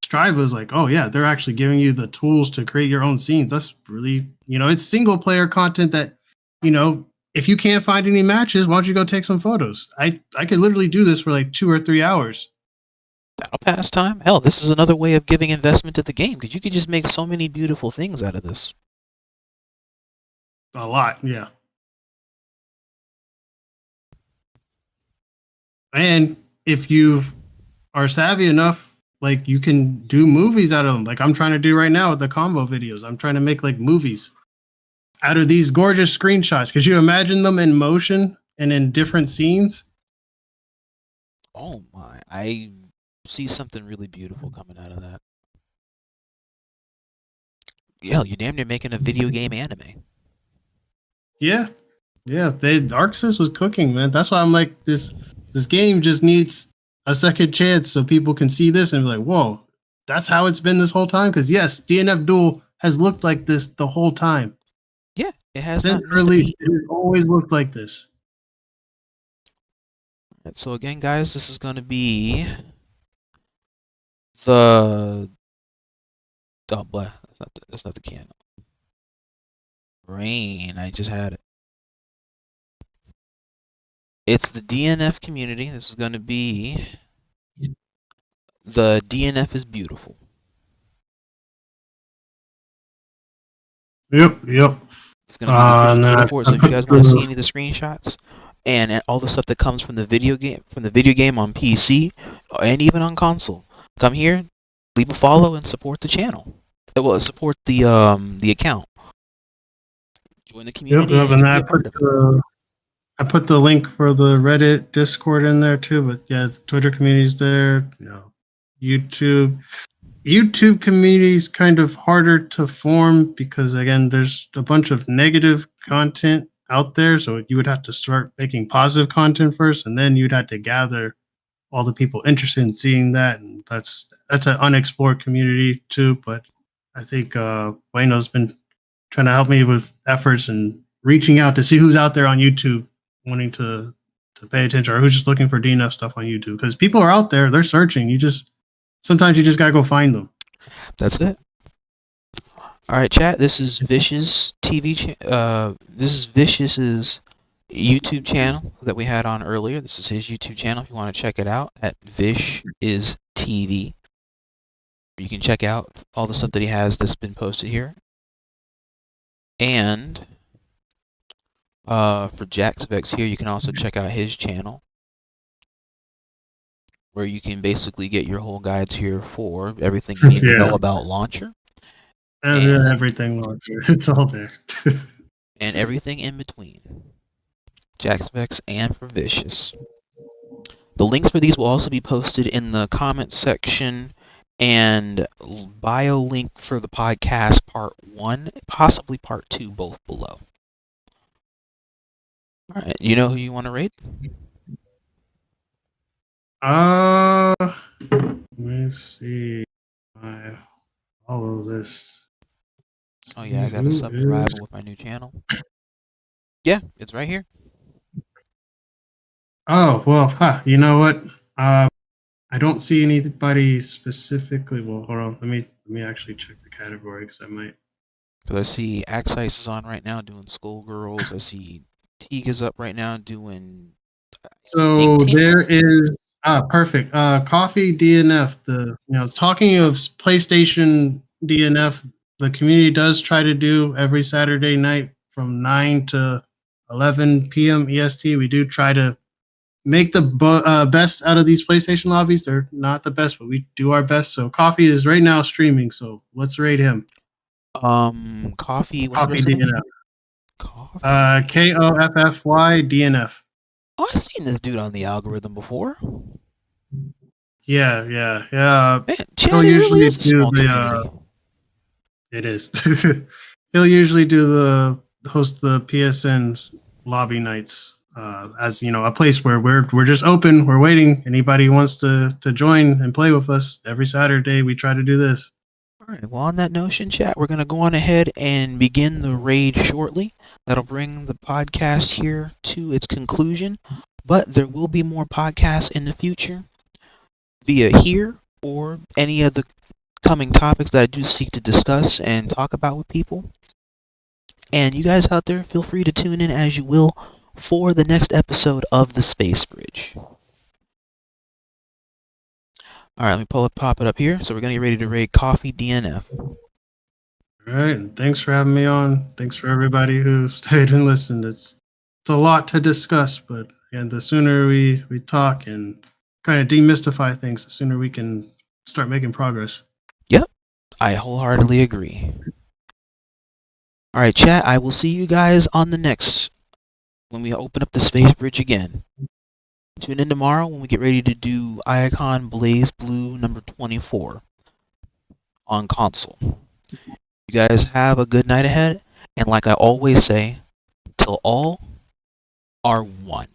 Strive was like, oh yeah, they're actually giving you the tools to create your own scenes. That's really, it's single player content that, if you can't find any matches, why don't you go take some photos? I could literally do this for like 2 or 3 hours. That'll pass time. Hell, this is another way of giving investment to the game because you could just make so many beautiful things out of this. A lot, yeah. And if you are savvy enough, like you can do movies out of them. Like I'm trying to do right now with the combo videos. I'm trying to make like movies out of these gorgeous screenshots. Could you imagine them in motion and in different scenes? Oh my, I see something really beautiful coming out of that. Yeah, you're damn near making a video game anime. Yeah. Arxis was cooking, man. That's why I'm like, this game just needs a second chance so people can see this and be like, whoa, that's how it's been this whole time? Because yes, DNF Duel has looked like this the whole time. Yeah, it has. Since release, it has always looked like this. Right, so again, guys, this is going to be the... Oh, blah. That's not the can. Rain, I just had it. It's the DNF community. This is going to be the DNFisBeautiful. Yep. It's going to be the official for it. So if you guys want to see any of the screenshots and all the stuff that comes from the video game on PC and even on console, come here, leave a follow, and support the channel. Well, support the account. Join the community. Yep. And I put the link for the Reddit Discord in there too. But yeah, the Twitter community's there. YouTube community is kind of harder to form because again, there's a bunch of negative content out there. So you would have to start making positive content first, and then you'd have to gather all the people interested in seeing that. And that's an unexplored community too. But I think Wayno's been trying to help me with efforts and reaching out to see who's out there on YouTube wanting to pay attention, or who's just looking for DNF stuff on YouTube, because people are out there, they're searching. Sometimes you just gotta go find them. That's it. All right, chat. This is Vishis this is Vishis's YouTube channel that we had on earlier. This is his YouTube channel. If you want to check it out, at Vish is TV. You can check out all the stuff that he has that's been posted here. And for Jaxvex here, you can also check out his channel, where you can basically get your whole guides here for everything you need to know about Launcher. And everything Launcher. It's all there. And everything in between. Jaxvex and for Vishis. The links for these will also be posted in the comments section, and bio link for the podcast part 1, possibly part 2, both below. Alright, you know who you want to raid? Let me see. I follow this. Oh yeah, I got a subscriber with my new channel. Yeah, it's right here. Oh, well, you know what? I don't see anybody specifically. Well, hold on. Let me actually check the category, because I might. Because I see Axice is on right now doing Skullgirls. I see Teague is up right now doing. So there is perfect. Koffy DNF. Talking of PlayStation DNF, the community does try to do every Saturday night from 9 to 11 p.m. EST. We do try to make the best out of these PlayStation lobbies. They're not the best, but we do our best. So Koffy is right now streaming, so let's raid him. Koffy. What's Koffy DNF. Koffy. Koffy DNF. Oh, I've seen this dude on the algorithm before. Yeah. Man, He'll usually do the. It is. He'll usually host the PSN lobby nights. As a place where we're just open, we're waiting. Anybody who wants to join and play with us every Saturday, we try to do this. All right. Well, on that notion, chat, we're gonna go on ahead and begin the raid shortly. That'll bring the podcast here to its conclusion. But there will be more podcasts in the future via here or any of the coming topics that I do seek to discuss and talk about with people. And you guys out there, feel free to tune in as you will for the next episode of the Space Bridge. Alright, let me pop it up here. So we're going to get ready to raid Koffy DNF. Alright, and thanks for having me on. Thanks for everybody who stayed and listened. It's a lot to discuss, but again, the sooner we talk and kind of demystify things, the sooner we can start making progress. Yep, I wholeheartedly agree. Alright, chat, I will see you guys on the next when we open up the Space Bridge again. Tune in tomorrow when we get ready to do Iacon Blaze Blue number 24 on console. You guys have a good night ahead, and like I always say, till all are one.